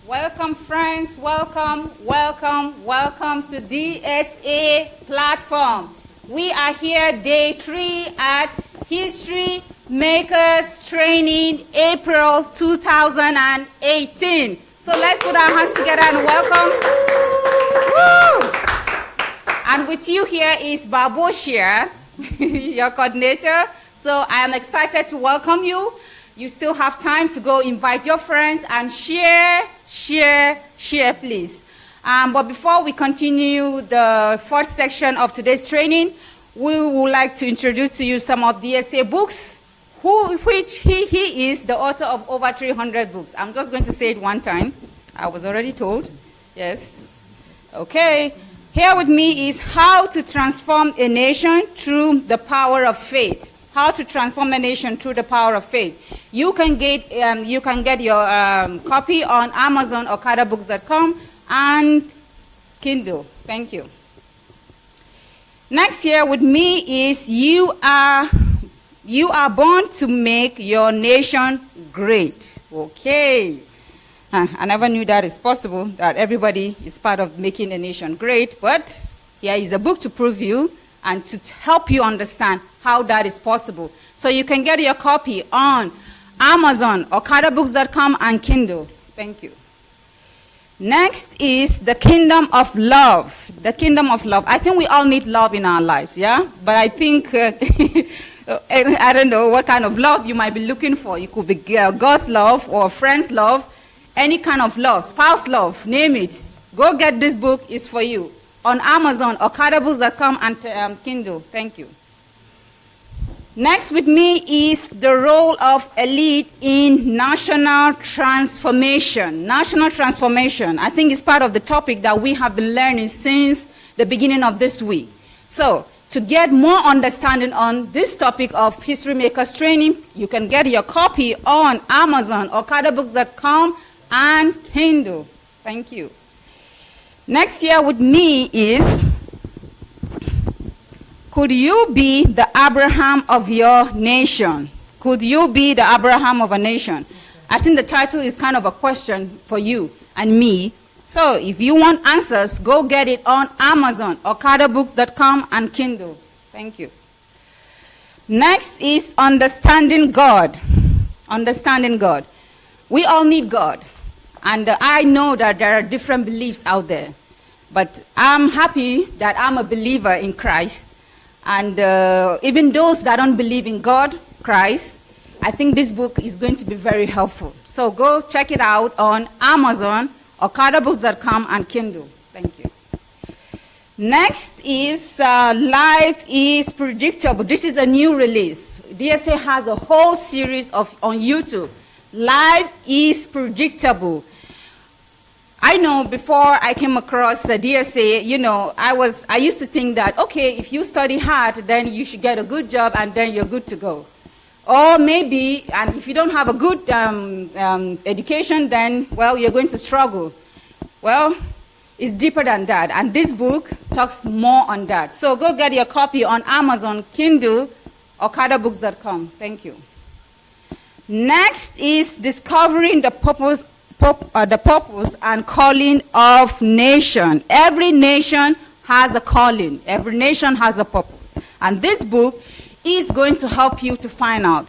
Welcome, friends. Welcome, welcome, welcome to DSA platform. We are here day 3 at History Makers Training, April 2018. So let's put our hands together and welcome. Woo! And with you here is Baboshia, your coordinator. So I am excited to welcome you. You still have time to go invite your friends and share, please. But before we continue the fourth section of today's training, we would like to introduce to you some of DSA books, which he is the author of over 300 books. I'm just going to say it one time. I was already told. Yes. Okay. Here with me is How to Transform a Nation Through the Power of Faith. How to Transform a Nation Through the Power of Faith. You can get your copy on Amazon or KadaBooks.com and Kindle. Thank you. Next here with me is You are born to make your nation great. Okay. I never knew that is possible, that everybody is part of making a nation great, but here is a book to prove you and to help you understand how that is possible. So you can get your copy on Amazon or KadaBooks.com and Kindle. Thank you. Next is The Kingdom of Love. The Kingdom of Love. I think we all need love in our lives, yeah? But I think, I don't know what kind of love you might be looking for. It could be God's love or friend's love, any kind of love, spouse love, name it. Go get this book, it's for you. On Amazon or KadaBooks.com and Kindle. Thank you. Next with me is the role of elite in national transformation. National transformation. I think it's part of the topic that we have been learning since the beginning of this week. So, to get more understanding on this topic of History Makers Training, you can get your copy on Amazon or KadaBooks.com and Kindle. Thank you. Next here with me is, could you be the Abraham of your nation? Could you be the Abraham of a nation? I think the title is kind of a question for you and me. So if you want answers, go get it on Amazon or KadaBooks.com and Kindle. Thank you. Next is understanding God. Understanding God. We all need God. And I know that there are different beliefs out there. But I'm happy that I'm a believer in Christ. And even those that don't believe in God, Christ, I think this book is going to be very helpful. So go check it out on Amazon or KadaBooks.com and Kindle. Thank you. Next is Life is Predictable. This is a new release. DSA has a whole series on YouTube. Life is Predictable. I know before I came across DSA, you know, I used to think that, okay, if you study hard, then you should get a good job and then you're good to go. Or maybe, and if you don't have a good education, then, well, you're going to struggle. Well, it's deeper than that, and this book talks more on that. So go get your copy on Amazon, Kindle, or KadaBooks.com. Thank you. Next is Discovering the Purpose and Calling of Nation. Every nation has a calling. Every nation has a purpose. And this book is going to help you to find out.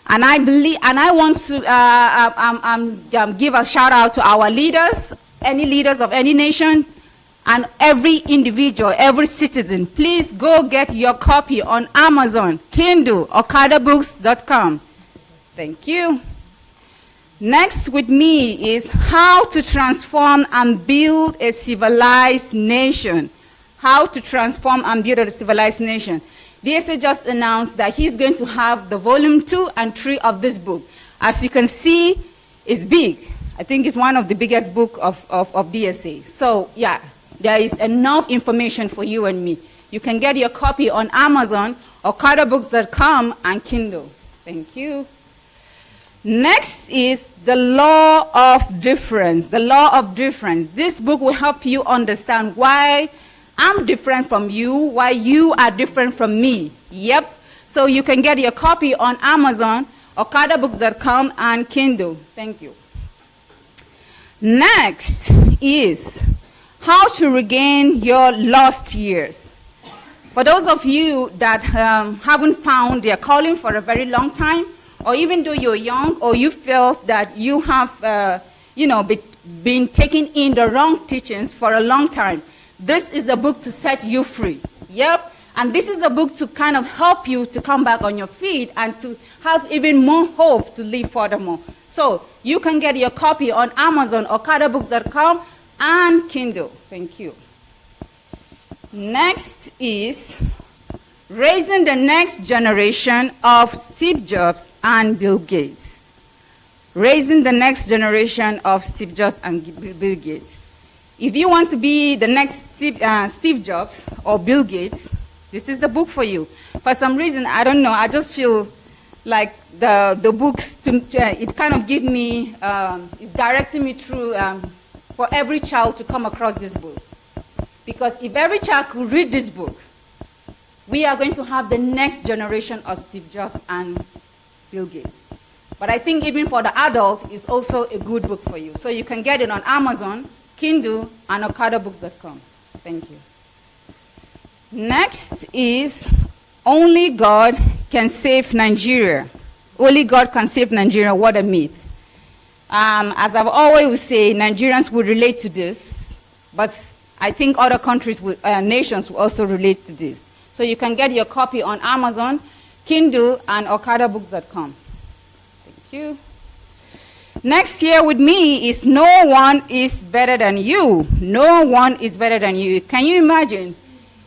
And I believe, and I want to give a shout out to our leaders, any leaders of any nation, and every individual, every citizen. Please go get your copy on Amazon, Kindle, or KadaBooks.com. Thank you. Next with me is How to Transform and Build a Civilized Nation. How to Transform and Build a Civilized Nation. DSA just announced that he's going to have the volume 2 and 3 of this book. As you can see, it's big. I think it's one of the biggest books of DSA. So yeah, there is enough information for you and me. You can get your copy on Amazon or KadaBooks.com and Kindle. Thank you. Next is The Law of Difference. The Law of Difference. This book will help you understand why I'm different from you, why you are different from me. Yep. So you can get your copy on Amazon okadabooks.com, and Kindle. Thank you. Next is how to regain your lost years. For those of you that haven't found their calling for a very long time, or even though you're young, or you felt that you have, been taking in the wrong teachings for a long time, this is a book to set you free. Yep. And this is a book to kind of help you to come back on your feet and to have even more hope to live furthermore. So you can get your copy on Amazon, okadabooks.com, and Kindle. Thank you. Next is Raising the Next Generation of Steve Jobs and Bill Gates. Raising the Next Generation of Steve Jobs and Bill Gates. If you want to be the next Steve Jobs or Bill Gates, this is the book for you. For some reason, I don't know, I just feel like the books, it kind of give me, it's directing me through for every child to come across this book. Because if every child could read this book, we are going to have the next generation of Steve Jobs and Bill Gates. But I think even for the adult, it's also a good book for you. So you can get it on Amazon, Kindle, and okadabooks.com. Thank you. Next is Only God Can Save Nigeria. Only God Can Save Nigeria. What a myth. As I've always say, Nigerians would relate to this, but I think other countries, nations will also relate to this. So you can get your copy on Amazon, Kindle, and okadabooks.com. Thank you. Next here with me is No One Is Better Than You. No one is better than you. Can you imagine?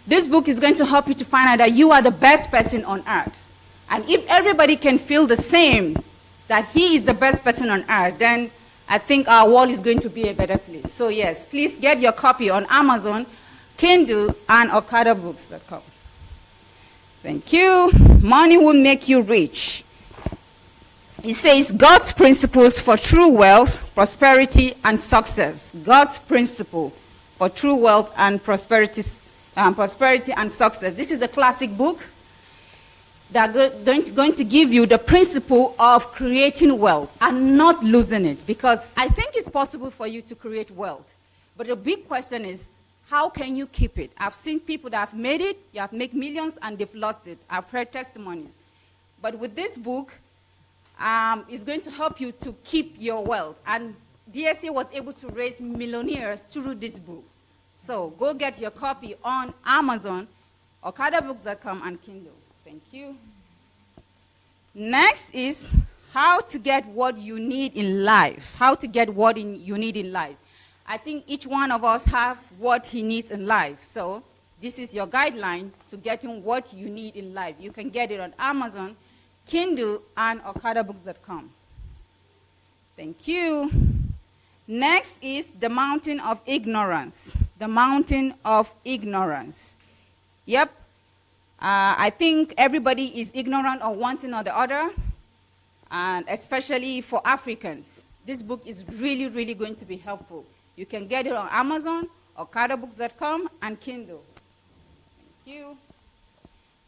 This book is going to help you to find out that you are the best person on earth. And if everybody can feel the same, that he is the best person on earth, then I think our world is going to be a better place. So yes, please get your copy on Amazon, Kindle, and okadabooks.com. Thank you. Money will make you rich. It says God's principles for true wealth, prosperity, and success. God's principle for true wealth and prosperity and success. This is a classic book that going to give you the principle of creating wealth and not losing it, because I think it's possible for you to create wealth. But the big question is, how can you keep it? I've seen people that have made it, you have made millions, and they've lost it. I've heard testimonies. But with this book, it's going to help you to keep your wealth. And DSA was able to raise millionaires through this book. So go get your copy on Amazon, okadabooks.com, and Kindle. Thank you. Next is how to get what you need in life. How to get what you need in life. I think each one of us have what he needs in life. So this is your guideline to getting what you need in life. You can get it on Amazon, Kindle, and okadabooks.com. Thank you. Next is the mountain of ignorance. The mountain of ignorance. Yep. I think everybody is ignorant of one thing or the other, and especially for Africans. This book is really, really going to be helpful. You can get it on Amazon, okadabooks.com, and Kindle. Thank you.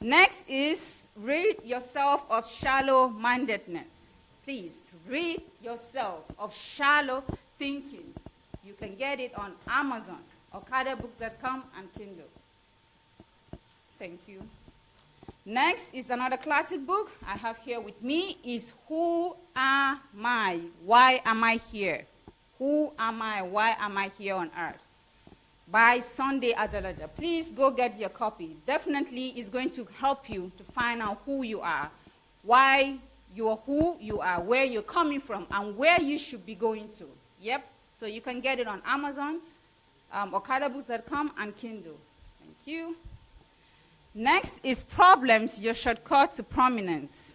Next is rid yourself of shallow-mindedness. Please, rid yourself of shallow thinking. You can get it on Amazon, okadabooks.com, and Kindle. Thank you. Next is another classic book I have here with me is Who Am I? Why Am I Here? Who am I? Why am I here on earth? By Sunday Adelaja. Please go get your copy. Definitely is going to help you to find out who you are, why you are who you are, where you're coming from, and where you should be going to. Yep. So you can get it on Amazon, okadabooks.com, and Kindle. Thank you. Next is Problems, Your Shortcut to Prominence.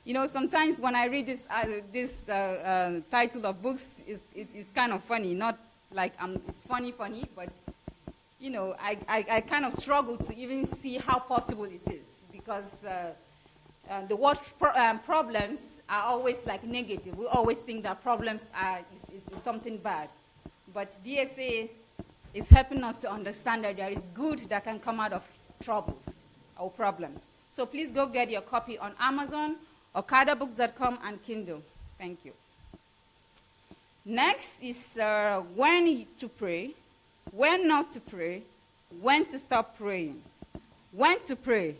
You know, sometimes when I read this title of books, it's kind of funny. Not like it's funny, but, you know, I kind of struggle to even see how possible it is. Because the word problems are always like negative. We always think that problems is something bad. But DSA is helping us to understand that there is good that can come out of troubles or problems. So please go get your copy on Amazon, okadabooks.com, and Kindle. Thank you. Next is when to pray, when not to pray, when to stop praying. When to pray,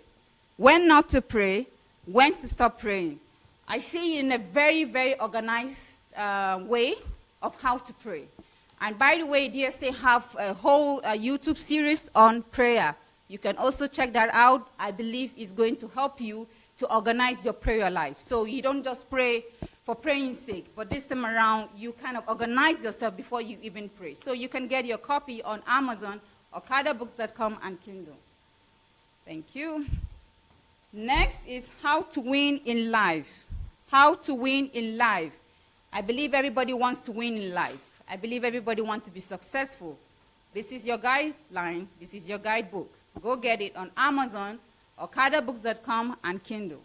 when not to pray, when to stop praying. I see in a very, very organized way of how to pray. And by the way, DSA have a whole YouTube series on prayer. You can also check that out. I believe it's going to help you to organize your prayer life. So you don't just pray for praying's sake, but this time around, you kind of organize yourself before you even pray. So you can get your copy on Amazon, okadabooks.com, and Kindle. Thank you. Next is how to win in life. How to win in life. I believe everybody wants to win in life. I believe everybody wants to be successful. This is your guideline. This is your guidebook. Go get it on Amazon, okadabooks.com, and Kindle.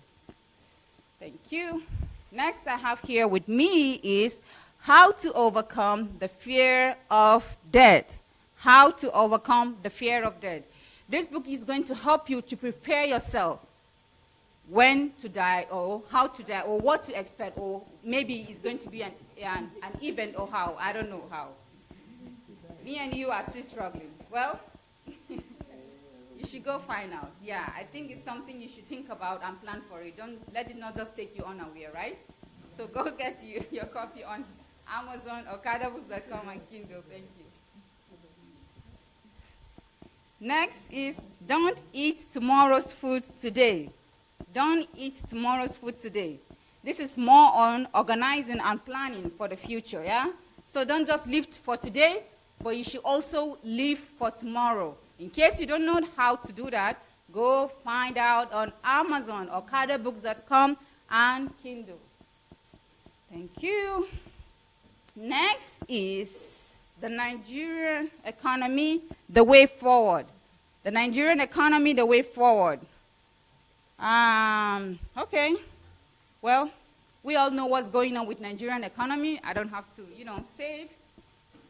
Thank you. Next I have here with me is how to overcome the fear of death. How to overcome the fear of death. This book is going to help you to prepare yourself when to die, or how to die, or what to expect, or maybe it's going to be an event, or how. I don't know how. Me and you are still struggling. Well, you should go find out. Yeah, I think it's something you should think about and plan for it. Don't let it not just take you unaware, right? So go get your copy on Amazon, okadabooks.com, and Kindle. Thank you. Next is don't eat tomorrow's food today. Don't eat tomorrow's food today. This is more on organizing and planning for the future, yeah? So don't just live for today, but you should also live for tomorrow. In case you don't know how to do that, go find out on Amazon, okadabooks.com, and Kindle. Thank you. Next is the Nigerian economy, the way forward. The Nigerian economy, the way forward. Okay. Well, we all know what's going on with Nigerian economy. I don't have to, say it.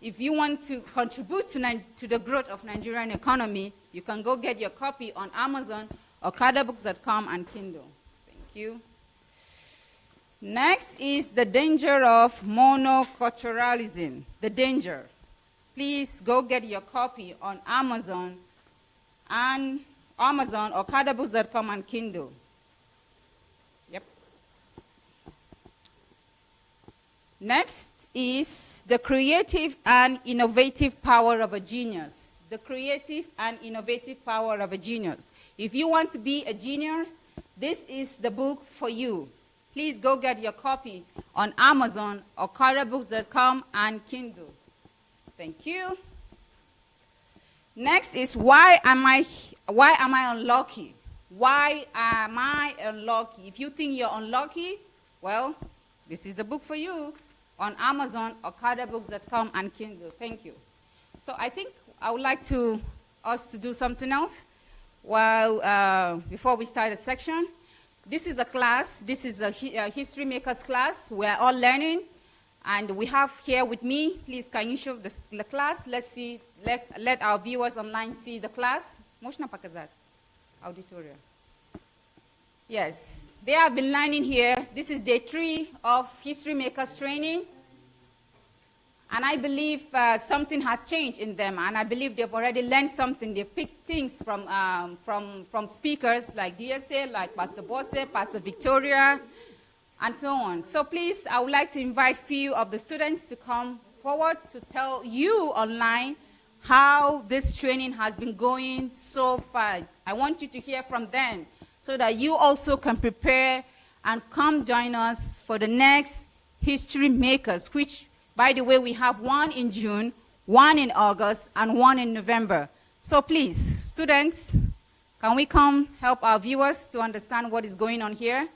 If you want to contribute to the growth of Nigerian economy, you can go get your copy on Amazon, okadabooks.com, and Kindle. Thank you. Next is the danger of monoculturalism. The danger. Please go get your copy on Amazon, okadabooks.com, and Kindle. Yep. Next is the creative and innovative power of a genius. The creative and innovative power of a genius. If you want to be a genius, this is the book for you. Please go get your copy on Amazon, okadabooks.com, and Kindle. Thank you. Next is why am I unlucky? Why am I unlucky? If you think you're unlucky, well, this is the book for you on Amazon, okadabooks.com, and Kindle. Thank you. So I think I would like us to do something else before we start the section. This is a class. This is a History Makers class. We're all learning. And we have here with me, please can you show the class? Let our viewers online see the class. Moshna Pakazat, auditorium. Yes, they have been learning here. This is day 3 of History Makers training. And I believe something has changed in them. And I believe they've already learned something. They've picked things from speakers like DSA, like Pastor Bose, Pastor Victoria, and so on. So please, I would like to invite few of the students to come forward to tell you online how this training has been going so far. I want you to hear from them so that you also can prepare and come join us for the next History Makers, which, by the way, we have one in June, one in August, and one in November. So please, students, can we come help our viewers to understand what is going on here?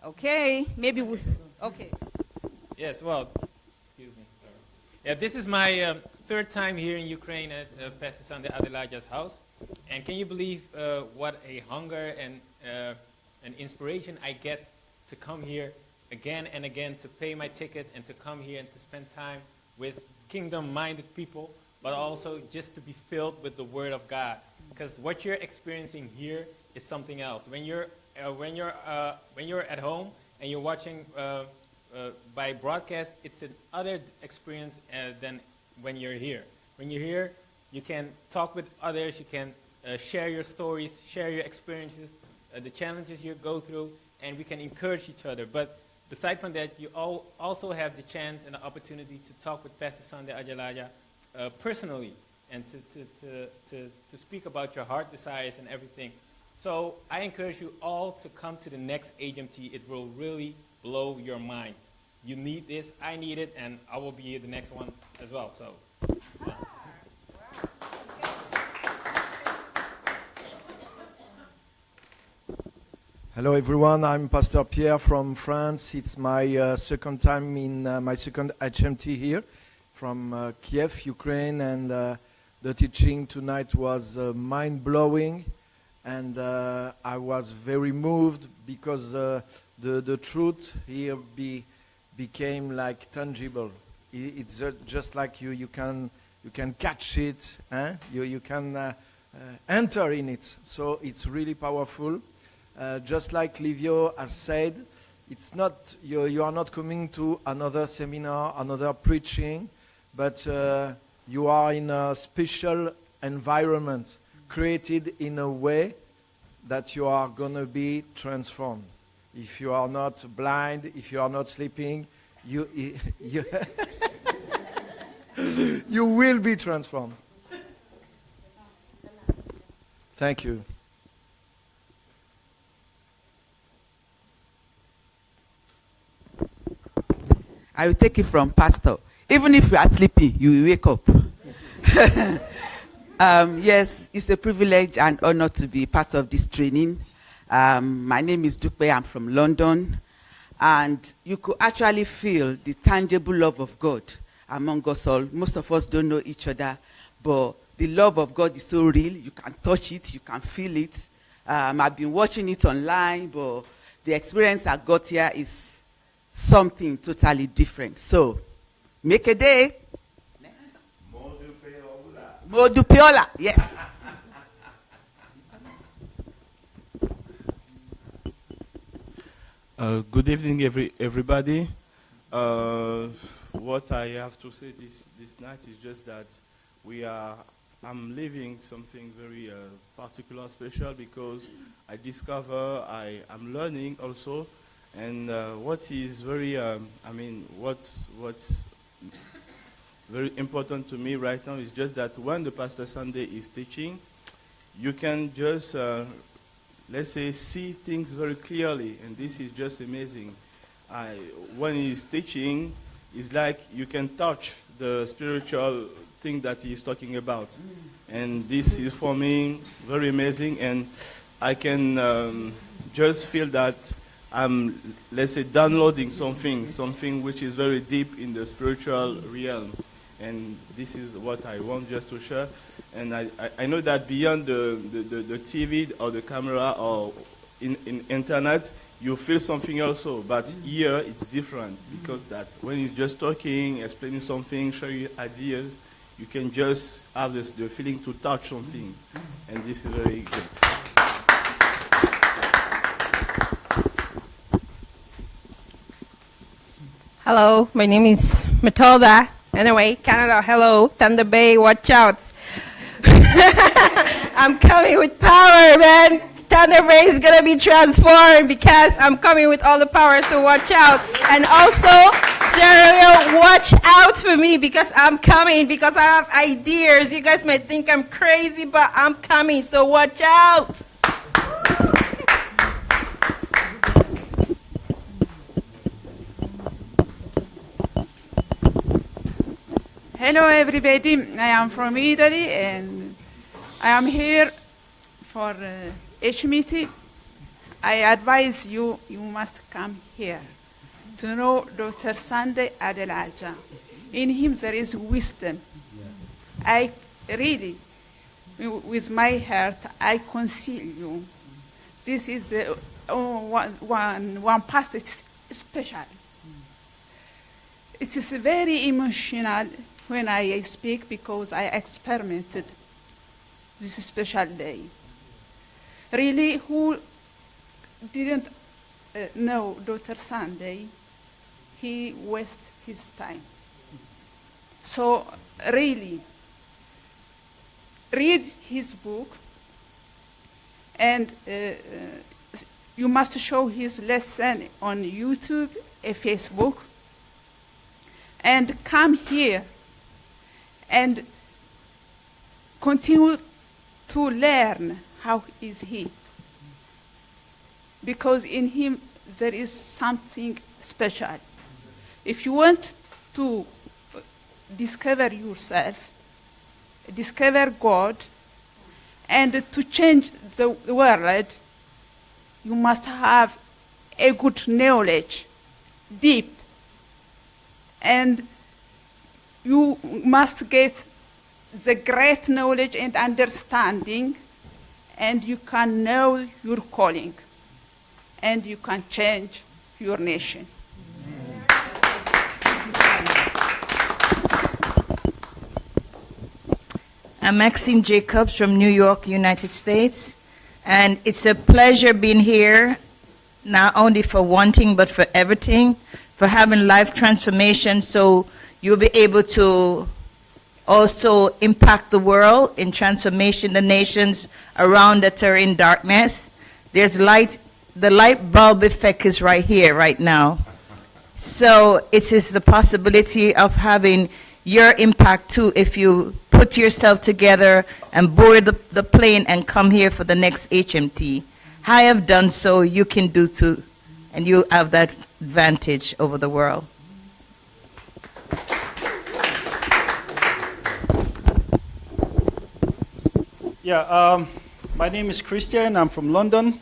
Okay, maybe we, okay. Yes, well, excuse me. Yeah, this is my 3rd time here in Ukraine at Pastor Sunday Adelaja's house. And can you believe what a hunger and an inspiration I get to come here again and again, to pay my ticket and to come here and to spend time with kingdom-minded people, but also just to be filled with the Word of God. Because what you're experiencing here is something else. When you're when you're at home and you're watching by broadcast, it's another experience than when you're here. When you're here, you can talk with others, you can share your stories, share your experiences, the challenges you go through, and we can encourage each other. But besides from that, you also have the chance and the opportunity to talk with Pastor Sunday Ajalaja personally, and to speak about your heart desires and everything. So I encourage you all to come to the next HMT. It will really blow your mind. You need this, I need it, and I will be the next one as well. So. Yeah. Hello everyone, I'm Pastor Pierre from France. It's my second time in my second HMT here from Kiev, Ukraine, and the teaching tonight was mind-blowing, and I was very moved because the truth here became like tangible. It's just like you can catch it, you can enter in it, so it's really powerful. Just like Livio has said, it's not you are not coming to another seminar, another preaching, but you are in a special environment created in a way that you are going to be transformed. If you are not blind, if you are not sleeping, you you will be transformed. Thank you. I will take it from Pastor. Even if you are sleeping, you will wake up. Yes, it's a privilege and honor to be part of this training. My name is Dupe. I'm from London. And you could actually feel the tangible love of God among us all. Most of us don't know each other, but the love of God is so real. You can touch it, you can feel it. I've been watching it online, but the experience I got here is something totally different. So, make a day. Modupeola, yes. Good evening, everybody. What I have to say this night is just that I'm living something very particular, special, because I discover I'm learning also. And what is very, what's very important to me right now is just that when the Pastor Sunday is teaching, you can just, let's say, see things very clearly, and this is just amazing. When he's teaching, it's like you can touch the spiritual thing that he's talking about. And this is, for me, very amazing, and I can just feel that I'm, let's say, downloading something which is very deep in the spiritual realm. And this is what I want just to share. And I know that beyond the TV or the camera or in internet, you feel something also. But here, it's different, because that when he's just talking, explaining something, showing you ideas, you can just have the feeling to touch something. And this is very great. Hello, my name is Matilda. Anyway, Canada, hello. Thunder Bay, watch out. I'm coming with power, man. Thunder Bay is going to be transformed because I'm coming with all the power, so watch out. And also, Stereo, watch out for me because I'm coming, because I have ideas. You guys might think I'm crazy, but I'm coming, so watch out. Hello everybody, I am from Italy and I am here for HMT. I advise you, you must come here to know Dr. Sunday Adelaja. In him there is wisdom. I really, with my heart, I conceal you. This is one past, it's special. It is very emotional when I speak because I experimented this special day. Really, who didn't know Dr. Sunday, he wasted his time. So really, read his book, and you must show his lesson on YouTube, Facebook, and come here and continue to learn how is he. Because in him there is something special. If you want to discover yourself, discover God, and to change the world, you must have a good knowledge, deep. And you must get the great knowledge and understanding, and you can know your calling, and you can change your nation. I'm Maxine Jacobs from New York, United States, and it's a pleasure being here, not only for one thing, but for everything, for having life transformation, so you'll be able to also impact the world in transformation, the nations around that are in darkness. There's light, the light bulb effect is right here, right now. So it is the possibility of having your impact too if you put yourself together and board the plane and come here for the next HMT. I have done so, you can do too, and you have that advantage over the world. Yeah, my name is Christian. I'm from London.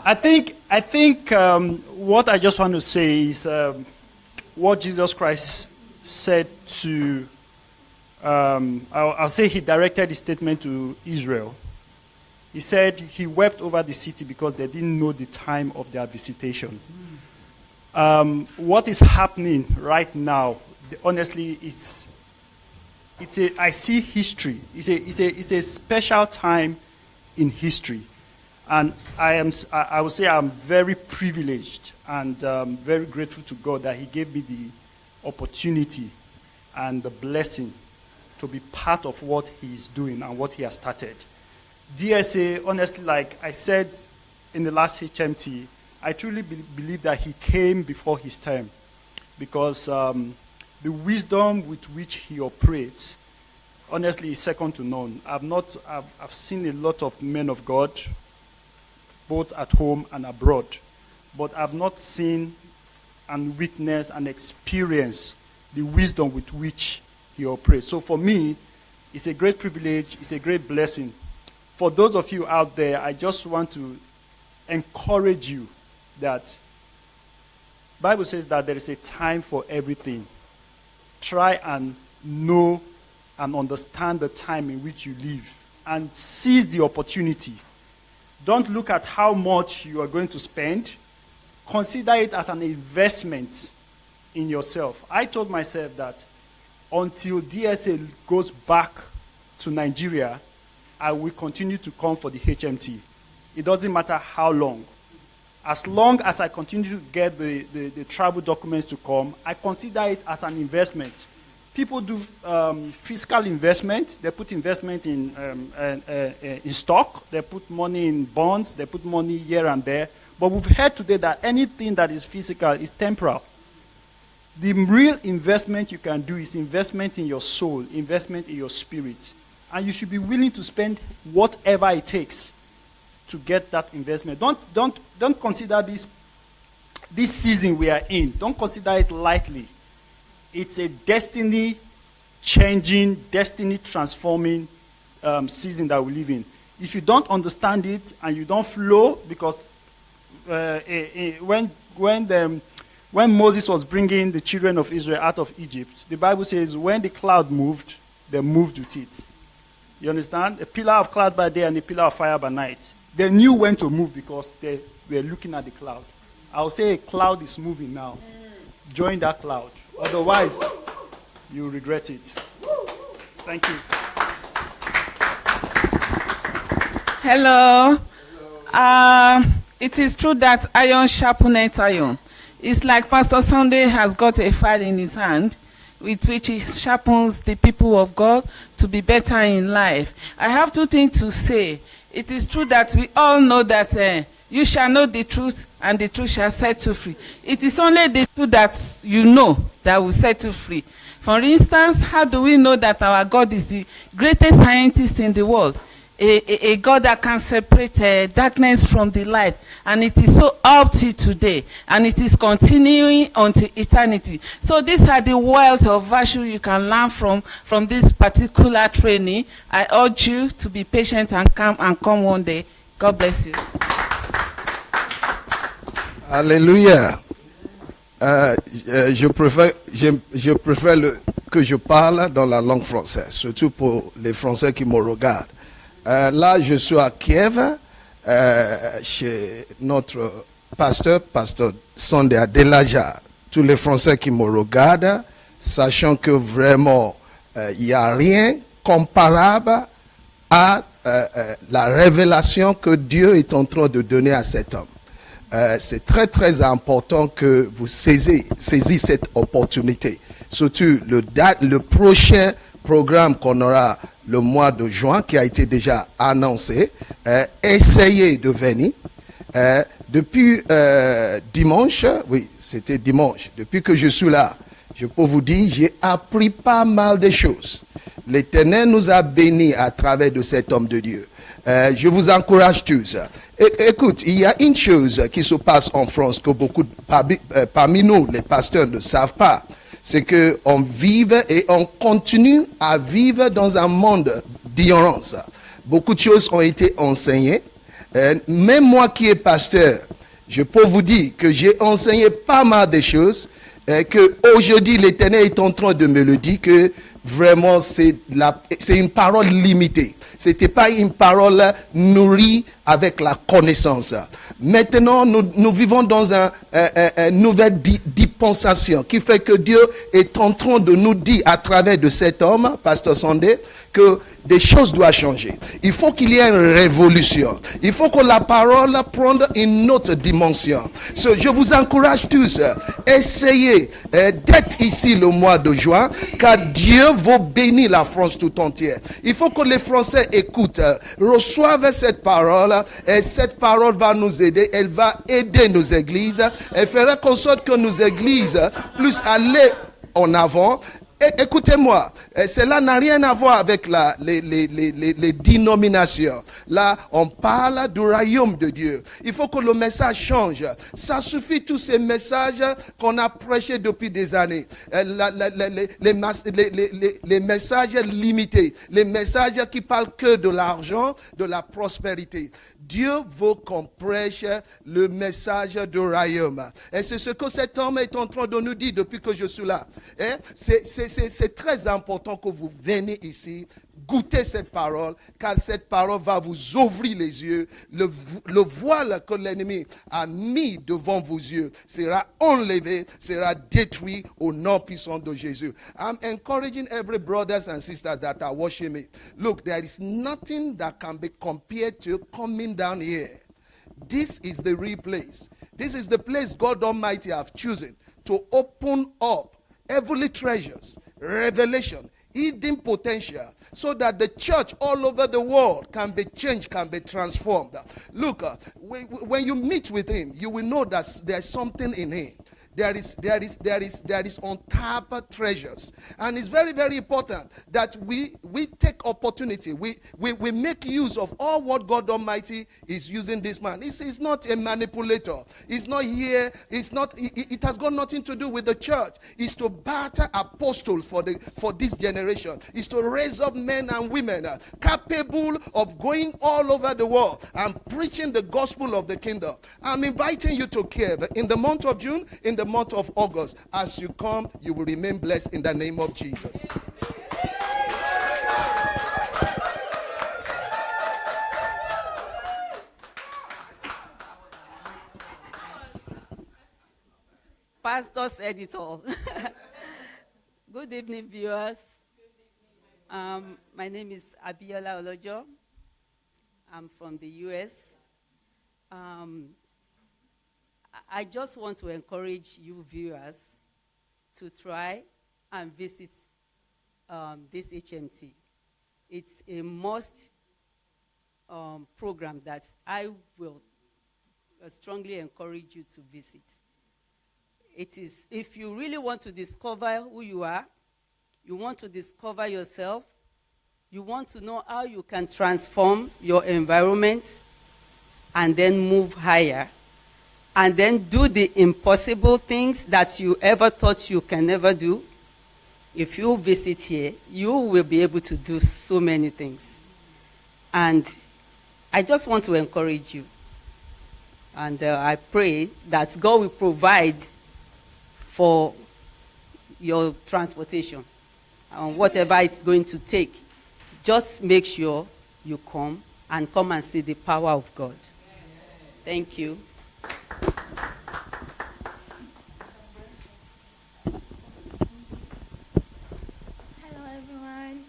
I think what I just want to say is what Jesus Christ said to, I'll say he directed his statement to Israel. He said he wept over the city because they didn't know the time of their visitation. What is happening right now, honestly, I see history. It's a special time in history. And I would say I'm very privileged and very grateful to God that he gave me the opportunity and the blessing to be part of what he is doing and what he has started. DSA, honestly, like I said in the last HMT, I truly believe that he came before his time, because the wisdom with which he operates, honestly, is second to none. I've seen a lot of men of God, both at home and abroad, but I've not seen and witnessed and experienced the wisdom with which he operates. So for me, it's a great privilege, it's a great blessing. For those of you out there, I just want to encourage you that the Bible says that there is a time for everything. Try and know and understand the time in which you live and seize the opportunity. Don't look at how much you are going to spend. Consider it as an investment in yourself. I told myself that until DSA goes back to Nigeria, I will continue to come for the HMT. It doesn't matter how long. As long as I continue to get the travel documents to come, I consider it as an investment. People do fiscal investment. They put investment in stock. They put money in bonds. They put money here and there. But we've heard today that anything that is physical is temporal. The real investment you can do is investment in your soul, investment in your spirit. And you should be willing to spend whatever it takes to get that investment. Don't consider this season we are in, don't consider it lightly. It's a destiny-changing, destiny-transforming season that we live in. If you don't understand it and you don't flow, because when Moses was bringing the children of Israel out of Egypt, the Bible says when the cloud moved, they moved with it. You understand? A pillar of cloud by day and a pillar of fire by night. They knew when to move because they were looking at the cloud. I'll say a cloud is moving now. Join that cloud. Otherwise, you'll regret it. Thank you. Hello. It is true that iron sharpeneth iron. It's like Pastor Sunday has got a file in his hand with which he sharpens the people of God to be better in life. I have two things to say. It is true that we all know that you shall know the truth and the truth shall set you free. It is only the truth that you know that will set you free. For instance, how do we know that our God is the greatest scientist in the world? A God that can separate darkness from the light, and it is so up to today, and it is continuing until eternity. So these are the wealth of virtue you can learn from this particular training. I urge you to be patient and come one day. God bless you. Alléluia. Je préfère que je parle dans la langue française, surtout pour les Français qui me regardent. Là, je suis à Kiev, chez notre pasteur Sunday Adelaja. Tous les Français qui me regardent, sachant que vraiment, il n'y a rien comparable à la révélation que Dieu est en train de donner à cet homme. C'est très très important que vous saisissiez cette opportunité. Surtout le prochain programme qu'on aura le mois de juin, qui a été déjà annoncé. Essayez de venir. Depuis dimanche, oui, c'était dimanche, depuis que je suis là, je peux vous dire, j'ai appris pas mal de choses. L'Éternel nous a bénis à travers de cet homme de Dieu. Je vous encourage tous. Écoute, il y a une chose qui se passe en France que beaucoup parmi nous, les pasteurs, ne savent pas. C'est qu'on vive et on continue à vivre dans un monde d'ignorance. Beaucoup de choses ont été enseignées. Même moi qui est pasteur, je peux vous dire que j'ai enseigné pas mal de choses, que aujourd'hui l'Éternel est en train de me le dire, que vraiment c'est une parole limitée. C'était pas une parole nourrie avec la connaissance. Maintenant, nous vivons dans une nouvelle dispensation qui fait que Dieu est en train de nous dire à travers de cet homme, Pasteur Sunday, que des choses doivent changer. Il faut qu'il y ait une révolution. Il faut que la parole prenne une autre dimension. Je vous encourage tous, essayez d'être ici le mois de juin, car Dieu va bénir la France tout entière. Il faut que les Français écoutent, reçoivent cette parole, et cette parole va nous aider, elle va aider nos églises, elle fera en sorte que nos églises puissent aller en avant. Écoutez-moi, cela n'a rien à voir avec les dénominations. Là, on parle du royaume de Dieu. Il faut que le message change. Ça suffit tous ces messages qu'on a prêchés depuis des années. Les messages limités, les messages qui parlent que de l'argent, de la prospérité. Dieu veut qu'on prêche le message du royaume. Et c'est ce que cet homme est en train de nous dire depuis que je suis là. C'est très important que vous veniez ici, goûtez cette parole, car cette parole va vous ouvrir les yeux. Le voile que l'ennemi a mis devant vos yeux sera enlevé, sera détruit au nom puissant de Jésus. I'm encouraging every brothers and sisters that are watching me. Look, there is nothing that can be compared to coming down here. This is the real place. This is the place God Almighty have chosen to open up heavenly treasures, revelation, hidden potential, so that the church all over the world can be changed, can be transformed. Look, when you meet with him, you will know that there's something in him. There is untapped treasures. And it's very, very important that we take opportunity. We make use of all what God Almighty is using this man. He's not a manipulator. He's not here. It has got nothing to do with the church. It's to batter apostles for this generation. It's to raise up men and women capable of going all over the world and preaching the gospel of the kingdom. I'm inviting you to Kiev in the month of June, in the month of August. As you come, you will remain blessed in the name of Jesus. Pastor said it all. Good evening, viewers. My name is Abiola Olojo. I'm from the U.S. I just want to encourage you viewers to try and visit this HMT. It's a must program that I will strongly encourage you to visit. It is, if you really want to discover who you are, you want to discover yourself, you want to know how you can transform your environment and then move higher, and then do the impossible things that you ever thought you can never do. If you visit here, you will be able to do so many things. And I just want to encourage you. And I pray that God will provide for your transportation and whatever it's going to take. Just make sure you come and see the power of God. Thank you. Hello, everyone.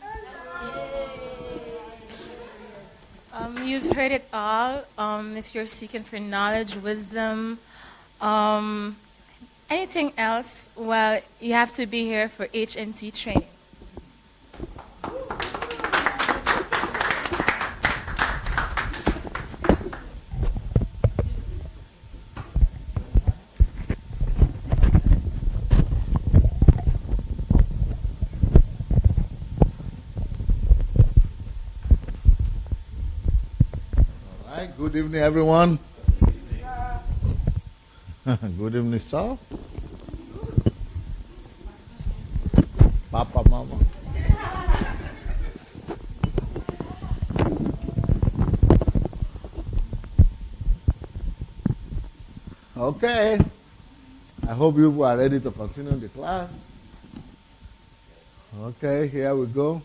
You've heard it all. If you're seeking for knowledge, wisdom, anything else, well, you have to be here for HMT training. Good evening, everyone. Good evening, sir. Papa, Mama. Okay. I hope you are ready to continue the class. Okay, here we go.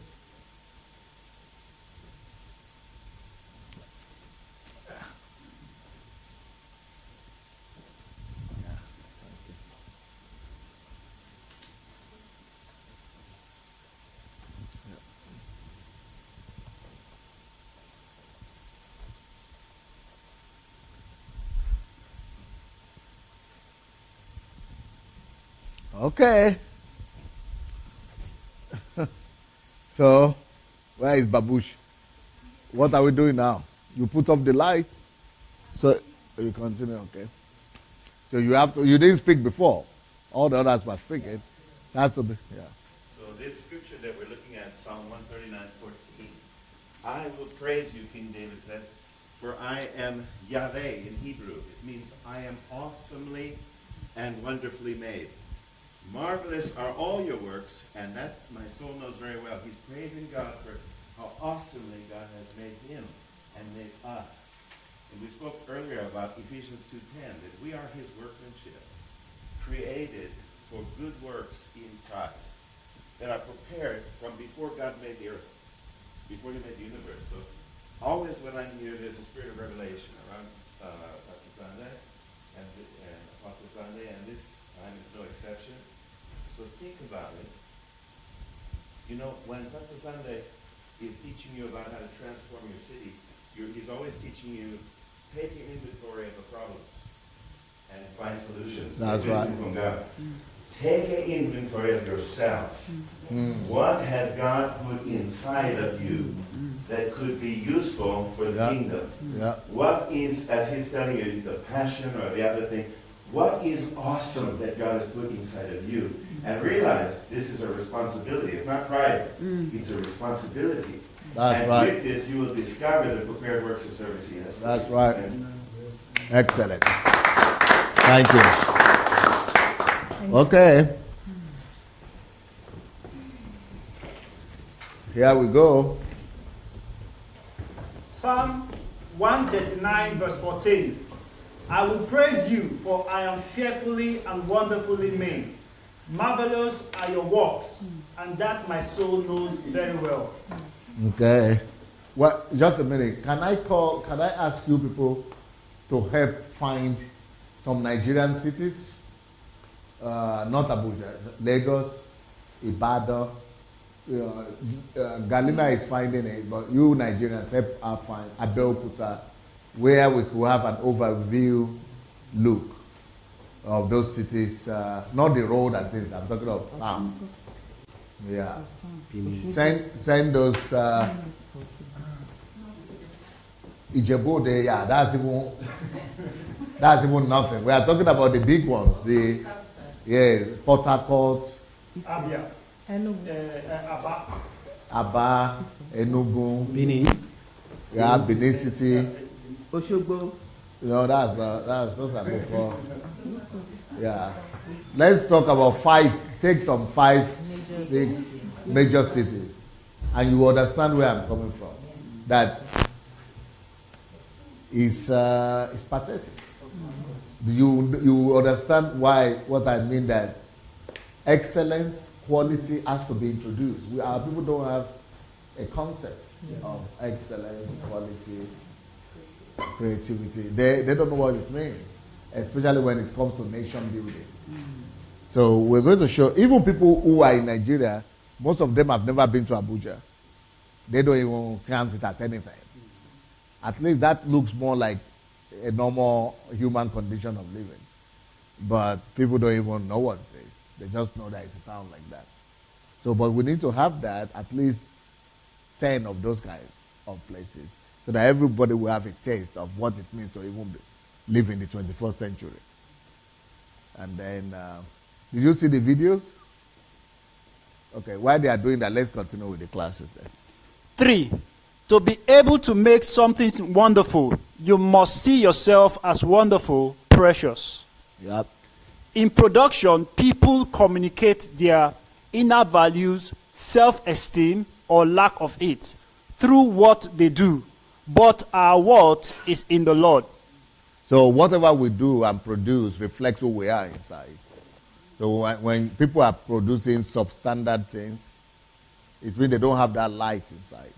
Okay. So, where is Babush? What are we doing now? You put off the light. So, you continue, okay. So you didn't speak before. All the others were speaking. That's to be, yeah. So this scripture that we're looking at, Psalm 139:14. I will praise you, King David said, for I am Yahweh in Hebrew. It means I am awesomely and wonderfully made. Marvelous are all your works, and that my soul knows very well. He's praising God for how awesomely God has made him and made us. And we spoke earlier about Ephesians 2:10, that we are his workmanship, created for good works in Christ, that are prepared from before God made the earth, before he made the universe. So always when I'm here, there's a spirit of revelation around Pastor Sunday and Apostle Sunday, and this time is no exception. So think about it. You know, when Pastor Sunday is teaching you about how to transform your city, he's always teaching you, take an inventory of the problems and find solutions. That's right. From God. Take an inventory of yourself. What has God put inside of you that could be useful for the kingdom? Yeah. What is, as he's telling you, the passion or the other thing, what is awesome that God has put inside of you? And realize this is a responsibility. It's not private. It's a responsibility. That's and right. with this, you will discover the prepared works of service he has. That's right. Excellent. Thank you. Okay. Here we go. Psalm 139, verse 14. I will praise you, for I am fearfully and wonderfully made. Marvelous are your works, and that my soul knows very well. Okay. Well, just a minute. Can I ask you people to help find some Nigerian cities? Not Abuja, Lagos, Ibadan, Galina is finding it, but you Nigerians help her find Abeokuta, where we could have an overview look of those cities, not the road and things. I'm talking of town. Yeah. Send those. Ijebu, yeah, that's even nothing. We are talking about the big ones. Port Harcourt, Abia, Aba, Enugu, Benin. Yeah, Benin City. Oshogbo. Those are local. Yeah. Let's talk about 5. Take some 5, 6 major cities, and you understand where I'm coming from. That is pathetic. You understand what I mean, that excellence, quality has to be introduced. Our people don't have a concept of excellence, quality, creativity. They don't know what it means, especially when it comes to nation building. So we're going to show, even people who are in Nigeria, most of them have never been to Abuja. They don't even count it as anything. At least that looks more like a normal human condition of living. But people don't even know what it is. They just know that it's a town like that. So, but we need to have that, at least 10 of those kinds of places, so that everybody will have a taste of what it means to even live in the 21st century. And then, did you see the videos? Okay, while they are doing that, let's continue with the classes then. 3, to be able to make something wonderful, you must see yourself as wonderful, precious. Yep. In production, people communicate their inner values, self-esteem, or lack of it through what they do, but our worth is in the Lord. So whatever we do and produce reflects who we are inside. So when people are producing substandard things, it means they don't have that light inside.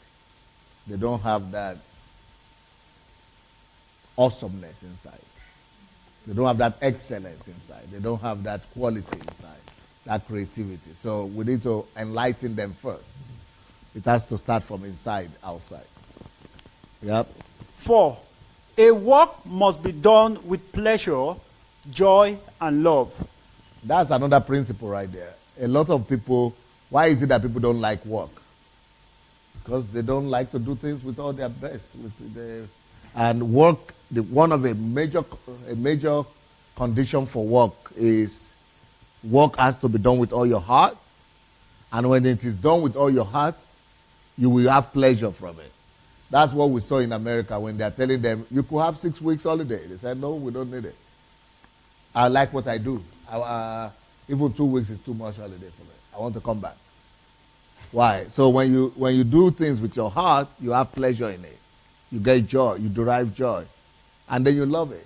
They don't have that awesomeness inside. They don't have that excellence inside. They don't have that quality inside, that creativity. So we need to enlighten them first. It has to start from inside, outside. Yep. 4, a work must be done with pleasure, joy, and love. That's another principle right there. A lot of people, why is it that people don't like work? Because they don't like to do things with all their best. And work, one of a major condition for work is work has to be done with all your heart. And when it is done with all your heart, you will have pleasure from it. That's what we saw in America when they are telling them, you could have 6 weeks holiday. They said, no, we don't need it. I like what I do. Even 2 weeks is too much holiday for me. I want to come back. Why? So when you do things with your heart, you have pleasure in it. You get joy. You derive joy. And then you love it.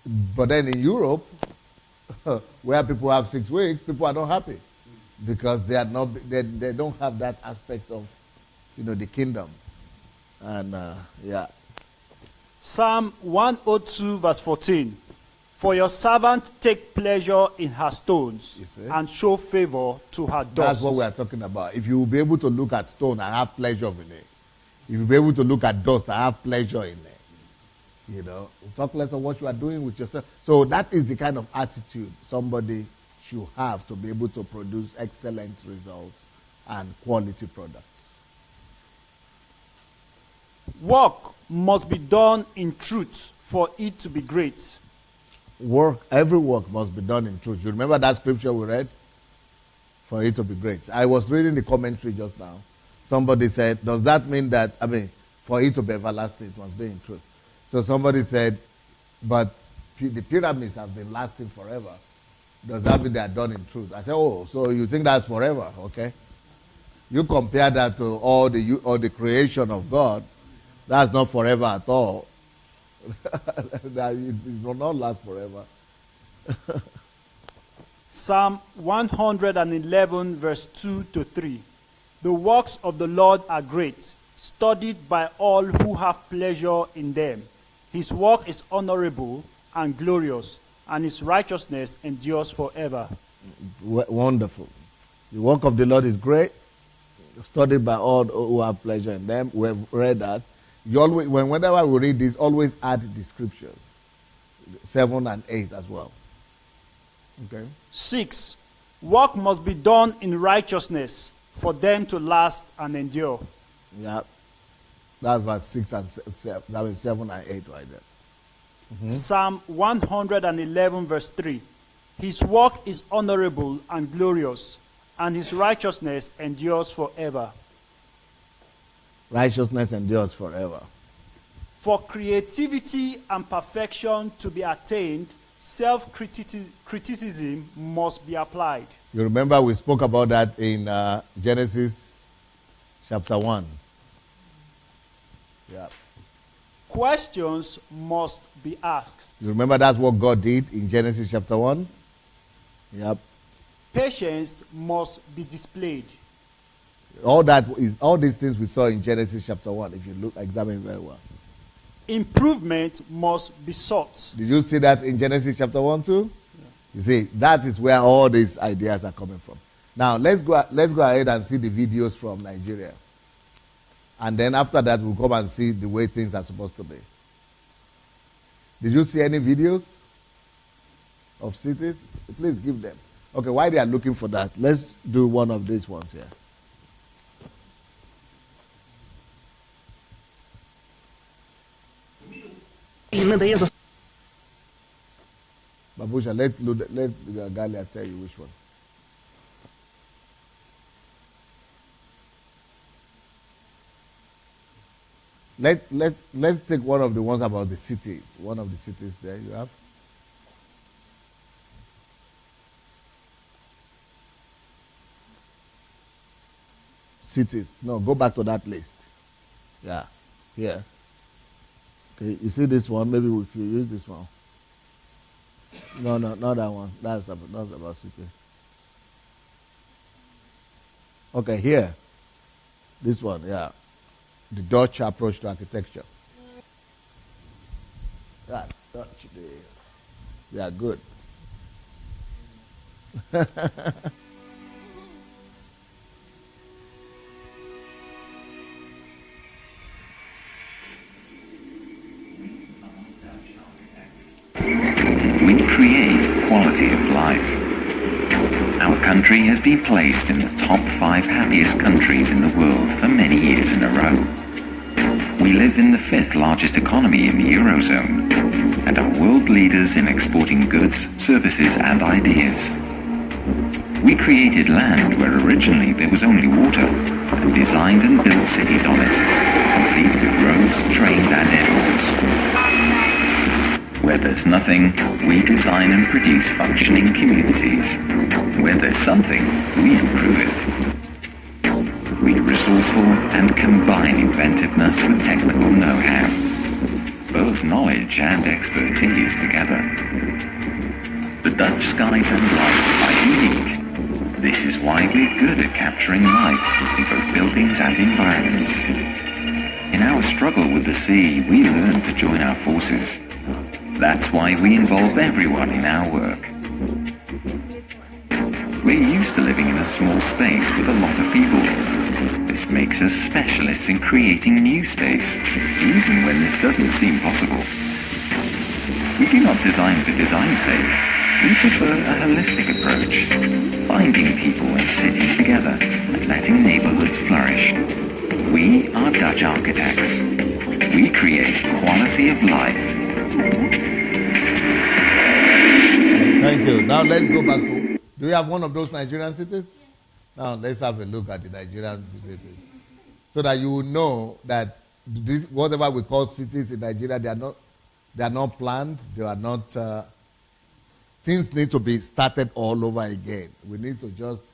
But then in Europe, where people have 6 weeks, people are not happy. Because they don't have that aspect of, the kingdom. And, yeah. Psalm 102 verse 14. For your servant take pleasure in her stones and show favor to her dust. That's what we are talking about. If you will be able to look at stone and have pleasure in it. If you will be able to look at dust and have pleasure in it. Talk less of what you are doing with yourself. So that is the kind of attitude somebody should have to be able to produce excellent results and quality products. Work must be done in truth for it to be great. Every work must be done in truth. You remember that scripture we read? For it to be great. I was reading the commentary just now. Somebody said, does that mean that, for it to be everlasting, it must be in truth? So somebody said, but the pyramids have been lasting forever. Does that mean they are done in truth? I said, oh, so you think that's forever, okay? You compare that to all the creation of God, that's not forever at all. It will not last forever. Psalm 111 verse 2 to 3. The works of the Lord are great, studied by all who have pleasure in them. His work is honorable and glorious, and his righteousness endures forever. Wonderful. The work of the Lord is great. studied by all who have pleasure in them. We have read that. You always, whenever we read this, always add the scriptures, 7 and 8 as well. Okay. 6. Work must be done in righteousness for them to last and endure. Yeah. That's verse 6 and 7. That is 7 and 8 right there. Psalm 111 verse 3. His work is honorable and glorious, and his righteousness endures forever. Righteousness endures forever. For creativity and perfection to be attained, self-criticism must be applied. You remember we spoke about that in Genesis chapter 1. Yeah. Questions must be asked. You remember that's what God did in Genesis chapter 1? Yep. Patience must be displayed. All these things we saw in Genesis chapter 1, if you examine very well. Improvement must be sought. Did you see that in Genesis chapter 1 too? Yeah. You see, that is where all these ideas are coming from. Now, let's go ahead and see the videos from Nigeria. And then after that, we'll come and see the way things are supposed to be. Did you see any videos of cities? Please give them. Okay, while they are looking for that, let's do one of these ones here. Babusha, let Galia tell you which one. Let's take one of the ones about the cities. One of the cities there you have. Cities. No, go back to that list. Yeah, here. Okay, you see this one? Maybe we could use this one. No, not that one. That's about city. Okay, here. This one, yeah. The Dutch approach to architecture. Yeah, Dutch. They are good. We create quality of life. Our country has been placed in the top 5 happiest countries in the world for many years in a row. We live in the 5th largest economy in the Eurozone and are world leaders in exporting goods, services and ideas. We created land where originally there was only water and designed and built cities on it, complete with roads, trains and airports. Where there's nothing, we design and produce functioning communities. Where there's something, we improve it. We are resourceful and combine inventiveness with technical know-how. Both knowledge and expertise together. The Dutch skies and light are unique. This is why we're good at capturing light in both buildings and environments. In our struggle with the sea, we learn to join our forces. That's why we involve everyone in our work. We're used to living in a small space with a lot of people. This makes us specialists in creating new space, even when this doesn't seem possible. We do not design for design's sake. We prefer a holistic approach, binding people and cities together and letting neighborhoods flourish. We are Dutch architects. We create quality of life. Thank you. Now let's go back to... Do you have one of those Nigerian cities? Now let's have a look at the Nigerian cities. So that you will know that this, whatever we call cities in Nigeria, they are not planned. They are not... things need to be started all over again. We need to just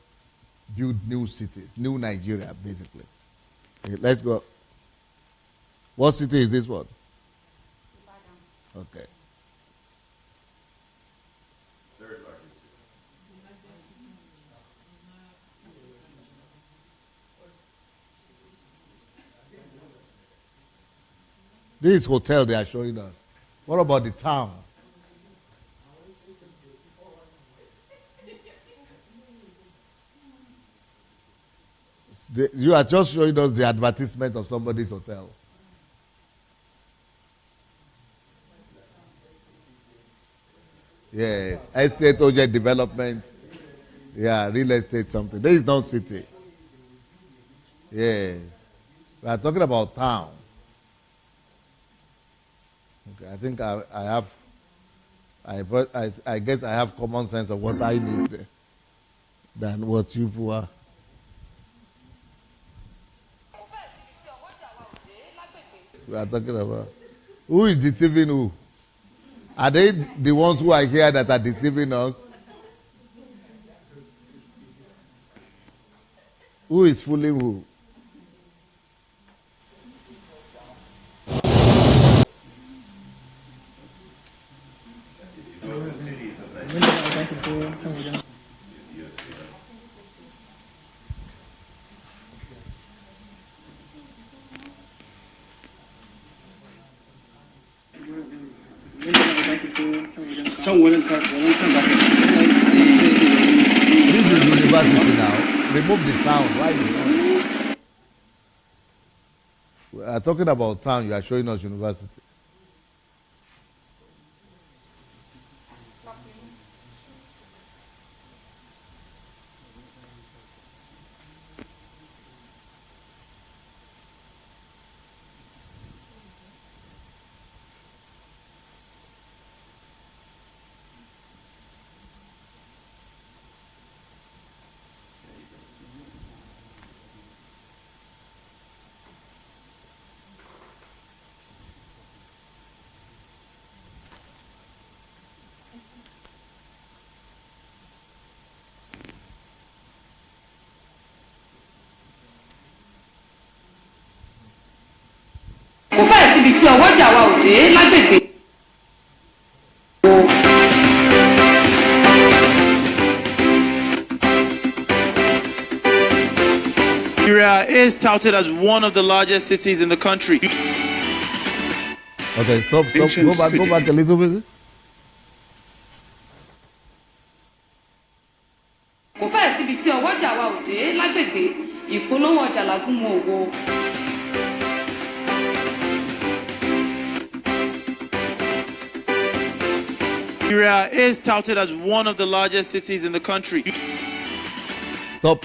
build new cities, new Nigeria, basically. Okay, let's go. What city is this one? Okay. This hotel they are showing us. What about the town? You are just showing us the advertisement of somebody's hotel. Yes, estate project development. Yeah, real estate something. There is no city. Yeah, we are talking about town. Okay, I think I have. I guess I have common sense of what I need than what you people are. We are talking about who is deceiving who? Are they the ones who are here that are deceiving us? Who is fooling who? This is university now. Remove the sound. Why you? We are talking about town. You are showing us university. kò fẹ́ẹ̀ síbi tí ọwọ́jà wa ò dé lágbègbè. Nigeria is touted as one of the largest cities in the country. Okay, stop. Go back a little bit. Kò fẹ́ẹ̀ síbi tí ọwọ́jà wa ò dé lágbègbè ìpolówó ọjà làgúnmu òwò. Nigeria is touted as one of the largest cities in the country. Stop.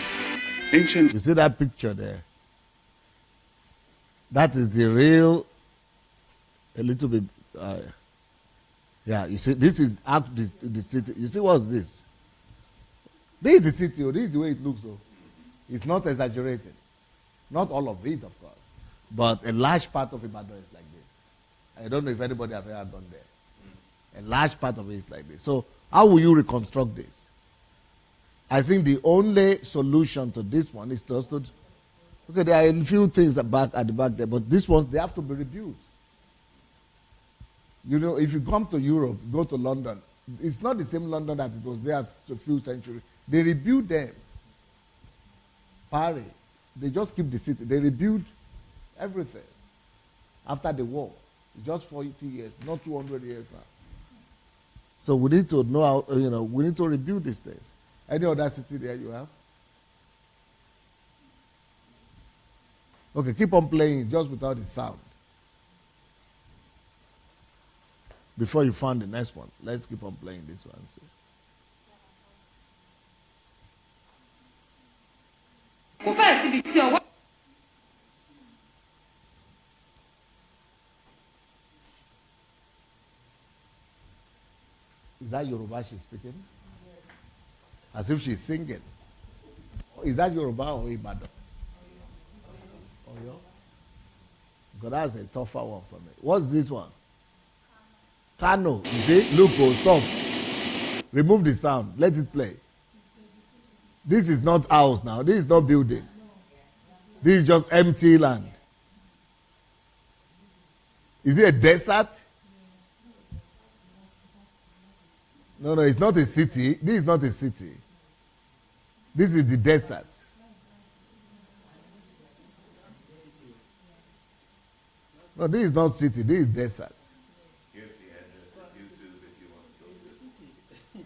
Ancient. You see that picture there? That is the real, a little bit, yeah, you see, this is the city. You see what's this? This is the city, this is the way it looks. It's not exaggerating. Not all of it, of course. But a large part of Ibadan is like this. I don't know if anybody has ever gone there. A large part of it is like this. So how will you reconstruct this? I think the only solution to this one is just to, okay, there are a few things at the back there, but these ones, they have to be rebuilt. You know, if you come to Europe, go to London, it's not the same London that it was there a few centuries. They rebuild them. Paris, they just keep the city. They rebuild everything after the war. Just 40 years, not 200 years now. So we need to know how, we need to rebuild these things. Any other city there you have? Okay, keep on playing just without the sound. Before you find the next one, let's keep on playing this one. Kò fẹ́ẹ̀ síbi tí ọwọ́. Is that Yoruba she's speaking? As if she's singing. Is that Yoruba or Ibadan? Oyo? Because that's a tougher one for me. What's this one? Kano. You see? Look, stop. Remove the sound. Let it play. This is not house now. This is not building. This is just empty land. Is it a desert? No, it's not a city. This is not a city. This is the desert. No, this is not city. This is desert. Here's the address of YouTube if you want to go to.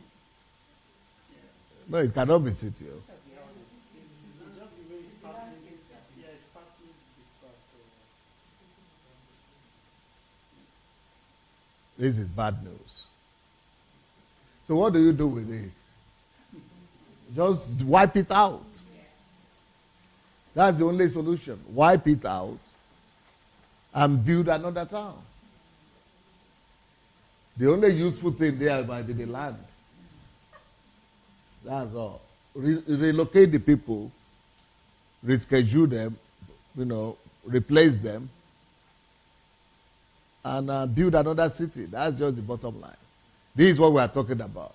No, it cannot be city. This is bad news. So what do you do with this? Just wipe it out. That's the only solution. Wipe it out and build another town. The only useful thing there might be the land. That's all. Relocate the people, reschedule them, replace them, and build another city. That's just the bottom line. This is what we are talking about.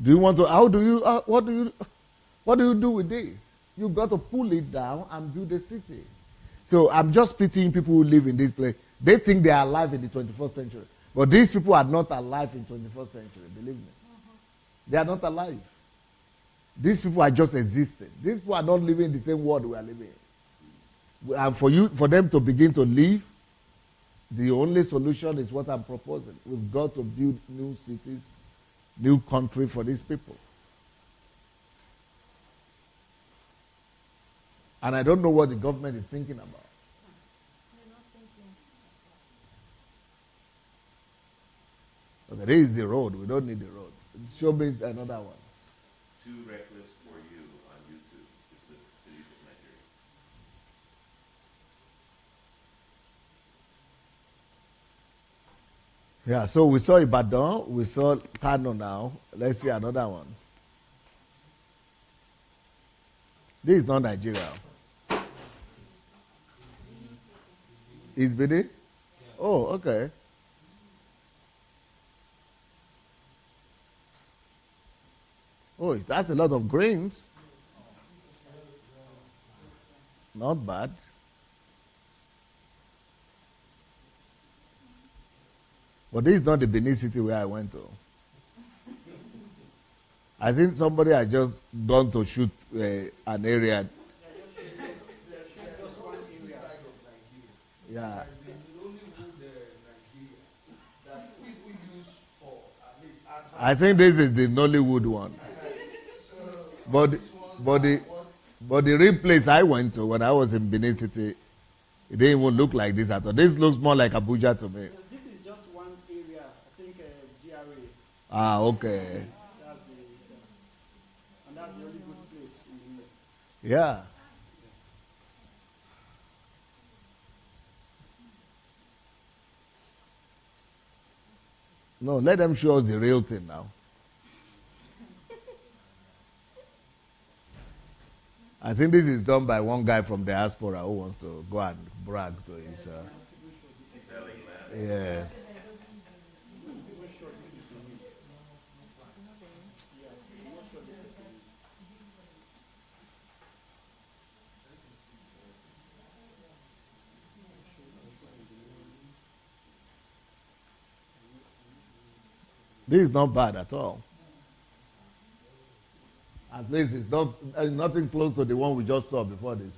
Do you want to? How do you? What do you do with this? You've got to pull it down and build a city. So I'm just pitying people who live in this place. They think they are alive in the 21st century, but these people are not alive in 21st century. Believe me, they are not alive. These people are just existing. These people are not living in the same world we are living in. And for them to begin to live, the only solution is what I'm proposing. We've got to build new cities, new country for these people. And I don't know what the government is thinking about. Okay, there is the road. We don't need the road. Show me another one. Too reckless for you on YouTube is the city of Nigeria. Yeah, so we saw Ibadan, we saw Kano now. Let's see another one. This is not Nigeria. Is Benin? Oh, okay. Oh, that's a lot of grains. Not bad. But this is not the Benin city where I went to. I think somebody had just gone to shoot an area. Yeah. I think this is the Nollywood one. But the real place I went to when I was in Benin City, it didn't even look like this at all. This looks more like Abuja to me. This is just one area, I think GRA. Ah, okay. And that's the only good place in here. Yeah. No, let them show us the real thing now. I think this is done by one guy from diaspora who wants to go and brag to his. Yeah. This is not bad at all. At least it's nothing close to the one we just saw before this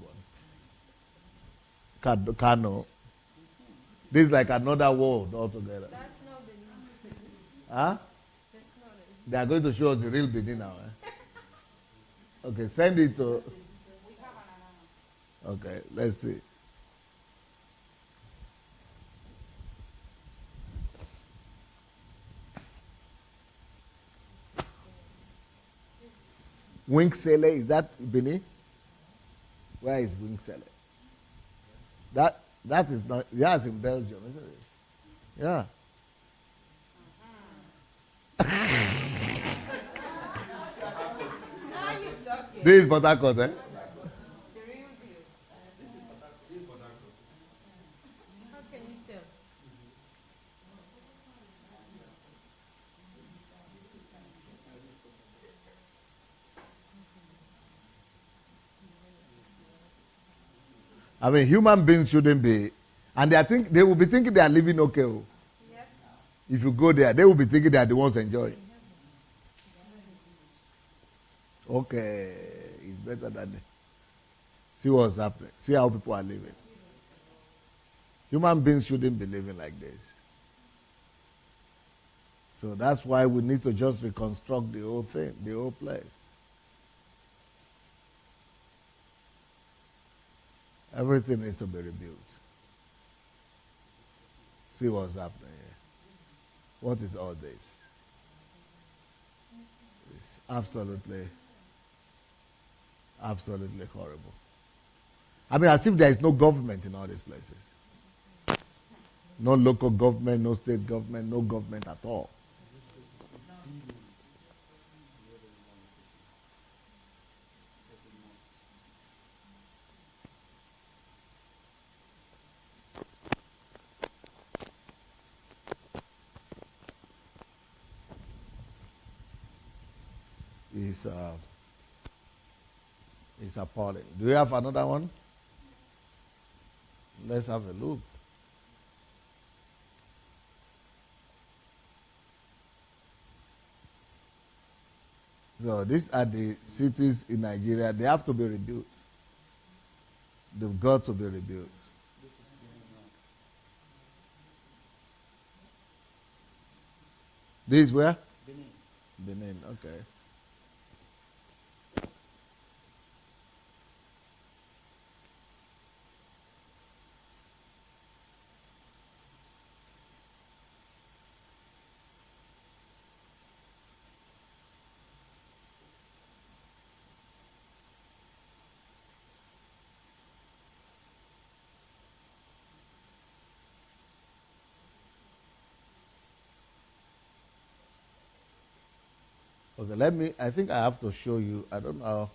one. Kano. This is like another world altogether. That's not Benin. Huh? They are going to show us the real Benin now. Okay, send it to. Okay, let's see. Winksele, is that Benin? Where is Winksele? That is not, yeah, it's in Belgium, isn't it? Yeah. This is Port Harcourt, eh? How can you tell? I mean, human beings shouldn't be, and they will be thinking they are living okay. Oh. Yes. If you go there, they will be thinking they are the ones enjoying. Okay, it's better than see what's happening. See how people are living. Human beings shouldn't be living like this. So that's why we need to just reconstruct the whole thing, the whole place. Everything needs to be rebuilt. See what's happening here. What is all this? It's absolutely horrible. I mean, as if there is no government in all these places. No local government, no state government, no government at all. It's appalling. Do you have another one? Let's have a look. So these are the cities in Nigeria. They have to be rebuilt. They've got to be rebuilt. This is where? Benin, okay. Okay, I think I have to show you, I don't know.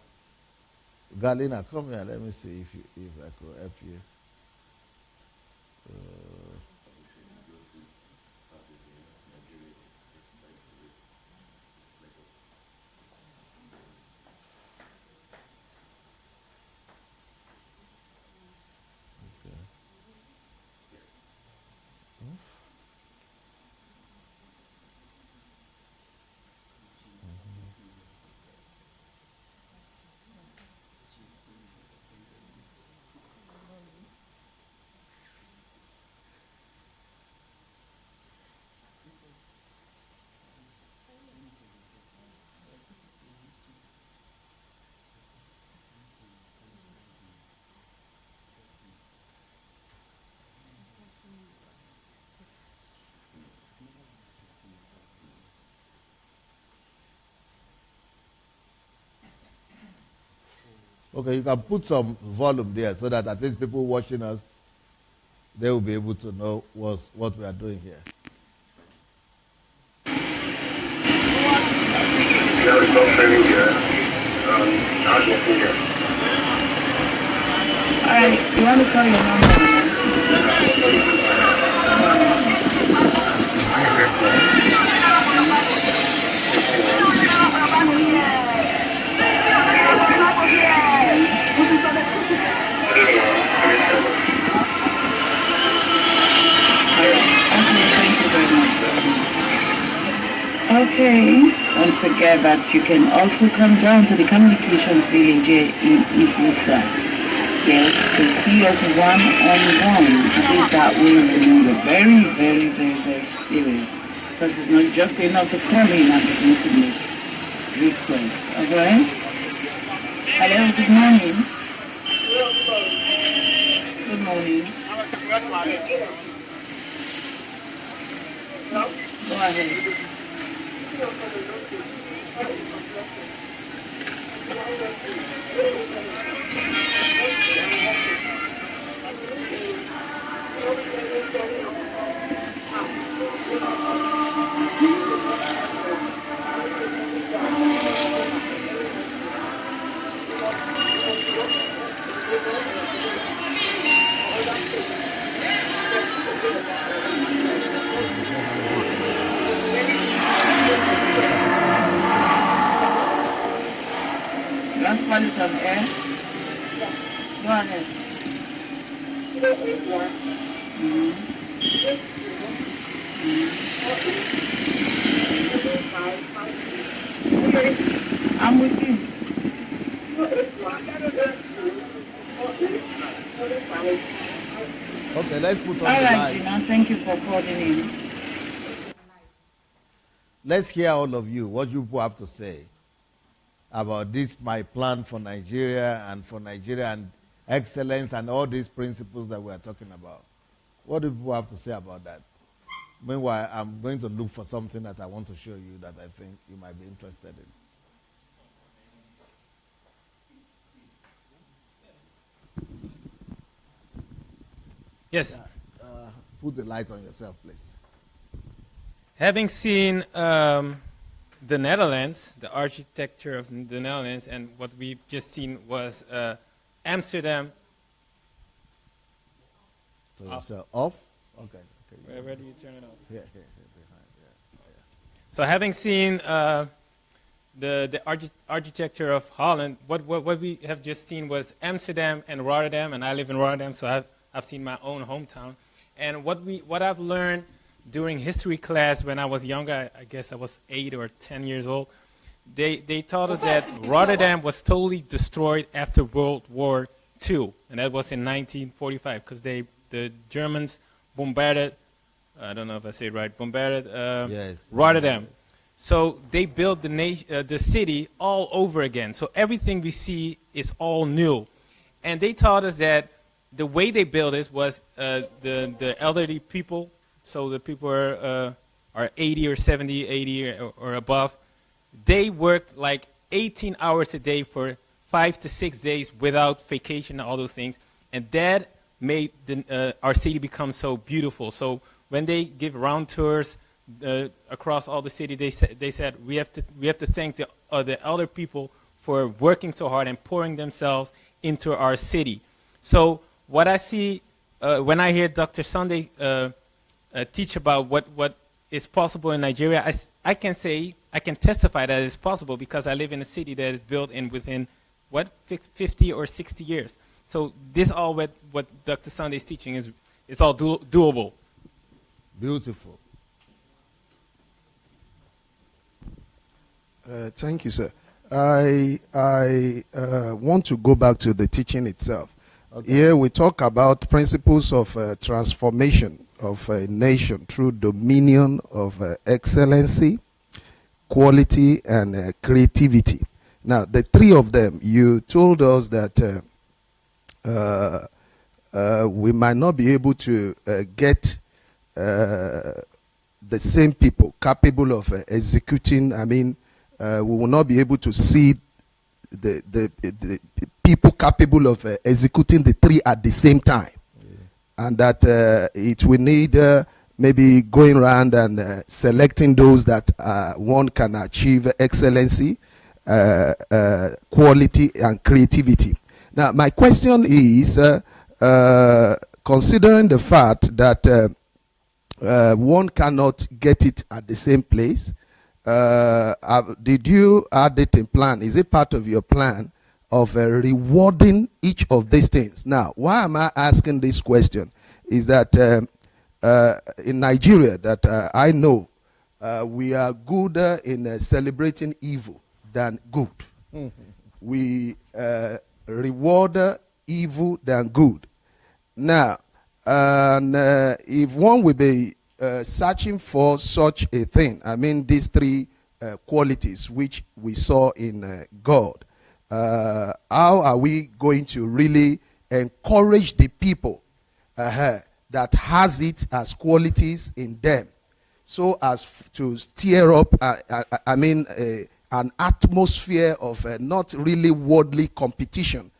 Galina, come here, let me see if I could help you. Okay, you can put some volume there so that at least people watching us, they will be able to know what we are doing here. All right, you want to call your number? Okay, don't forget that you can also come down to the communications village here in Ibusa. Yes, to see us one-on-one. At least that way we know you're very, very, very, very serious. Because it's not just enough to come in and begin to make requests. Alright? Hello, good morning. Good morning. Go ahead. You want to call it on air? Go ahead. I'm with you. Okay, let's put on the All right, line. Gina, thank you for calling in. Let's hear all of you, what you people have to say about this, my plan for Nigeria and excellence and all these principles that we are talking about. What do people have to say about that? Meanwhile, I'm going to look for something that I want to show you that I think you might be interested in. Yes. Put the light on yourself, please. Having seen the Netherlands, the architecture of the Netherlands, and what we've just seen was Amsterdam. To yourself. Off? Okay. Where do you turn it off? Here, behind. Yeah. So having seen the architecture of Holland, what we have just seen was Amsterdam and Rotterdam, and I live in Rotterdam, so I've seen my own hometown. And what I've learned during history class when I was younger, I guess I was 8 or 10 years old, they taught us that Rotterdam was totally destroyed after World War II, and that was in 1945 because the Germans bombarded, I don't know if I say it right, bombarded Rotterdam. So they built the city all over again. So everything we see is all new. And they taught us that the way they built it was the elderly people, so the people are 80 or 70, 80 or above, they worked like 18 hours a day for 5 to 6 days without vacation and all those things. And that made our city become so beautiful. So when they give round tours across all the city, they said we have to thank the elder people for working so hard and pouring themselves into our city. So what I see when I hear Dr. Sunday teach about what is possible in Nigeria, I can testify that it's possible because I live in a city that is built within 50 or 60 years. So this all what Dr. Sunday is teaching is all doable. Beautiful. Thank you, sir. I want to go back to the teaching itself. Okay. Here we talk about principles of transformation of a nation through dominion of excellency, quality, and creativity. Now, the three of them, you told us that we might not be able to get the same people capable of executing. I mean, we will not be able to see the people capable of executing the three at the same time. Yeah. And that it will need maybe going around and selecting those that one can achieve excellency, quality, and creativity. Now, my question is, considering the fact that one cannot get it at the same place, did you add it in plan? Is it part of your plan of rewarding each of these things? Now, why am I asking this question? Is that in Nigeria, that I know, we are good in celebrating evil than good. Mm-hmm. We reward evil than good. Now, if one will be searching for such a thing, I mean these three qualities which we saw in God, how are we going to really encourage the people that has it as qualities in them, so as to stir up, an atmosphere of not really worldly competition,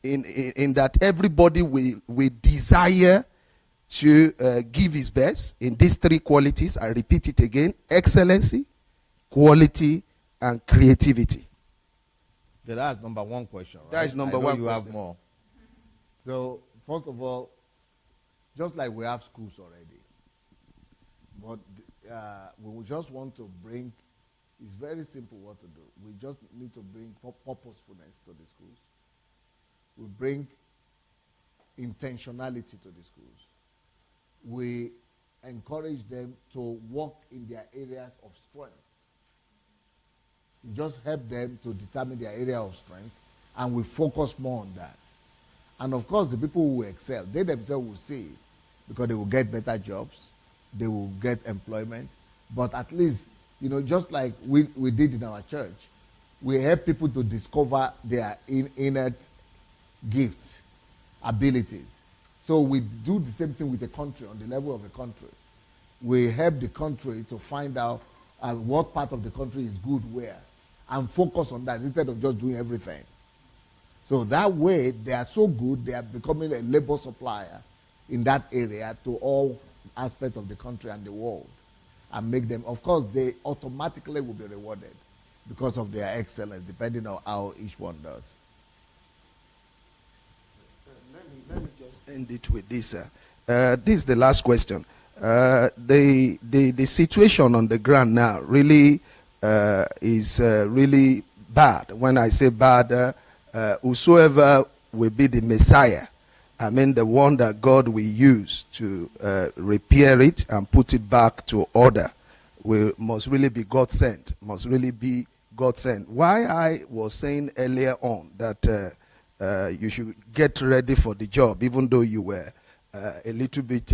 in that everybody will desire to give his best in these three qualities. I repeat it again: excellency, quality, and creativity. Okay, that's number one question, right? That is number one you question. Have more. So, first of all, just like we have schools already, but we just want to bring, it's very simple what to do. We just need to bring purposefulness to the schools. We bring intentionality to the schools. We encourage them to work in their areas of strength. We just help them to determine their area of strength, and we focus more on that. And of course, the people who excel, they themselves will see it, because they will get better jobs, they will get employment. But at least, just like we did in our church, we help people to discover their innate gifts, abilities. So we do the same thing with the country, on the level of the country. we help the country to find out what part of the country is good where, and focus on that instead of just doing everything. So that way, they are so good, they are becoming a labor supplier in that area to all aspects of the country and the world, and make them, of course, they automatically will be rewarded because of their excellence, depending on how each one does. Let me just end it with this. This is the last question. The situation on the ground now really is really bad. When I say bad, whosoever will be the Messiah, I mean the one that God will use to repair it and put it back to order, must really be God sent. Must really be God sent. Why I was saying earlier on that you should get ready for the job, even though you were a little bit.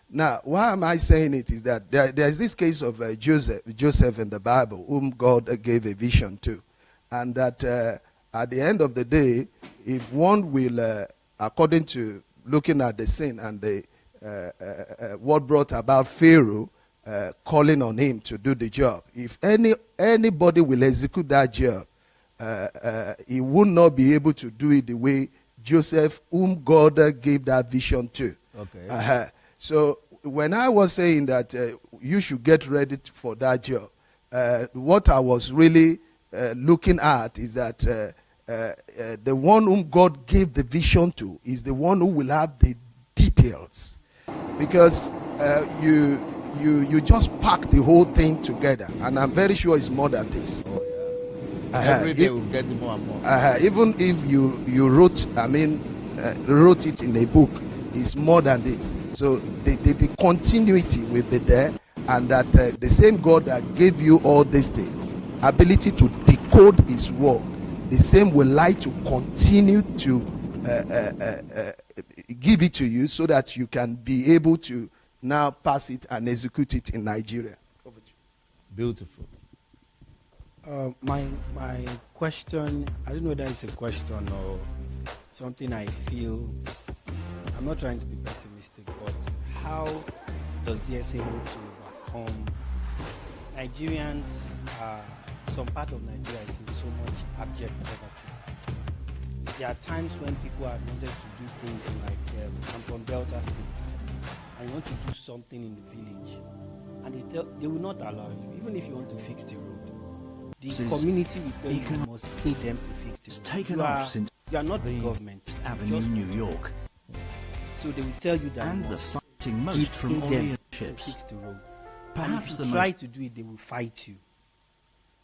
Now, why am I saying it is that there's this case of Joseph in the Bible, whom God gave a vision to, and that at the end of the day, if one will, according to looking at the sin and the what brought about Pharaoh calling on him to do the job, if anybody will execute that job, he would not be able to do it the way Joseph, whom God gave that vision to. Okay. So when I was saying that you should get ready for that job, what I was really looking at is that the one whom God gave the vision to is the one who will have the details, because you just pack the whole thing together, and I'm very sure it's more than this. Every day we'll get more and more. Even if you wrote it in a book, it's more than this. So the continuity will be there, and that the same God that gave you all these things, ability to decode His word, the same will like to continue to give it to you, so that you can be able to now pass it and execute it in Nigeria. Beautiful. My question, I don't know whether it's a question or something I feel. I'm not trying to be pessimistic, but how does DSA hope to overcome Nigerians? Some part of Nigeria is in so much abject poverty. There are times when people have wanted to do things like, I'm from Delta State, and you want to do something in the village, and they will not allow you, even if you want to fix the road. The community will tell you must pay them to fix the road. Taken off since you are not the government. Avenue, New York. So they will tell you that and the fighting most from Orient ships. Fix the road. Perhaps and if you try to do it, they will fight you.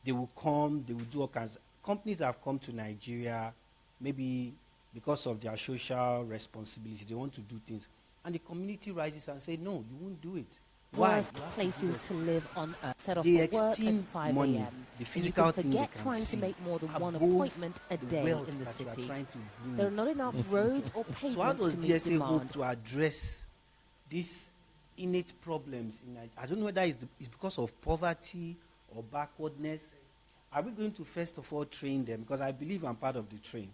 They will come, they will do all kinds. Companies have come to Nigeria, maybe because of their social responsibility. They want to do things. And the community rises and say, no, you won't do it. Why? Worst places to live on earth. Set off They for work at esteem 5 money, a.m. the physical and you thing can they forget can trying see to make more than one above appointment a the day wealth in the that you are city. trying to bring. There are not enough roads or pavements So how does to meet DSA hope demand. to address these innate problems in Nigeria? I don't know whether it's because of poverty or backwardness. Are we going to first of all train them? Because I believe I'm part of the train.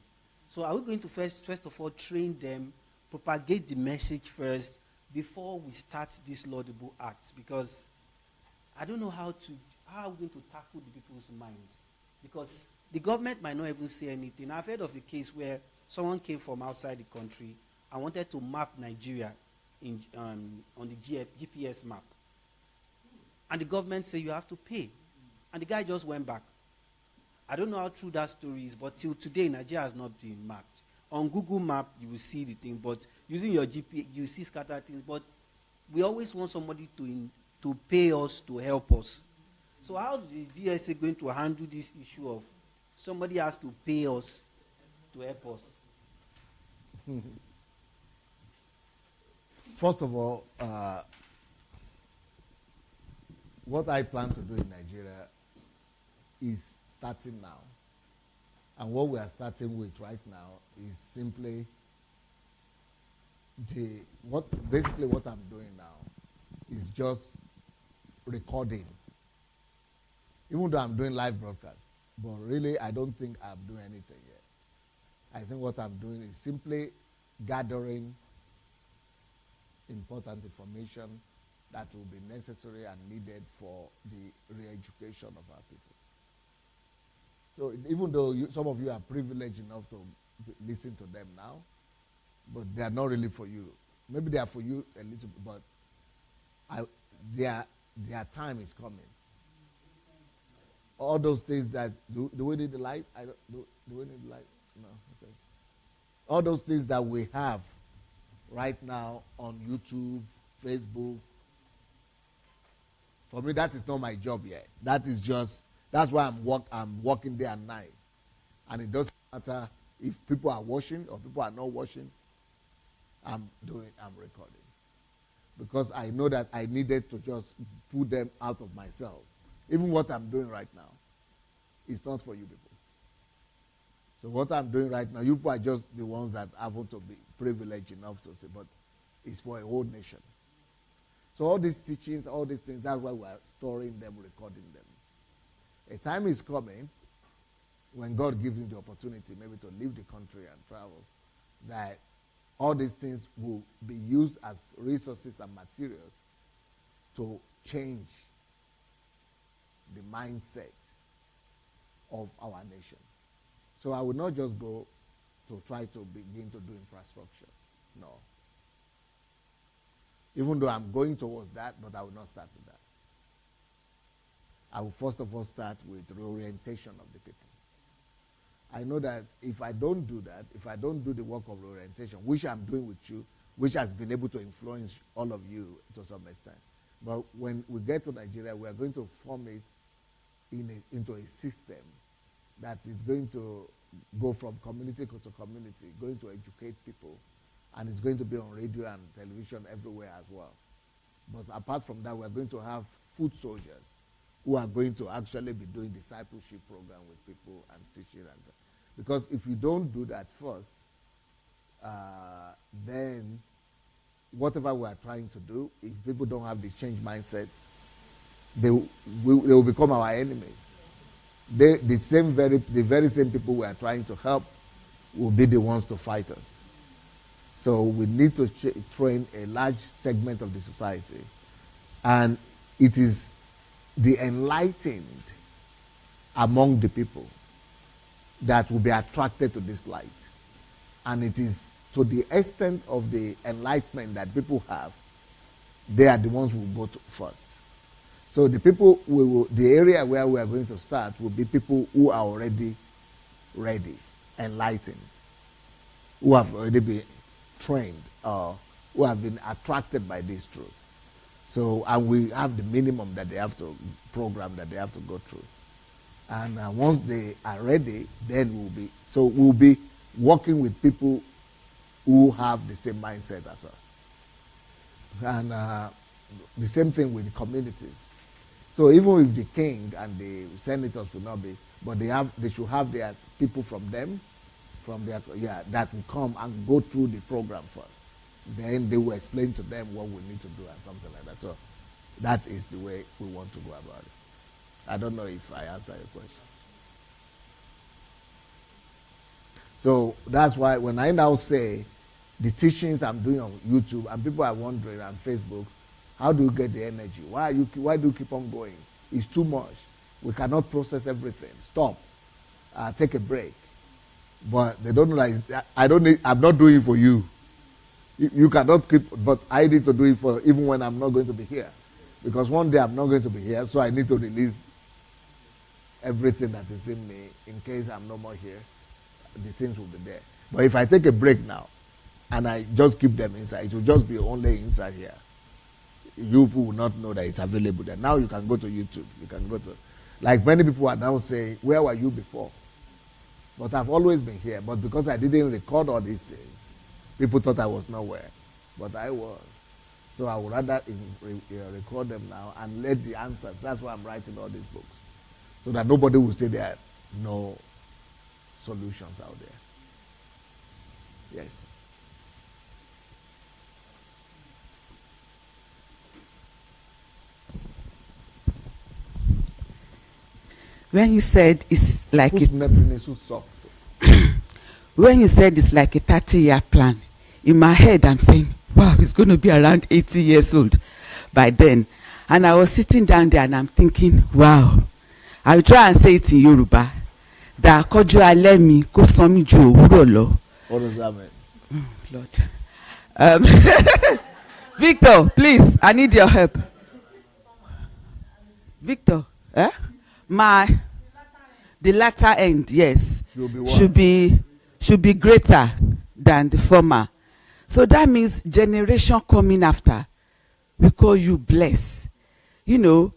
So are we going to first of all train them, propagate the message first before we start these laudable acts? Because I don't know how are we going to tackle the people's mind? Because the government might not even say anything. I've heard of a case where someone came from outside the country and wanted to map Nigeria on the GPS map. And the government said you have to pay. And the guy just went back. I don't know how true that story is, but till today, Nigeria has not been mapped. On Google Map, you will see the thing, but using your GPS, you see scattered things. But we always want somebody to pay us to help us. So how is DSA going to handle this issue of somebody has to pay us to help us? First of all, what I plan to do in Nigeria is starting now. And what we are starting with right now is simply basically what I'm doing now is just recording. Even though I'm doing live broadcasts, but really I don't think I'm doing anything yet. I think what I'm doing is simply gathering important information that will be necessary and needed for the re-education of our people. So even though some of you are privileged enough to listen to them now, but they are not really for you. Maybe they are for you a little bit, but their time is coming. All those things that, do we need the light? Do we need the light? No, okay. All those things that we have right now on YouTube, Facebook, for me, that is not my job yet. That's why I'm working day and night. And it doesn't matter if people are watching or people are not watching, I'm recording. Because I know that I needed to just pull them out of myself. Even what I'm doing right now is not for you people. So what I'm doing right now, you people are just the ones that happen to be privileged enough to say, but it's for a whole nation. So all these teachings, all these things, that's why we're storing them, recording them. A time is coming when God gives me the opportunity maybe to leave the country and travel, that all these things will be used as resources and materials to change the mindset of our nation. So I will not just go to try to begin to do infrastructure. No. Even though I'm going towards that, but I will not start with that. I will first of all start with reorientation of the people. I know that if I don't do that, if I don't do the work of reorientation, which I'm doing with you, which has been able to influence all of you to some extent, but when we get to Nigeria, we are going to form it into a system that is going to go from community to community, going to educate people, and it's going to be on radio and television everywhere as well. But apart from that, we're going to have foot soldiers who are going to actually be doing discipleship program with people and teaching. Because if you don't do that first, then whatever we are trying to do, if people don't have the change mindset, they will become our enemies. The very same people we are trying to help will be the ones to fight us. So we need to train a large segment of the society. And it is the enlightened among the people that will be attracted to this light. And it is to the extent of the enlightenment that people have, they are the ones who will go to first. So the people, the area where we are going to start will be people who are already ready, enlightened, who have already been trained, who have been attracted by this truth. So, and we have the minimum that they have to program, that they have to go through. And once they are ready, then we'll be working with people who have the same mindset as us. And the same thing with the communities. So even if the king and the senators will not be, but they should have their people from them, that will come and go through the program first. Then they will explain to them what we need to do and something like that. So that is the way we want to go about it. I don't know if I answered your question. So that's why when I now say the teachings I'm doing on YouTube, and people are wondering on Facebook, how do you get the energy? Why do you keep on going? It's too much. We cannot process everything. Stop. Take a break. But they don't realize that I'm not doing it for you. You cannot keep, but I need to do it for even when I'm not going to be here. Because one day I'm not going to be here, so I need to release everything that is in me in case I'm no more here. The things will be there. But if I take a break now and I just keep them inside, it will just be only inside here. You people will not know that it's available there. Now you can go to YouTube. You can go to, like many people are now saying, where were you before? But I've always been here. But because I didn't record all these things, people thought I was nowhere. But I was. So I would rather record them now and let the answers. That's why I'm writing all these books. So that nobody will say there are no solutions out there. Yes. When you said it's like when you said it's like a 30-year plan, in my head I'm saying, wow, it's going to be around 80 years old. by then. And I was sitting down there and I'm thinking, wow, I'll try and say it in Yoruba. That kojú alẹ́ mi kó sán mi ju òwúrọ̀ lọ. What does that mean? Lord. Victor, please, I need your help. Victor, the latter end, yes, should be greater than the former. So that means generation coming after, we call you blessed. You know,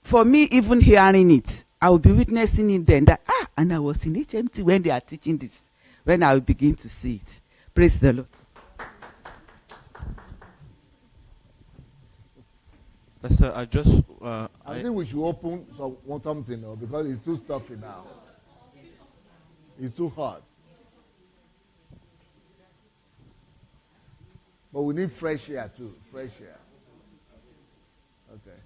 for me, even hearing it, I will be witnessing it then that, and I was in HMT when they are teaching this, when I will begin to see it. Praise the Lord. Pastor, I just... I think we should open something now because it's too stuffy now. It's too hot. But we need fresh air too. Fresh air. Okay.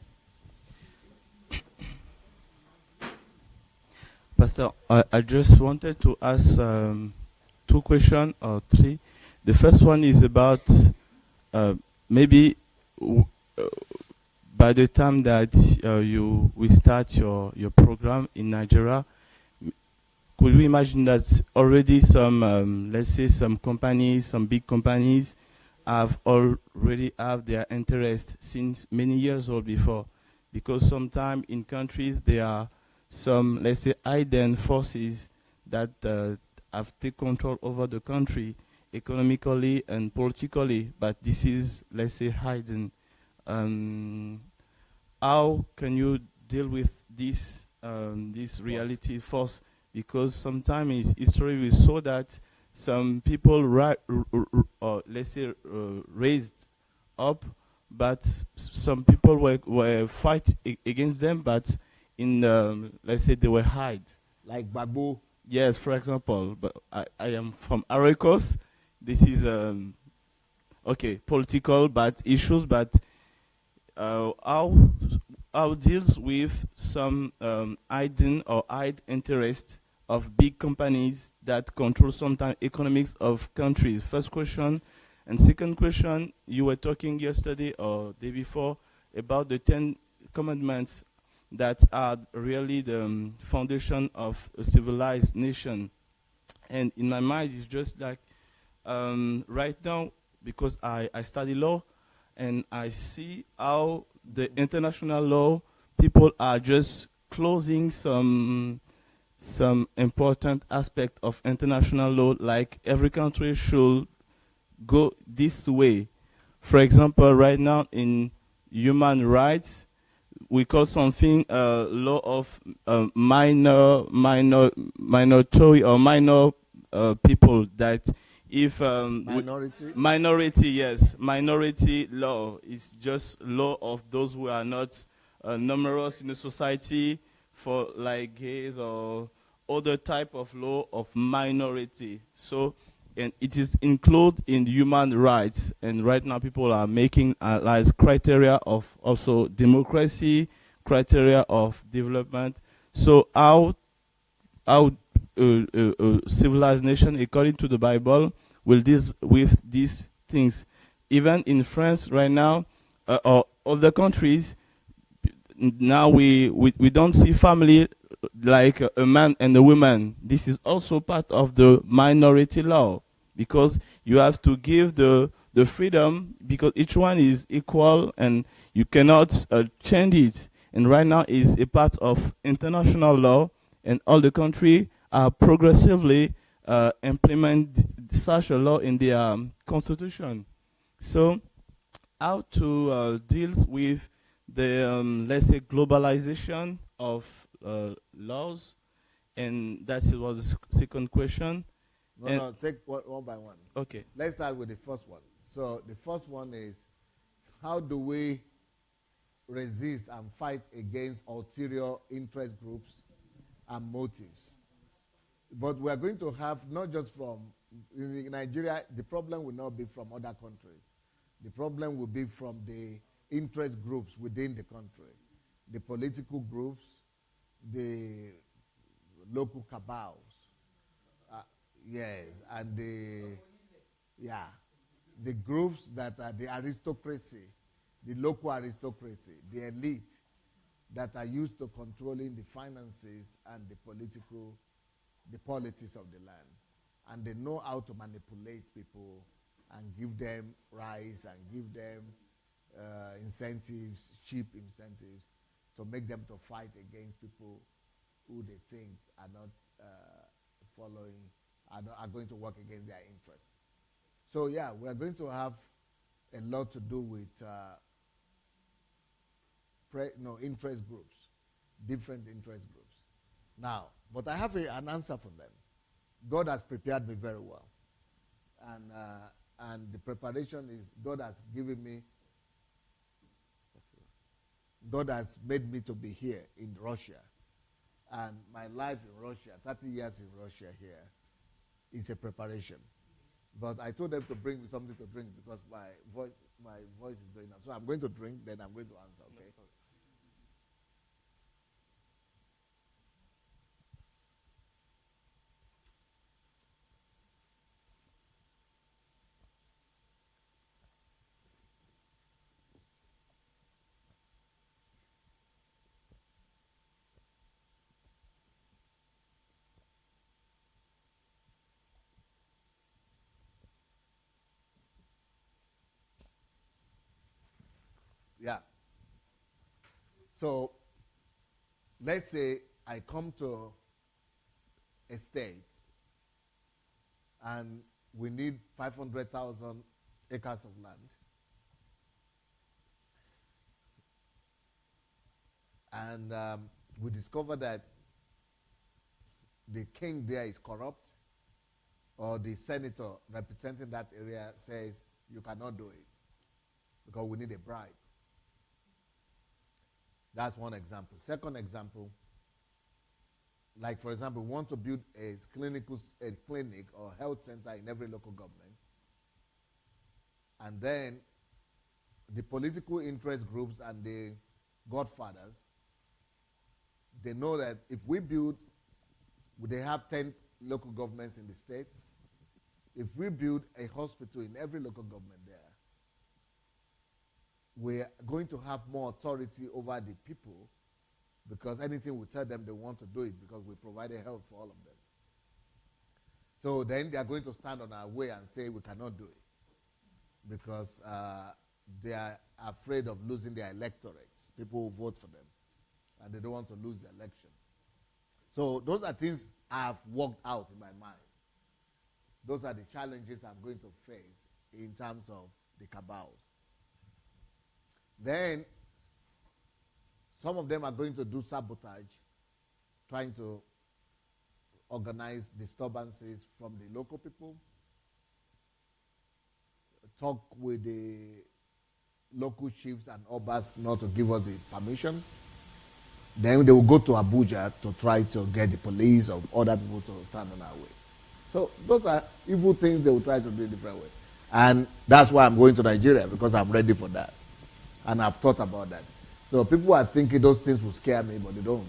Pastor, I just wanted to ask 2 questions or 3. The first one is about maybe by the time that we start your program in Nigeria, could we imagine that already some, let's say some companies, some big companies already have their interest since many years old before? Because sometimes in countries there are some, let's say, hidden forces that have taken control over the country economically and politically, but this is, let's say, hidden. How can you deal with this reality force? Because sometimes in history we saw that some people, let's say, raised up, but some people were fight against them, but in let's say they were hide. Like Babu. Yes, for example. But I am from Ivory Coast. This is okay, political but issues, but how deals with some hidden or hide interest of big companies that control sometimes economics of countries? First question. And second question, you were talking yesterday or day before about the 10 commandments that are really the foundation of a civilized nation. And in my mind, it's just like right now, because I study law, and I see how the international law, people are just closing some important aspect of international law, like every country should go this way. For example, right now in human rights, we call something law of minority or minor people, that if minority, yes, minority law is just law of those who are not numerous in the society, for like gays or other type of law of minority. So, and it is included in human rights. And right now people are making as criteria of also democracy, criteria of development. So how civilized nation, according to the Bible, will deal with these things? Even in France right now, or other countries, now we don't see family like a man and a woman. This is also part of the minority law, because you have to give the freedom, because each one is equal and you cannot change it. And right now is a part of international law, and all the countries are progressively implement such a law in their constitution. So how to deal with the, let's say, globalization of laws? And that was the second question. No, take one by one. Okay. Let's start with the first one. So the first one is, how do we resist and fight against ulterior interest groups and motives? But we are going to have, not just from in Nigeria, the problem will not be from other countries. The problem will be from the interest groups within the country, the political groups, the local cabals. Yes, and the groups that are the aristocracy the local aristocracy, the elite that are used to controlling the finances and the politics of the land. And they know how to manipulate people and give them rights and give them incentives, cheap incentives, to make them to fight against people who they think are not are going to work against their interests. So yeah, we're going to have a lot to do with interest groups, different interest groups. Now, but I have an answer for them. God has prepared me very well. And the preparation is, God has given me, God has made me to be here in Russia. And my life in Russia, 30 years in Russia here, is a preparation. But I told them to bring me something to drink because my voice is going on. So I'm going to drink, then I'm going to answer, okay? Yeah. So let's say I come to a state and we need 500,000 acres of land. And we discover that the king there is corrupt, or the senator representing that area says you cannot do it because we need a bribe. That's one example. Second example, like for example, we want to build a clinic or health center in every local government. And then the political interest groups and the godfathers, they know that if we build, they have 10 local governments in the state. If we build a hospital in every local government there, we're going to have more authority over the people, because anything we tell them, they want to do it because we provided health for all of them. So then they are going to stand on our way and say we cannot do it because they are afraid of losing their electorates, people who vote for them, and they don't want to lose the election. So those are things I have worked out in my mind. Those are the challenges I'm going to face in terms of the cabals. Then some of them are going to do sabotage, trying to organize disturbances from the local people, talk with the local chiefs and obas not to give us the permission. Then they will go to Abuja to try to get the police or other people to stand on our way. So those are evil things they will try to do a different way. And that's why I'm going to Nigeria, because I'm ready for that. And I've thought about that. So people are thinking those things will scare me, but they don't.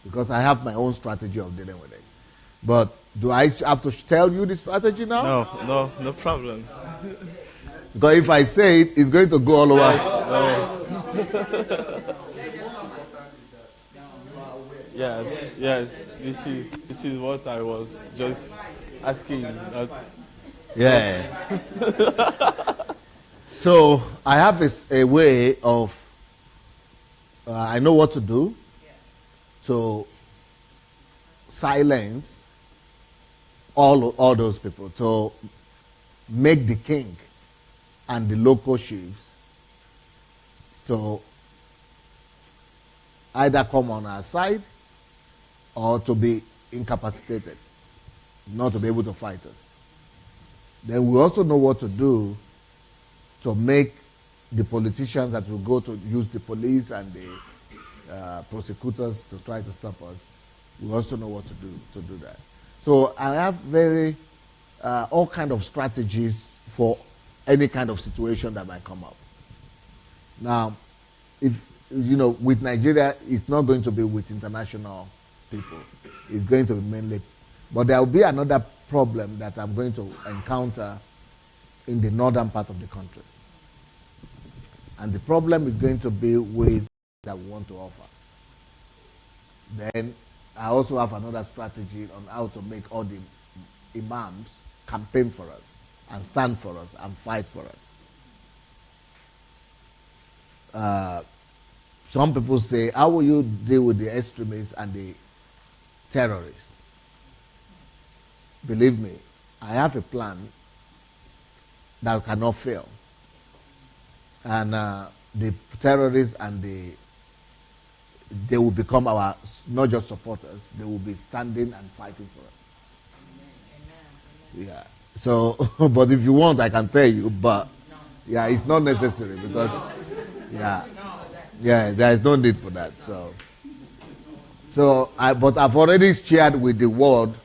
Because I have my own strategy of dealing with it. But do I have to tell you the strategy now? No problem. Because if I say it, it's going to go all over. Yes. This is what I was just asking. Yeah. So I have a way of, I know what to do to silence all those people, to make the king and the local chiefs to either come on our side or to be incapacitated, not to be able to fight us. Then we also know what to do to make the politicians that will go to use the police and the prosecutors to try to stop us. We also know what to do that. So I have all kind of strategies for any kind of situation that might come up. Now, with Nigeria, it's not going to be with international people. It's going to be mainly, but there will be another problem that I'm going to encounter in the northern part of the country. And the problem is going to be with that we want to offer. Then I also have another strategy on how to make all the imams campaign for us and stand for us and fight for us. Some people say, how will you deal with the extremists and the terrorists? Believe me, I have a plan that cannot fail. And the terrorists and they will become our, not just supporters, they will be standing and fighting for us. Yeah. So, but if you want, I can tell you, but yeah, it's not necessary because, yeah, there is no need for that. But I've already shared with the world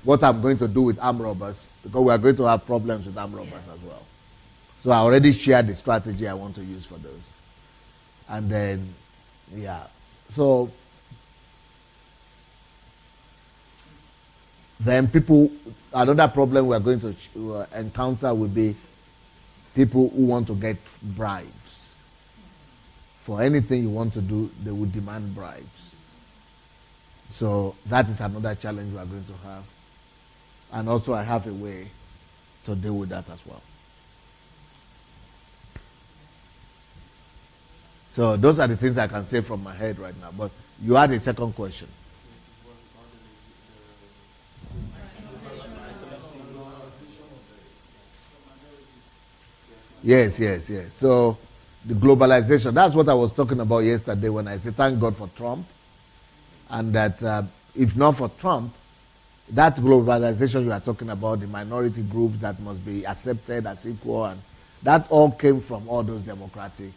what I'm going to do with armed robbers, because we are going to have problems with armed robbers as well. So I already shared the strategy I want to use for those. And then, yeah. So then another problem we are going to encounter will be people who want to get bribes. For anything you want to do, they will demand bribes. So that is another challenge we are going to have. And also I have a way to deal with that as well. So those are the things I can say from my head right now. But you had a second question. Yes. So the globalization, that's what I was talking about yesterday when I said thank God for Trump. And that if not for Trump, that globalization you are talking about, the minority groups that must be accepted as equal, and that all came from all those democratic,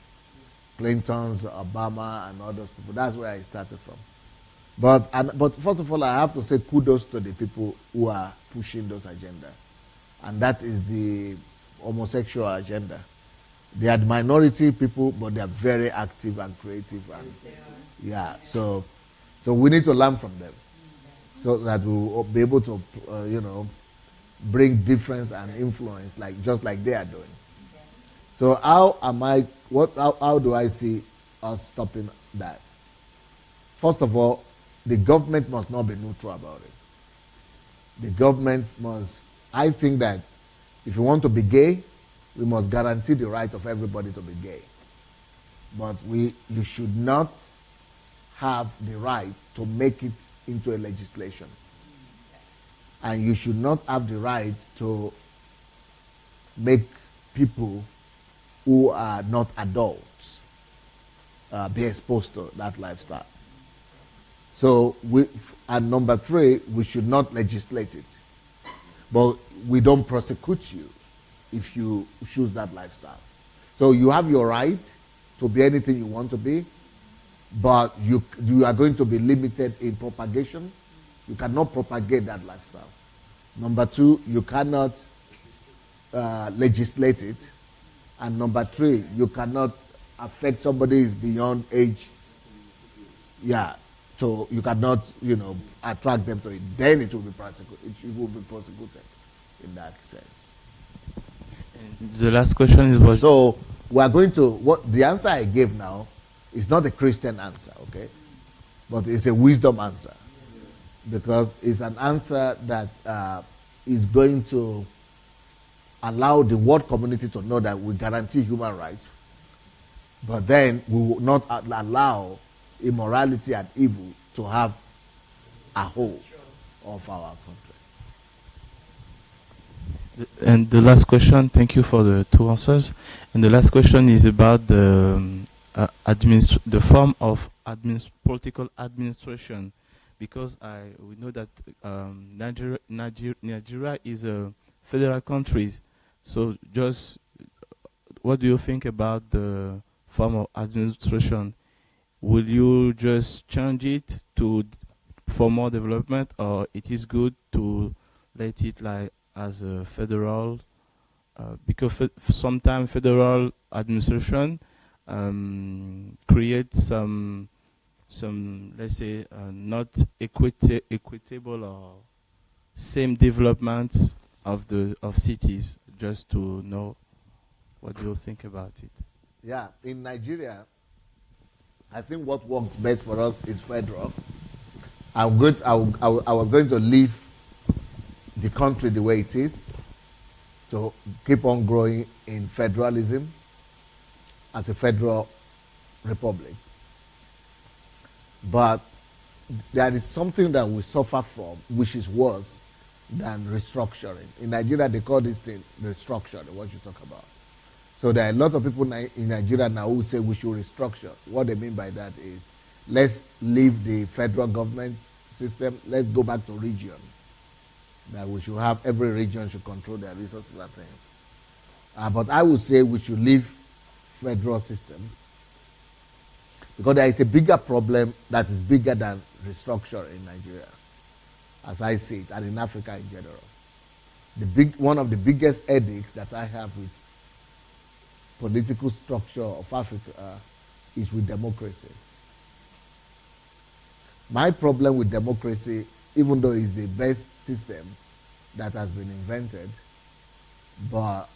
Clintons, Obama, and all those people. That's where I started from. But first of all, I have to say kudos to the people who are pushing those agendas. And that is the homosexual agenda. They are the minority people, but they are very active and creative. And yeah, so we need to learn from them so that we will be able to, bring difference and influence just like they are doing. So how do I see us stopping that? First of all, the government must not be neutral about it. The government must, I think that if you want to be gay, we must guarantee the right of everybody to be gay. But you should not have the right to make it into a legislation. And you should not have the right to make people who are not adults be exposed to that lifestyle. So, and number 3, we should not legislate it. But we don't prosecute you if you choose that lifestyle. So you have your right to be anything you want to be, but you are going to be limited in propagation. You cannot propagate that lifestyle. Number 2, you cannot legislate it. And number 3, you cannot affect somebody who is beyond age. Yeah. So you cannot, attract them to it. Then it will be prosecuted. It will be prosecuted in that sense. And the last question is what? So we are going to, the answer I gave now is not a Christian answer, okay? But it's a wisdom answer. Because it's an answer that is going to allow the world community to know that we guarantee human rights. But then we will not allow immorality and evil to have a hold of our country. And the last question, thank you for the 2 answers. And the last question is about the form of political administration, because we know that Nigeria is a federal country. So just what do you think about the form of administration? Will you just change it for more development, or it is good to let it as a federal? Because sometimes federal administration creates some let's say not equitable or same developments of cities. Just to know what do you think about it. Yeah, in Nigeria, I think what works best for us is federal. I was going to leave the country the way it is, to keep on growing in federalism as a federal republic. But there is something that we suffer from, which is worse than restructuring. In Nigeria, they call this thing restructuring, what you talk about. So there are a lot of people in Nigeria now who say we should restructure. What they mean by that is, let's leave the federal government system, let's go back to region. That we should have, every region should control their resources and things. But I would say we should leave federal system, because there is a bigger problem that is bigger than restructure in Nigeria, as I see it, and in Africa in general. One of the biggest headaches that I have with political structure of Africa is with democracy. My problem with democracy, even though it's the best system that has been invented, but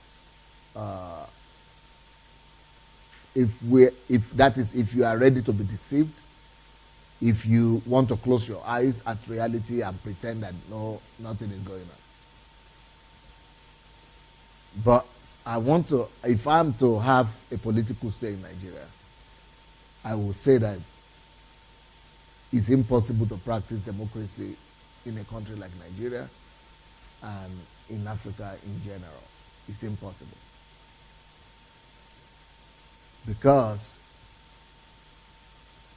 if you are ready to be deceived, if you want to close your eyes at reality and pretend that nothing is going on. But if I'm to have a political say in Nigeria, I will say that it's impossible to practice democracy in a country like Nigeria and in Africa in general. It's impossible. Because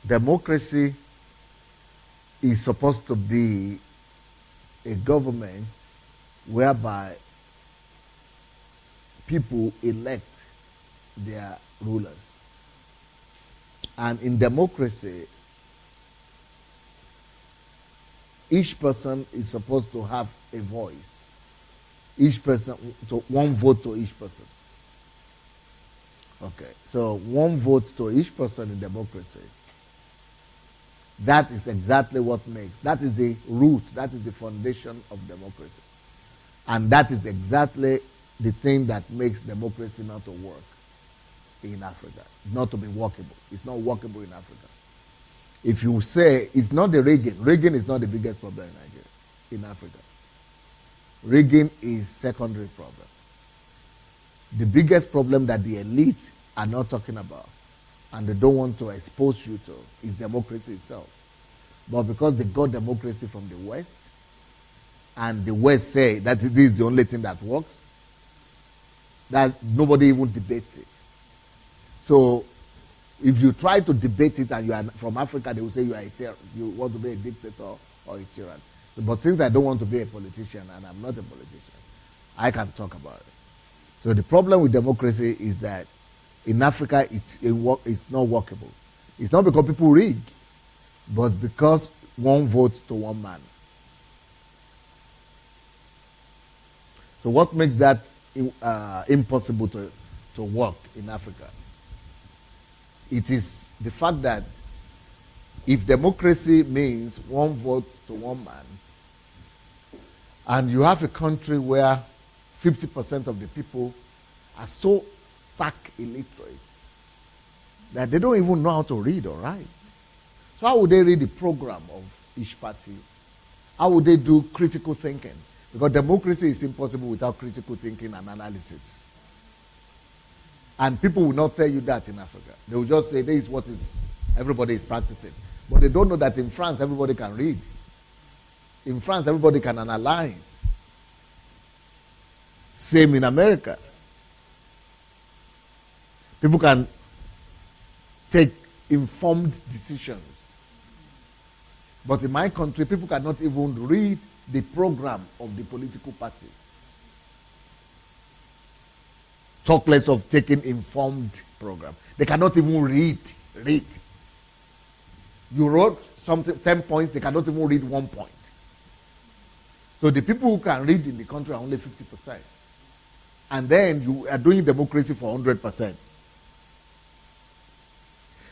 democracy is supposed to be a government whereby people elect their rulers. And in democracy, each person is supposed to have a voice. Each person, one vote to each person. Okay, so one vote to each person in democracy. That is exactly what makes, that is the root, that is the foundation of democracy. And that is exactly the thing that makes democracy not to work in Africa, not to be workable. It's not workable in Africa. If you say, it's not the Reagan is not the biggest problem in Nigeria, in Africa. Reagan is secondary problem. The biggest problem that the elite are not talking about and they don't want to expose you to is democracy itself. But because they got democracy from the West, and the West say that this is the only thing that works, that nobody even debates it. So if you try to debate it and you are from Africa, they will say you are you want to be a dictator or a tyrann. So, but since I don't want to be a politician and I'm not a politician, I can talk about it. So the problem with democracy is that in Africa it's not workable. It's not because people rig, but because one vote to one man. So what makes that impossible to work in Africa? It is the fact that if democracy means one vote to one man, and you have a country where 50% of the people are so stark illiterates that they don't even know how to read or write. So how would they read the program of each party? How would they do critical thinking? Because democracy is impossible without critical thinking and analysis. And people will not tell you that in Africa. They will just say, this is what everybody is practicing. But they don't know that in France, everybody can read. In France, everybody can analyze. Same in America. People can take informed decisions. But in my country, people cannot even read the program of the political party. Talk less of taking informed program. They cannot even read. You wrote something, 10 points, they cannot even read 1 point. So the people who can read in the country are only 50%. And then you are doing democracy for 100%.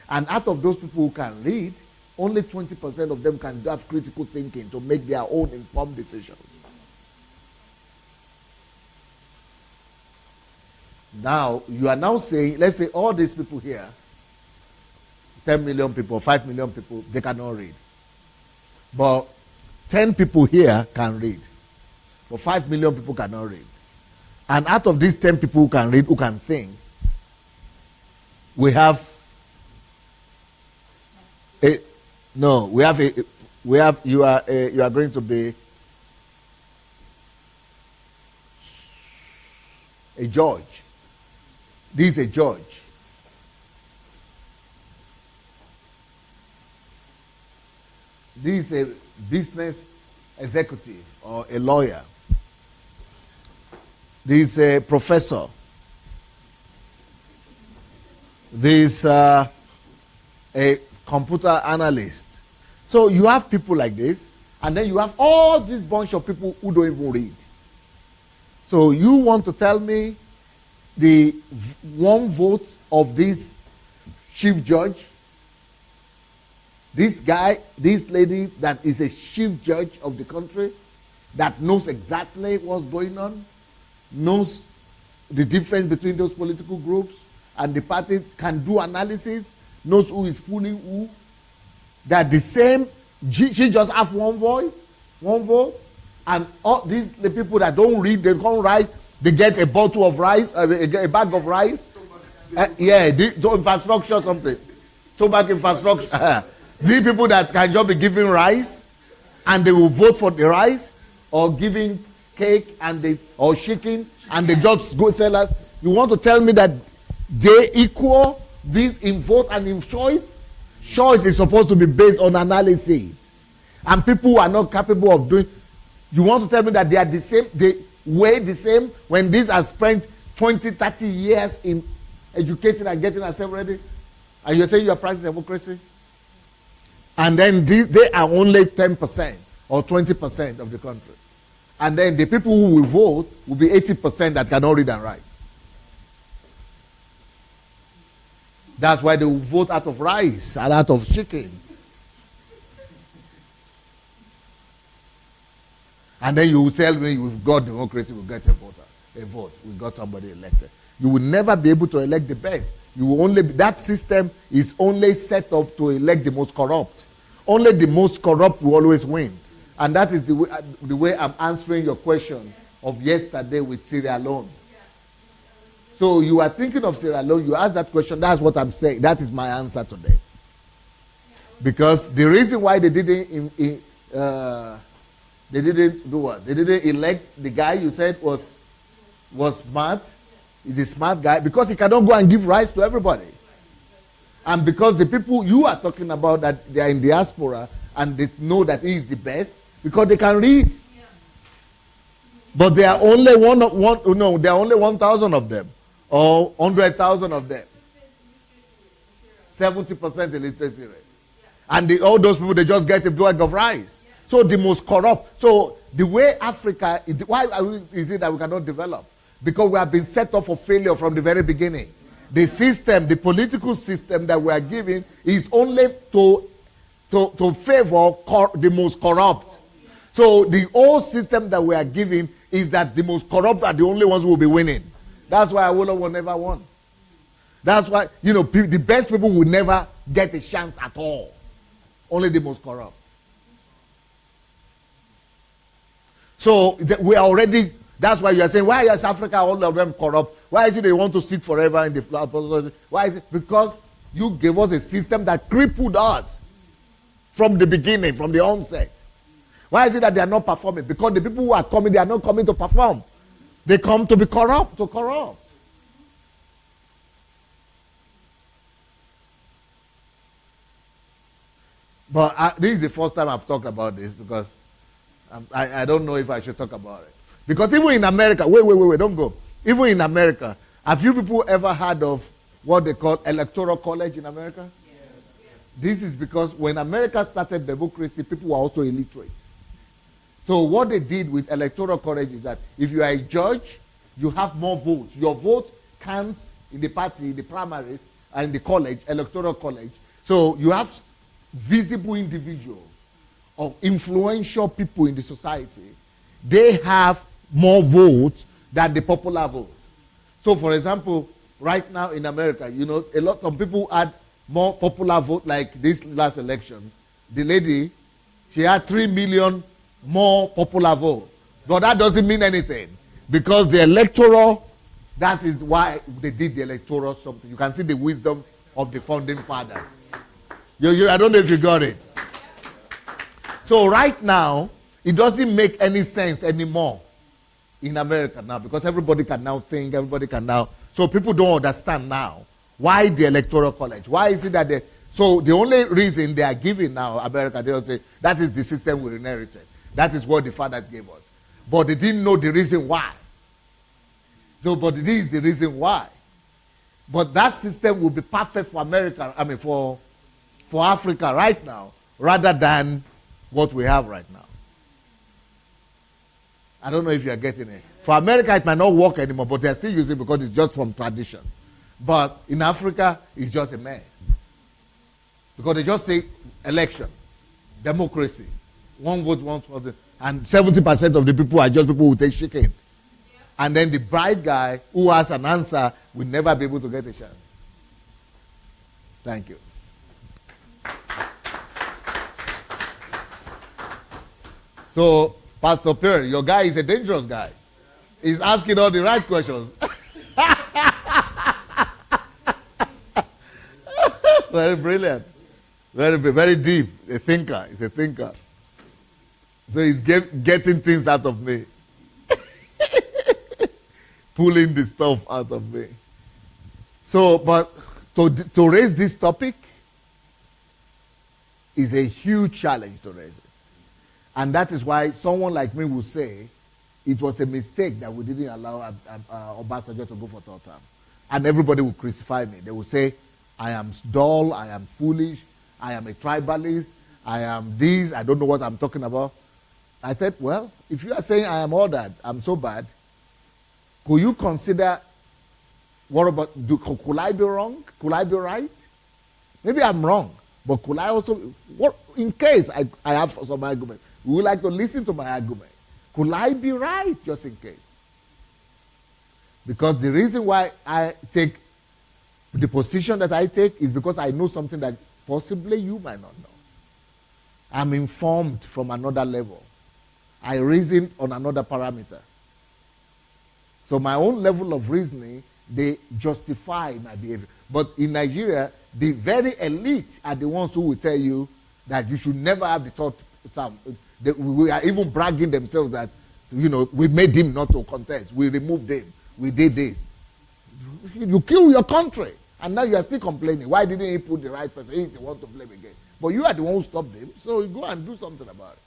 And out of those people who can read, only 20% of them can have critical thinking to make their own informed decisions. Now, you are now saying, let's say all these people here, 10 million people, 5 million people, they cannot read. But 10 people here can read. But 5 million people cannot read. And out of these 10 people who can read, who can think, we have you are going to be a judge. This is a judge. This is a business executive or a lawyer. This is a professor. This a computer analyst. So you have people like this, and then you have all this bunch of people who don't even read. So you want to tell me the one vote of this chief judge, this guy, this lady that is a chief judge of the country, that knows exactly what's going on, knows the difference between those political groups and the party, can do analysis, knows who is fooling who, that the same, she just have one voice, one vote, and all these the people that don't read, they can't write, they get a bottle of rice, a bag of rice. So infrastructure something. So back infrastructure. These people that can just be giving rice, and they will vote for the rice, or giving cake or chicken, and they just go sell that. You want to tell me that they equal this in vote and in choice? Choice is supposed to be based on analysis. And people who are not capable of doing, you want to tell me that they are the same, they weigh the same when these are spent 20, 30 years in educating and getting ourselves ready? And you're saying you are practicing democracy? And then they are only 10% or 20% of the country. And then the people who will vote will be 80% that cannot read and write. That's why they will vote out of rice and out of chicken. And then you will tell me we've got democracy, we'll get a vote, we got somebody elected. You will never be able to elect the best. You will only that system is only set up to elect the most corrupt. Only the most corrupt will always win. And that is the way I'm answering your question of yesterday with Sierra Leone. So you are thinking of Sierra Leone, you ask that question, that's what I'm saying. That is my answer today. Because the reason why they didn't do what? They didn't elect the guy you said was smart. He's a smart guy because he cannot go and give rights to everybody. And because the people you are talking about that they are in diaspora and they know that he is the best because they can read. But there are only there are only 1,000 of them or 100,000 of them. 70% illiteracy rate. And all those people, they just get a bag of rice. So the most corrupt. So the way Africa, why is it that we cannot develop? Because we have been set up for failure from the very beginning. The system, the political system that we are giving is only to favor the most corrupt. So the old system that we are giving is that the most corrupt are the only ones who will be winning. That's why Awolowo will never won. That's why, the best people will never get a chance at all. Only the most corrupt. So we are already, that's why you are saying, why is Africa all of them corrupt? Why is it they want to sit forever in the flood? Why is it? Because you gave us a system that crippled us from the beginning, from the onset. Why is it that they are not performing? Because the people who are coming, they are not coming to perform. They come to be corrupt, to corrupt. But this is the first time I've talked about this because I don't know if I should talk about it. Because even in America, wait, don't go. Even in America, have you people ever heard of what they call electoral college in America? Yes. This is because when America started democracy, people were also illiterate. So what they did with electoral college is that if you are a judge, you have more votes. Your vote counts in the party, in the primaries, and in the college, electoral college. So you have visible individuals or influential people in the society. They have more votes than the popular vote. So, for example, right now in America, you know, some people had more popular vote, like this last election. The lady, she had 3 million more popular vote. But that doesn't mean anything, because the electoral, that is why they did the electoral something. You can see the wisdom of the founding fathers. I don't know if you got it. So right now, it doesn't make any sense anymore in America now, because everybody can now think, everybody can now. So people don't understand now why the electoral college. Why is it that so the only reason they are giving now America, they'll say that is the system we inherited. That is what the fathers gave us. But they didn't know the reason why. So, but this is the reason why. But that system will be perfect for America, for Africa right now, rather than what we have right now. I don't know if you are getting it. For America, it might not work anymore, but they're still using it because it's just from tradition. But in Africa, it's just a mess. Because they just say election, democracy, one vote, one vote, and 70% of the people are just people who take chicken. Yeah. And then the bright guy who has an answer will never be able to get a chance. Thank you. So, Pastor Pierre, your guy is a dangerous guy. He's asking all the right questions. Very brilliant. Very deep. A thinker. He's a thinker. So he's getting things out of me. Pulling the stuff out of me. So, but to raise this topic is a huge challenge to raise it. And that is why someone like me will say it was a mistake that we didn't allow Obasanjo to go for third term. And everybody will crucify me. They will say, I am dull, I am foolish, I am a tribalist, I am this, I don't know what I'm talking about. I said, well, if you are saying I am all that, I'm so bad, could you consider, could I be wrong? Could I be right? Maybe I'm wrong, but could I also, in case I have some argument, we would like to listen to my argument. Could I be right, just in case? Because the reason why I take the position that I take is because I know something that possibly you might not know. I'm informed from another level. I reason on another parameter. So my own level of reasoning, they justify my behavior. But in Nigeria, the very elite are the ones who will tell you that you should never have the thought. We are even bragging themselves that, we made him not to contest. We removed him. We did this. You kill your country. And now you are still complaining. Why didn't he put the right person? He's the one to blame again. But you are the one who stopped him. So you go and do something about it.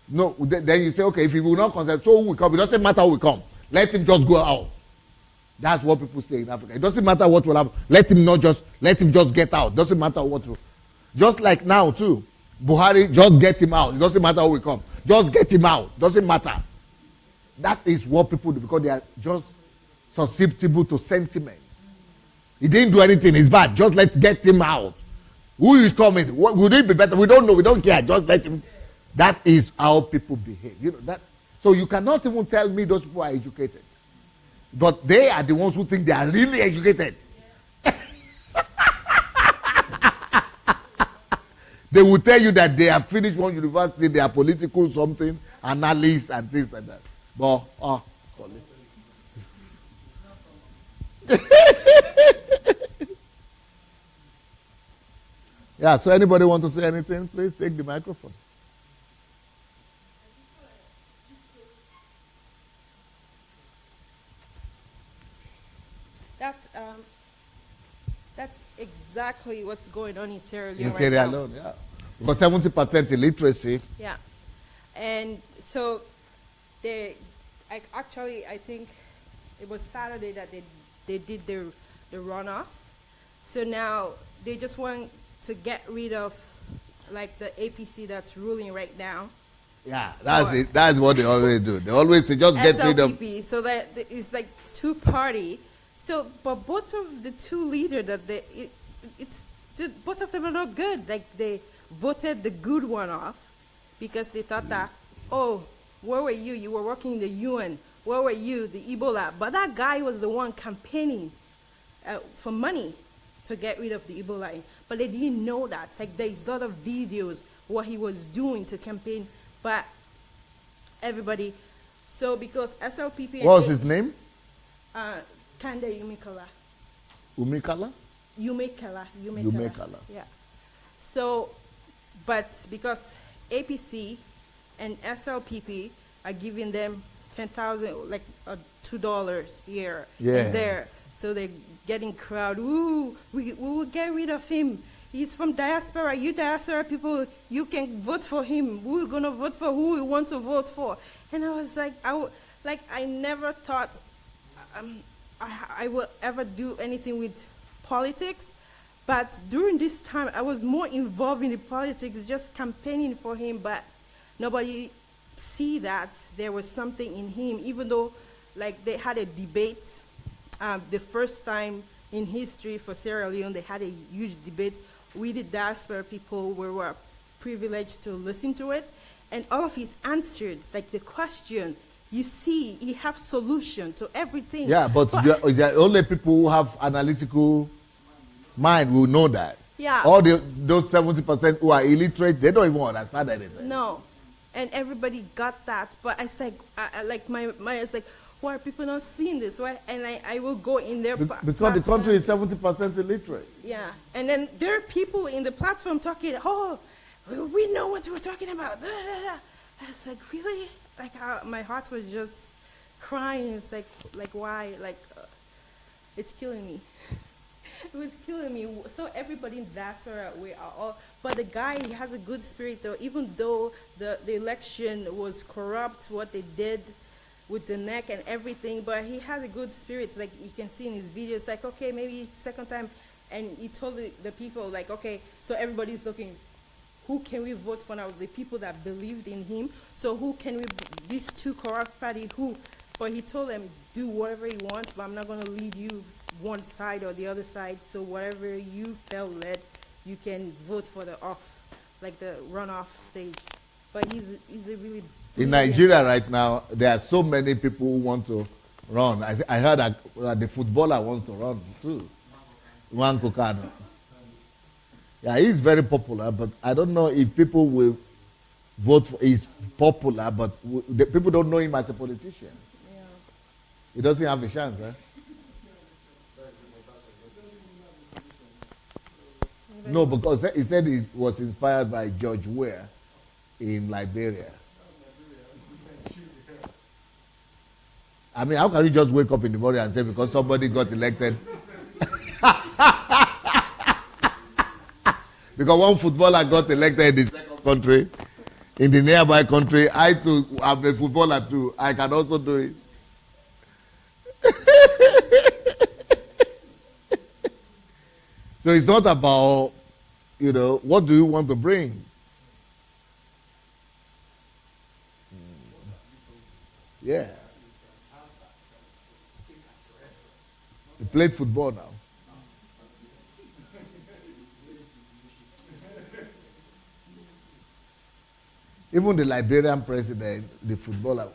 No, then you say, okay, if he will not contest, so who will come? It doesn't matter who will come. Let him just go out. That's what people say in Africa. It doesn't matter what will happen. Let him just get out. Doesn't matter what will. Just like now too. Buhari, just get him out. It doesn't matter who will come. Just get him out. Doesn't matter. That is what people do because they are just susceptible to sentiments. He didn't do anything. It's bad. Just let's get him out. Who is coming? Would it be better? We don't know. We don't care. Just let him. That is how people behave. That. So you cannot even tell me those people are educated. But they are the ones who think they are really educated. They will tell you that they have finished one university, they are political something, analysts and things like that. But, yeah, so anybody want to say anything? Please take the microphone. That's exactly what's going on in Sierra Leone. In Sierra Leone, yeah. Because 70% illiteracy. Yeah. And so I think it was Saturday that they did the runoff. So now they just want to get rid of like the APC that's ruling right now. Yeah, that's it. That's what they always do. They always say just get rid of. SLPP. So that it's like two-party. So, but both of the two leaders both of them are not good. Like they voted the good one off because they thought that, oh, where were you? You were working in the UN. where were you, the Ebola? But that guy was the one campaigning for money to get rid of the Ebola. But they didn't know that. Like, there's a lot of videos what he was doing to campaign, but everybody. So because SLPP. What was his name? Kande Yumikala. Umikala? Yumekala. Yeah. So, but because APC and SLPP are giving them 10,000, like $2 here and there. So they're getting crowd. Ooh, we will get rid of him. He's from diaspora. You diaspora people, you can vote for him. We're gonna vote for who we want to vote for. And I was like, I never thought I will ever do anything with politics. But during this time, I was more involved in the politics, just campaigning for him. But nobody see that there was something in him, even though, like, they had a debate. The first time in history for Sierra Leone, they had a huge debate. We, the diaspora people, we were privileged to listen to it. And all of his answered, like the question, you see, he have solution to everything. Yeah, but the only people who have analytical mind will know that. Yeah. All those 70% who are illiterate, they don't even understand anything. No, and everybody got that. But it's like, it's like, why are people not seeing this? Why? And I will go in there. Because the country is 70% illiterate. Yeah, and then there are people in the platform talking, oh, we know what we're talking about. Da, da, da. I was like, really? Like, my heart was just crying. It's like why? Like, it's killing me. It was killing me. So everybody in diaspora, we are all, but the guy, he has a good spirit though, even though the election was corrupt, what they did with the neck and everything, but he has a good spirit. Like, you can see in his videos, like, okay, maybe second time, and he told the people, like, okay, so everybody's looking, who can we vote for now? The people that believed in him. So who can we, these two corrupt party, who? But he told them, do whatever you want, but I'm not gonna lead you one side or the other side. So whatever you felt led, you can vote for the the runoff stage. But he's a really in Nigeria right now, there are so many people who want to run. I heard that the footballer wants to run too. Juan Kokano. Yeah, he's very popular, but I don't know if people will vote for. He's popular, but the people don't know him as a politician. Yeah. He doesn't have a chance, eh? No, because he said he was inspired by George Weah in Liberia. I mean, how can you just wake up in the morning and say because somebody got elected? Because one footballer got elected in the second country, in the nearby country, I too am a footballer too. I can also do it. So it's not about, what do you want to bring? Yeah. He played football now. Even the Liberian president, the footballer,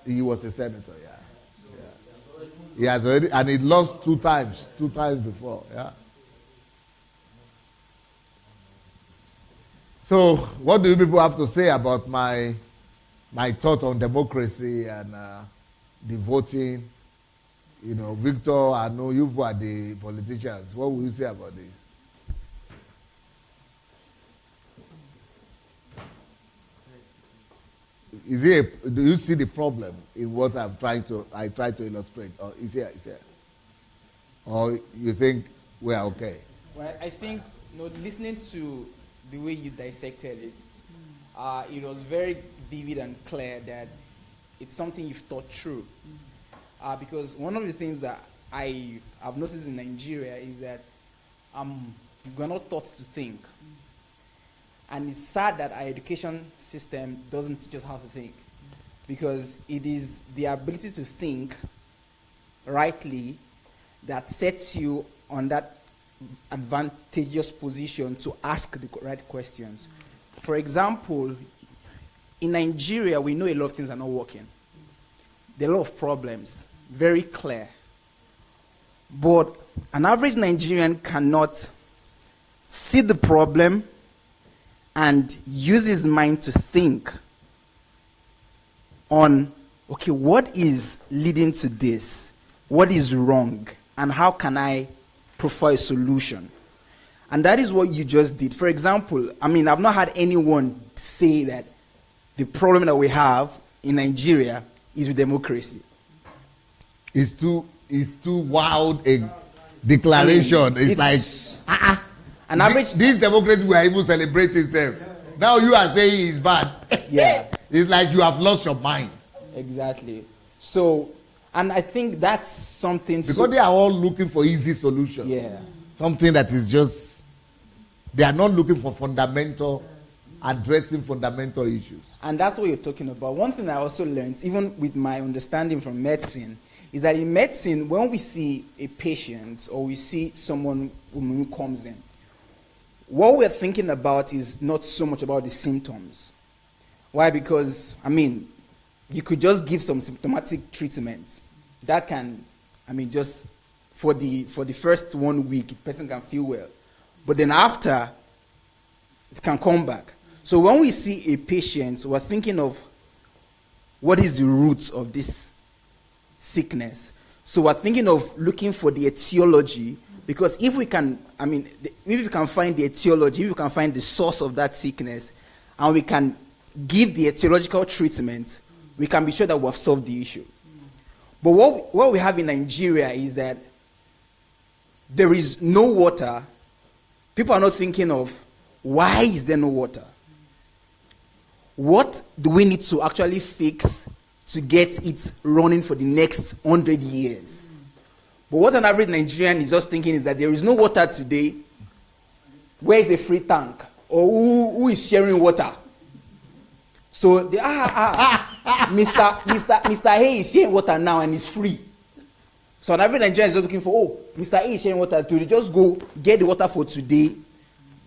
he was a senator, yeah. He has already, and he lost two times before, yeah. So, what do you people have to say about my thought on democracy and the voting? Victor, I know you are the politicians. What will you say about this? Do you see the problem in what I try to illustrate? Or is here? Or you think we are okay? Well, I think, listening to the way you dissected it, it was very vivid and clear that it's something you've thought through. Because one of the things that I've noticed in Nigeria is that we're not taught to think. And it's sad that our education system doesn't teach us how to think. Because it is the ability to think rightly that sets you on that advantageous position to ask the right questions. For example, in Nigeria, we know a lot of things are not working. There are a lot of problems, very clear. But an average Nigerian cannot see the problem and use his mind to think on, okay, what is leading to this? What is wrong? And how can I provide a solution? And that is what you just did. For example, I mean, I've not had anyone say that the problem that we have in Nigeria is with democracy. It's too wild a declaration. I mean, it's like, an average. This democracy we are even celebrating itself. Now you are saying it's bad. Yeah. It's like you have lost your mind. Exactly. So, and I think that's something. Because they are all looking for easy solutions. Yeah. Something that is just, they are not looking for addressing fundamental issues. And that's what you're talking about. One thing I also learned, even with my understanding from medicine, is that in medicine, when we see a patient or we see someone who comes in, what we're thinking about is not so much about the symptoms. Why? Because, I mean, you could just give some symptomatic treatment. That can, I mean, just for the first 1 week, the person can feel well. But then after, it can come back. So when we see a patient, we're thinking of what is the root of this sickness. So we're thinking of looking for the etiology, because if we can, I mean, if we can find the etiology, if we can find the source of that sickness, and we can give the etiological treatment, we can be sure that we have solved the issue. But what we have in Nigeria is that there is no water. People are not thinking of, why is there no water? What do we need to actually fix to get it running for the next 100 years? But what an average Nigerian is just thinking is that there is no water today. Where is the free tank? Or who is sharing water? So the Mr. A is sharing water now and it's free. So an average Nigerian is just looking for, oh, Mr. A is sharing water today. Just go get the water for today.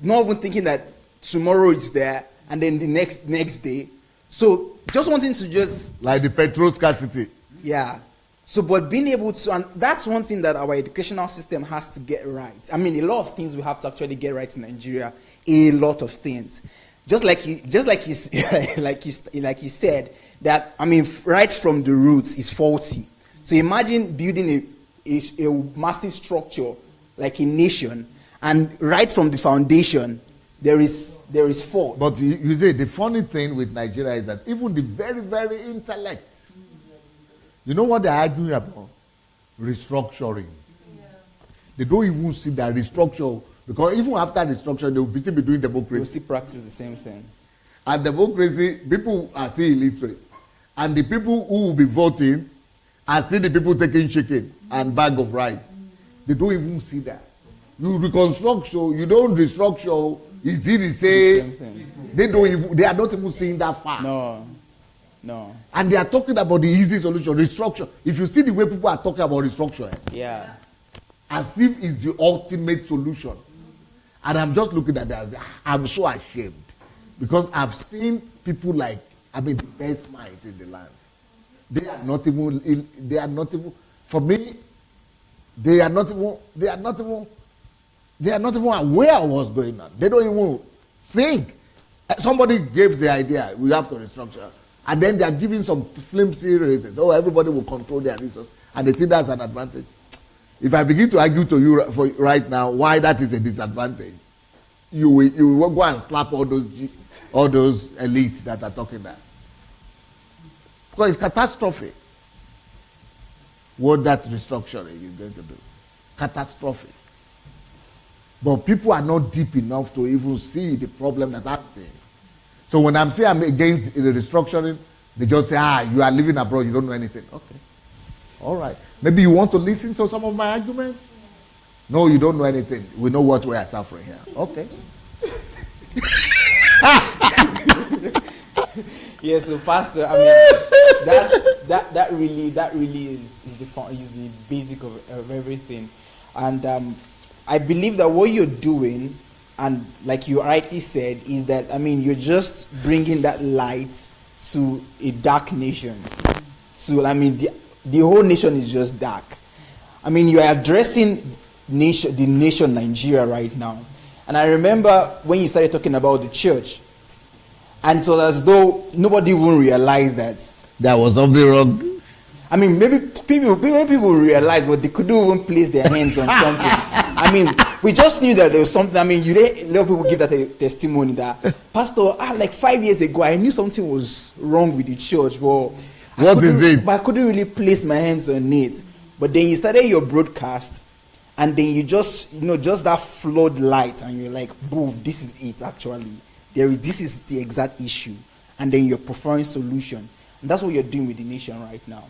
Not even thinking that tomorrow is there and then the next day. So just wanting to just... Like the petrol scarcity. Yeah. So, but being able to, and that's one thing that our educational system has to get right. I mean, a lot of things we have to actually get right in Nigeria. A lot of things. Just like you said, that, I mean, right from the roots is faulty. So imagine building a massive structure like a nation, and right from the foundation, there is fault. But you say the funny thing with Nigeria is that even the very, very intellect, you know what they're arguing about? Restructuring. Yeah. They don't even see that restructure, because even after restructure, they will still be doing democracy. They'll still practice the same thing. And democracy, people are still illiterate. And the people who will be voting are still the people taking chicken and bag of rice. They don't even see that. You reconstruct, so you don't restructure, it's still the same thing. They are not even seeing that far. No. And they are talking about the easy solution, restructure. If you see the way people are talking about restructure, yeah, as if it's the ultimate solution. And I'm just looking at that, I'm so ashamed. Because I've seen people like, I mean, the best minds in the land. They are not even, for me, they are not even aware of what's going on. They don't even think. Somebody gave the idea, we have to restructure. And then they are giving some flimsy reasons. Oh, everybody will control their resources. And they think that's an advantage. If I begin to argue to you right now why that is a disadvantage, you will go and slap all those elites that are talking that. Because it's catastrophe. What that restructuring is going to do. Catastrophe. But people are not deep enough to even see the problem that I'm seeing. So when I'm saying I'm against the restructuring, they just say, you are living abroad, you don't know anything. Okay. All right. Maybe you want to listen to some of my arguments? No, you don't know anything. We know what we are suffering here. Okay. Yeah, so Pastor, I mean, that really is the basic of everything. And I believe that what you're doing, and like you rightly said, is that, I mean, you're just bringing that light to a dark nation. So, I mean, the whole nation is just dark. I mean, you are addressing the nation Nigeria right now. And I remember when you started talking about the church, and it was as though nobody even realized that there was something wrong. I mean, maybe people realized, but they couldn't even place their hands on something. I mean, we just knew that there was something. I mean, a lot of people give that a testimony that, Pastor, like 5 years ago, I knew something was wrong with the church, but what is it? But I couldn't really place my hands on it. But then you started your broadcast, and then you just that floodlight, and you're like, boom, this is it actually. This is the exact issue. And then you're preferring solution. And that's what you're doing with the nation right now.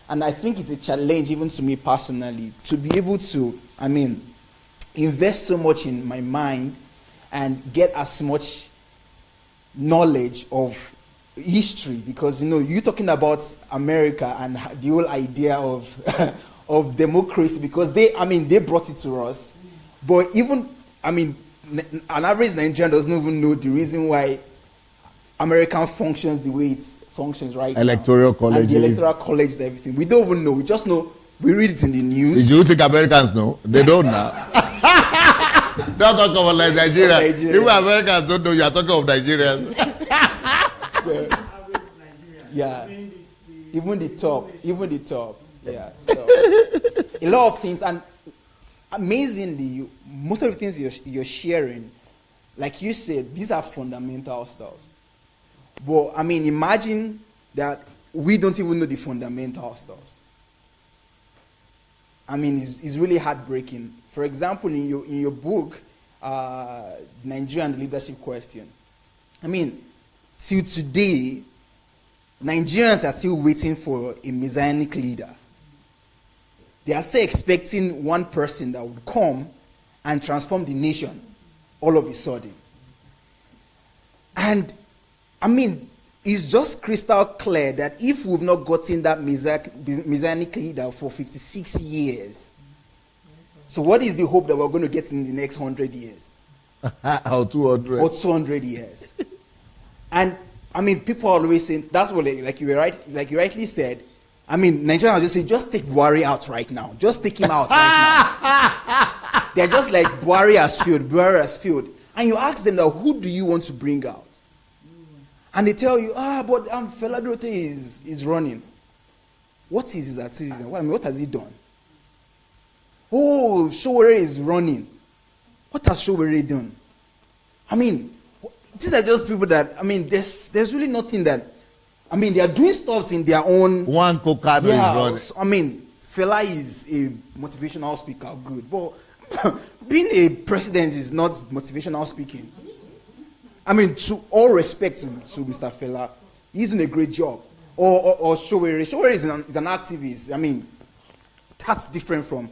And I think it's a challenge even to me personally to be able to, I mean, invest so much in my mind and get as much knowledge of history, because you're talking about America and the whole idea of of democracy, because they brought it to us, but even an average Nigerian doesn't even know the reason why American functions the way it functions right electoral now. College And the electoral college and everything. We don't even know. We just know. We read it in the news. Do you think Americans know? They don't now. Don't talk about like Nigeria. Even Americans don't know you are talking of Nigerians. So, yeah. Even the top. Yeah. So a lot of things, and amazingly, most of the things you're sharing, like you said, these are fundamental stuff. But I mean, imagine that we don't even know the fundamental stuff. I mean, it's really heartbreaking. For example, in your book, Nigeria and the Leadership Question, I mean, till today, Nigerians are still waiting for a messianic leader. They are still expecting one person that would come and transform the nation all of a sudden. And, I mean, it's just crystal clear that if we've not gotten that messianic leader for 56 years, so what is the hope that we're going to get in the next 100 years? Or 200. Or 200 years. And, I mean, people are always saying, that's what, like you rightly said, I mean, Nigerians just say, just take Buhari out right now. Just take him out right now. They're just like, Buhari has failed. And you ask them, now, who do you want to bring out? And they tell you, but Fela Durote is running. What is his activism? What has he done? Oh, Showore is running. What has Showore done? I mean, these are just people that, I mean, there's really nothing that, I mean, they are doing stuff in their own. One Kokano is running. I mean, Fela is a motivational speaker, good. But being a president is not motivational speaking. I mean, to all respect to Mr. Fela, he's doing a great job. Or Showore. Showore is an activist. I mean, that's different from.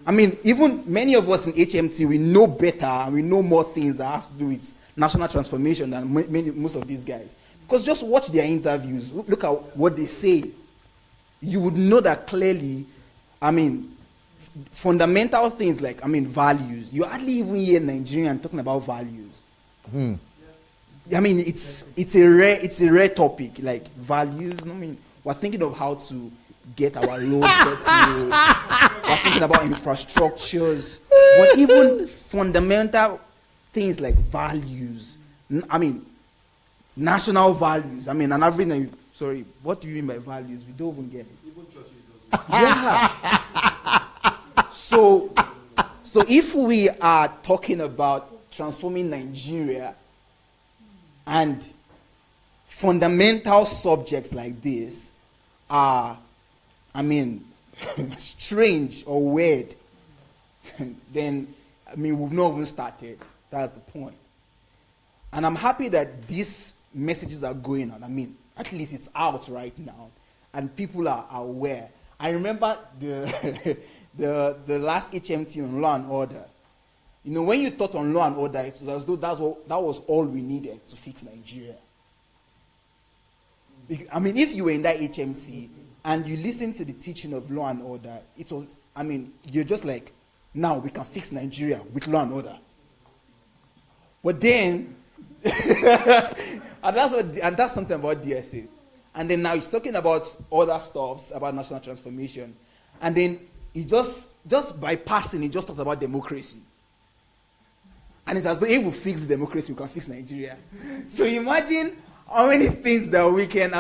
I mean, even many of us in HMT, we know better and we know more things that have to do with national transformation than most of these guys. Because just watch their interviews. Look at what they say. You would know that clearly, I mean, fundamental things like, I mean, values. You hardly even hear Nigerian talking about values. I mean, it's a rare topic, like values. I mean, we're thinking of how to get our loads settled. We're thinking about infrastructures. But even fundamental things like values, I mean, national values. I mean, sorry, what do you mean by values? We don't even get it. Yeah. So if we are talking about transforming Nigeria and fundamental subjects like this are, I mean, strange or weird, then, I mean, we've not even started. That's the point. And I'm happy that these messages are going on. I mean, at least it's out right now, and people are aware. I remember the last HMT on law and order. You know, when you thought on law and order, it was as though that was all we needed to fix Nigeria. I mean, if you were in that HMT and you listened to the teaching of law and order, it was, I mean, you're just like, now we can fix Nigeria with law and order. But then, and that's something about DSA. And then now he's talking about other stuffs about national transformation. And then he just bypassing, he just talked about democracy. And it's as though if we fix democracy, we can fix Nigeria. So imagine how many things that we can,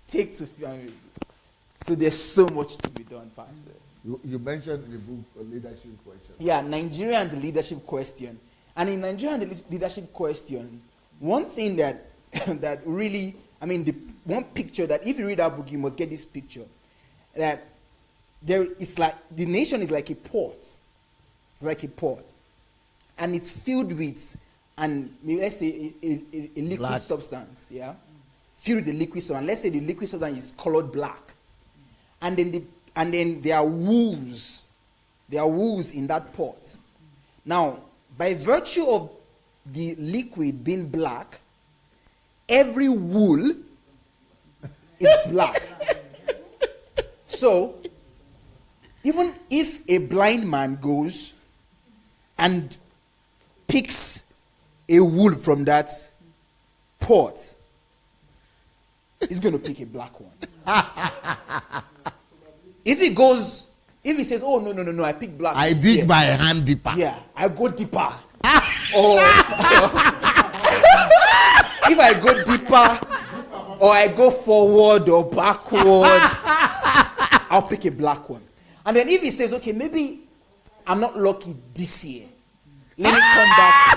take to. So there's so much to be done, Pastor. You mentioned in the book a leadership question. Yeah, Nigeria and the leadership question. And in Nigeria and the leadership question, one thing that that really, the one picture that if you read our book, you must get this picture. That it's like the nation is like a port. It's like a port. And it's filled with, let's say a liquid Black. substance, yeah? Filled with the liquid substance. Let's say the liquid substance is colored black. And then there are wolves. There are wolves in that pot. Now, by virtue of the liquid being black, every wool is black. So, even if a blind man goes and picks a wool from that pot, he's going to pick a black one. If he says, oh, no, I pick black. I dig my hand deeper. Yeah, I go deeper. Or if I go deeper, or I go forward or backward, I'll pick a black one. And then if he says, okay, maybe I'm not lucky this year, let me come back.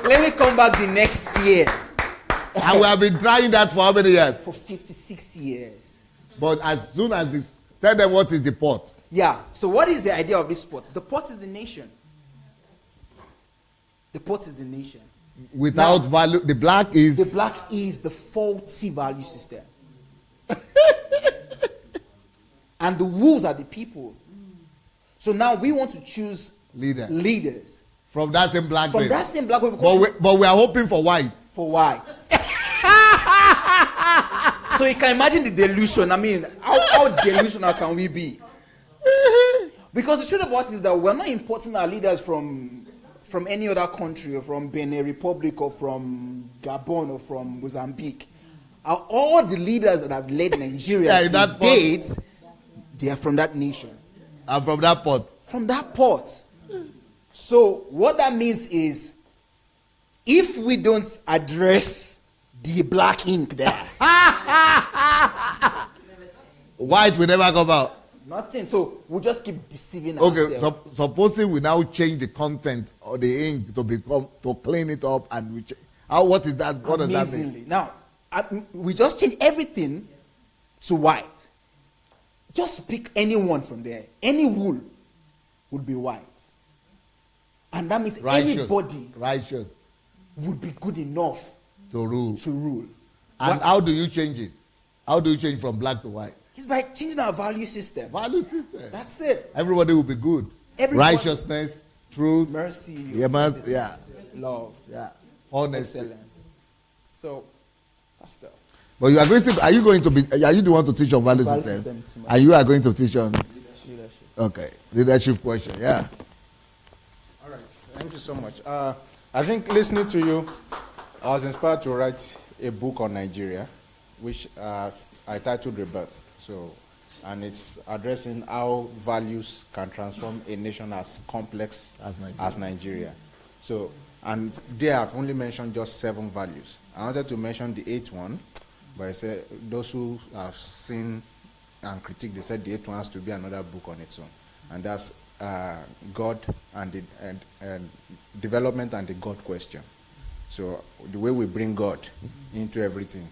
Let me come back the next year. And we have been trying that for how many years? For 56 years. But as soon as this, tell them what is the pot. Yeah. So what is the idea of this pot? The pot is the nation. The pot is the nation. Without value, the black is the faulty value system. And the wolves are the people. So now we want to choose leaders. From that same black From race. that same black race. But we are hoping for white. For white. So you can imagine the delusion. How delusional can we be? Because the truth about it is that we're not importing our leaders from any other country, or from Benin Republic, or from Gabon, or from Mozambique. All the leaders that have led Nigeria to date, they are from that nation. And from that pot. From that pot. So what that means is, if we don't address the black ink there, white will never come out. Nothing. So we'll just keep deceiving ourselves. Okay, supposing we now change the content of the ink to clean it up, and what is that? What does that mean? Now, we just change everything to white. Just pick anyone from there. Any wool would be white. And that means anybody would be good enough to rule. What? And how do you change it? How do you change from black to white? It's by changing our value system. Value system. That's it. Everybody will be good. Everybody. Righteousness, truth, mercy, love, honesty, excellence. So that's the. But you are going to. Are you the one to teach on value system? And you are going to teach on leadership. Okay, leadership question. Yeah. All right. Thank you so much. I think listening to you, I was inspired to write a book on Nigeria, which I titled Rebirth. And it's addressing how values can transform a nation as complex as Nigeria. So, and there I've only mentioned just 7 values. I wanted to mention the 8th one, but I said those who have seen and critiqued, they said the 8th one has to be another book on its own. And that's God and development and the God question. So the way we bring God into everything,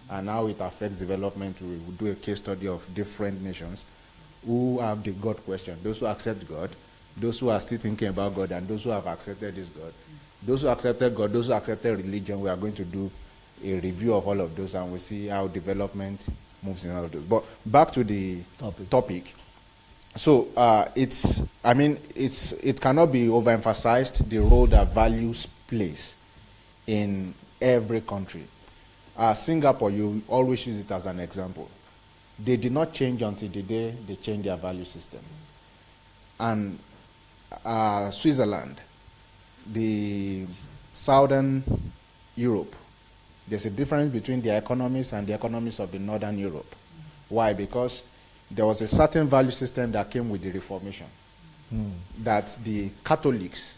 and how it affects development. We will do a case study of different nations who have the God question. Those who accept God, those who are still thinking about God, and those who have accepted this God. Those who accepted God, those who accepted religion, we are going to do a review of all of those, and we'll see how development moves in all of those. But back to the topic. So it cannot be overemphasized the role that values plays in every country. Singapore, you always use it as an example. They did not change until the day they changed their value system. And Switzerland, the southern Europe. There's a difference between their economies and the economies of the Northern Europe. Why? Because there was a certain value system that came with the Reformation that the Catholics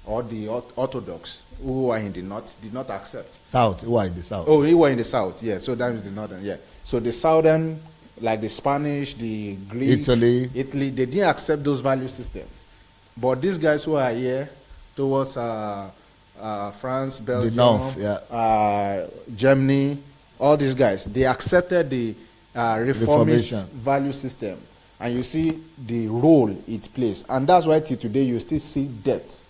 or the Orthodox who were in the North did not accept. South, who are in the South? Oh, they were in the South, yeah. So that is the Northern, yeah. So the Southern, like the Spanish, the Greek, Italy, they didn't accept those value systems. But these guys who are here towards France, Belgium, the North, Germany, all these guys, they accepted the reformist Reformation value system. And you see the role it plays. And that's why till today you still see debt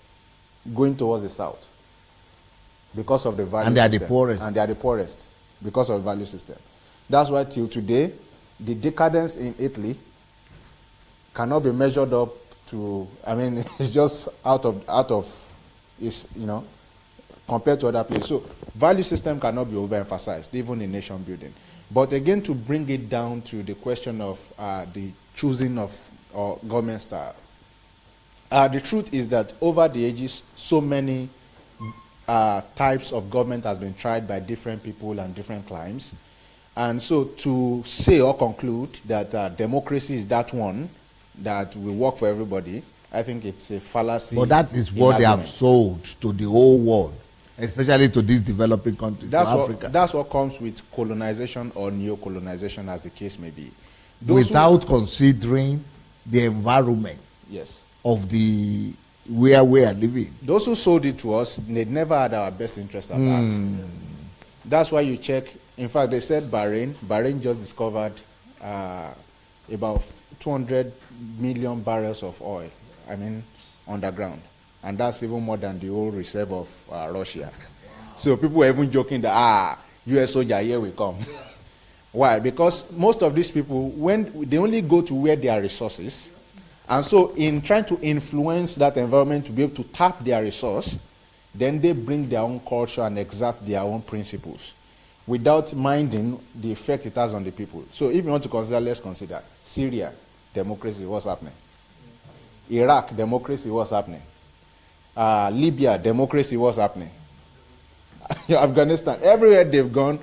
going towards the South because of the value system. And they are the poorest. And they are the poorest because of the value system. That's why till today, the decadence in Italy cannot be measured up to, I mean, it's just out of, it's, you know, compared to other places. So value system cannot be overemphasized, even in nation building. But again, to bring it down to the question of the choosing of government style, the truth is that over the ages, so many types of government has been tried by different people and different climes. And so to say or conclude that democracy is that one that will work for everybody, I think it's a fallacy. But that is what they have sold to the whole world, especially to these developing countries, to Africa. That's what comes with colonization or neo-colonization, as the case may be. Without considering the environment of the where we are living. Those who sold it to us, they never had our best interest at heart. That's why you check. In fact, they said Bahrain just discovered about 200 million barrels of oil, I mean, underground. And that's even more than the whole reserve of Russia. So people were even joking that, US soldier, here we come. Why? Because most of these people, when they only go to where there are resources, and so in trying to influence that environment to be able to tap their resource, then they bring their own culture and exact their own principles without minding the effect it has on the people. So if you want to consider, let's consider Syria, democracy, what's happening? Iraq, democracy, what's happening? Libya, democracy, what's happening? Afghanistan, everywhere they've gone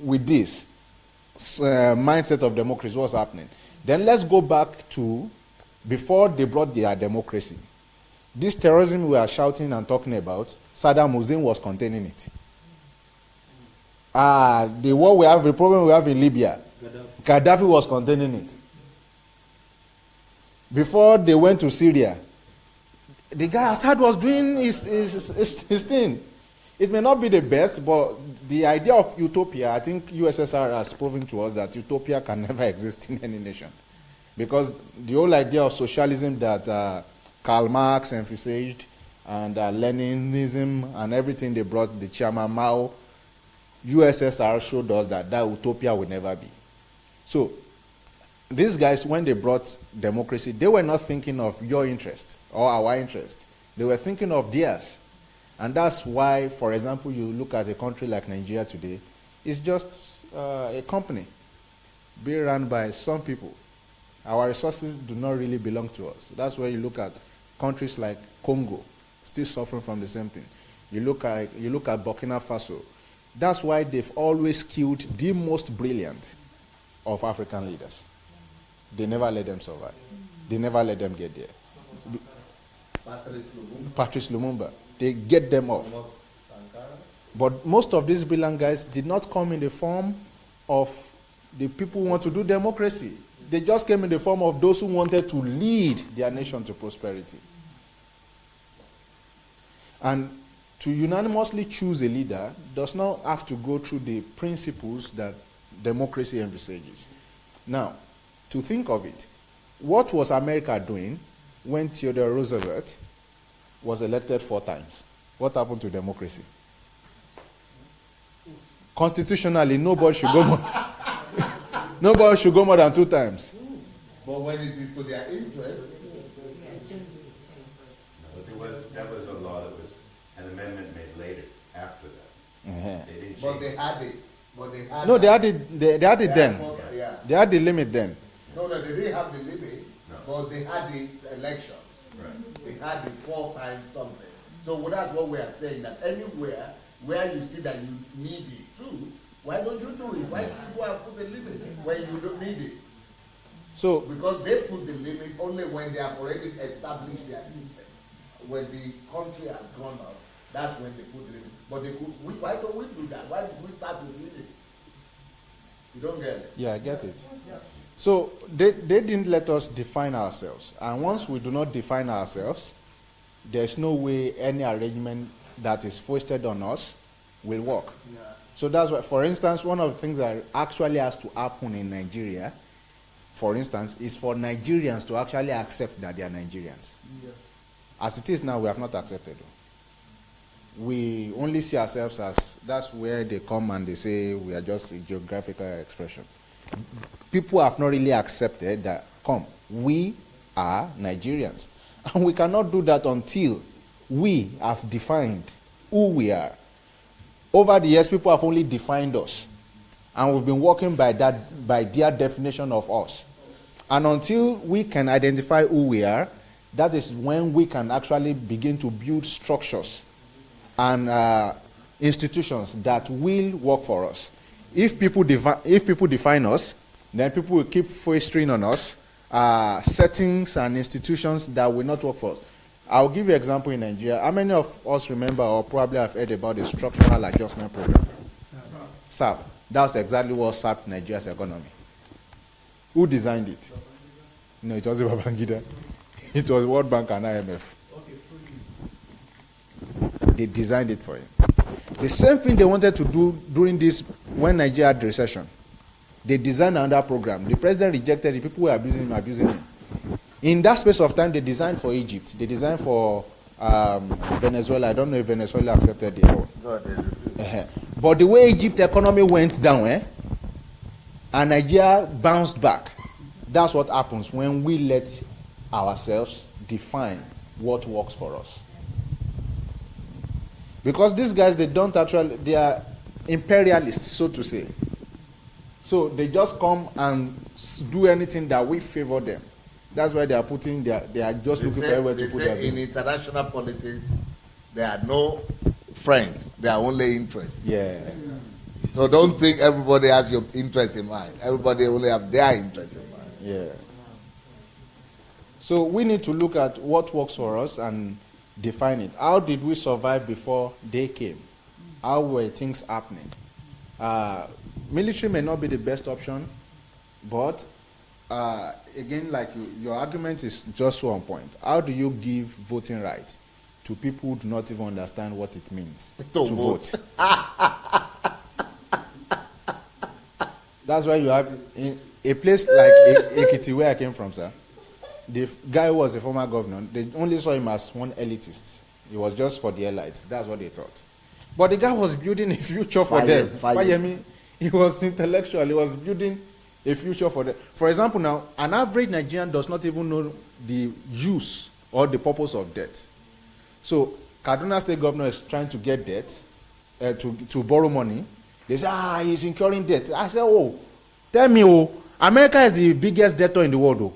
with this mindset of democracy, what's happening? Then let's go back to before they brought their democracy. This terrorism we are shouting and talking about, Saddam Hussein was containing it. The war we have, the problem we have in Libya, Gaddafi was containing it. Before they went to Syria, the guy Assad was doing his thing. It may not be the best, but the idea of utopia, I think USSR has proven to us that utopia can never exist in any nation. Because the whole idea of socialism that Karl Marx emphasized and Leninism and everything they brought, the Chairman Mao, USSR showed us that utopia will never be. So these guys, when they brought democracy, they were not thinking of your interest or our interest. They were thinking of theirs. And that's why, for example, you look at a country like Nigeria today, it's just a company being run by some people. Our resources do not really belong to us. That's why you look at countries like Congo, still suffering from the same thing. You look at Burkina Faso. That's why they've always killed the most brilliant of African leaders. They never let them survive. They never let them get there. Patrice Lumumba. They get them off. But most of these brilliant guys did not come in the form of the people who want to do democracy. They just came in the form of those who wanted to lead their nation to prosperity. And to unanimously choose a leader does not have to go through the principles that democracy envisages. Now, to think of it, what was America doing when Theodore Roosevelt was elected 4 times? What happened to democracy? Constitutionally, nobody should go more than 2 times. But when it is to their interest, that was a law that was an amendment made later, after that. They didn't but change they had it. But they had No, they had it. They had it then. Yeah. They had the limit then. No, they didn't have the limit, but they had the election. Right. They had the 4 times something. So that's what we are saying, that anywhere where you see that you need it too, why don't you do it? Why should people have put a limit when you don't need it? So because they put the limit only when they have already established their system. When the country has gone up, that's when they put the limit. But they could, why don't we do that? Why did we start with limit? You don't get it? Yeah, I get it. So they didn't let us define ourselves. And once we do not define ourselves, there's no way any arrangement that is foisted on us will work. Yeah. So that's why, for instance, one of the things that actually has to happen in Nigeria, for instance, is for Nigerians to actually accept that they are Nigerians. Yeah. As it is now, we have not accepted. We only see ourselves as, that's where they come and they say we are just a geographical expression. People have not really accepted that, come, we are Nigerians. And we cannot do that until we have defined who we are. Over the years, people have only defined us. And we've been working by their definition of us. And until we can identify who we are, that is when we can actually begin to build structures and institutions that will work for us. If people define us, then people will keep fostering on us settings and institutions that will not work for us. I'll give you an example in Nigeria. How many of us remember or probably have heard about the Structural Adjustment Program? SAP. That's exactly what sapped Nigeria's economy. Who designed it? No, it wasn't Babangida. It was World Bank and IMF. They designed it for him. The same thing they wanted to do during this, when Nigeria had the recession. They designed another program. The president rejected it. People were abusing him. In that space of time, they designed for Egypt. They designed for Venezuela. I don't know if Venezuela accepted their own. But the way Egypt's economy went down, and Nigeria bounced back, that's what happens when we let ourselves define what works for us. Because these guys, they are imperialists, so to say. So they just come and do anything that we favor them. That's why they are putting they are just looking for everywhere to put their in international politics, there are no friends, there are only interests. Yeah. So don't think everybody has your interest in mind. Everybody only have their interest in mind. Yeah. So we need to look at what works for us and define it. How did we survive before they came? How were things happening? Military may not be the best option, but again, like your argument is just so on point. How do you give voting right to people who do not even understand what it means to vote? That's why you have in a place like Ekiti, where I came from, sir. The guy who was a former governor, they only saw him as one elitist. He was just for the elites. That's what they thought. But the guy was building a future for them. Fayemi, he was intellectual. He was building a future for them. For example, now, an average Nigerian does not even know the use or the purpose of debt. So, Kaduna State governor is trying to get debt, to borrow money. They say, he's incurring debt. I say, tell me, America is the biggest debtor in the world,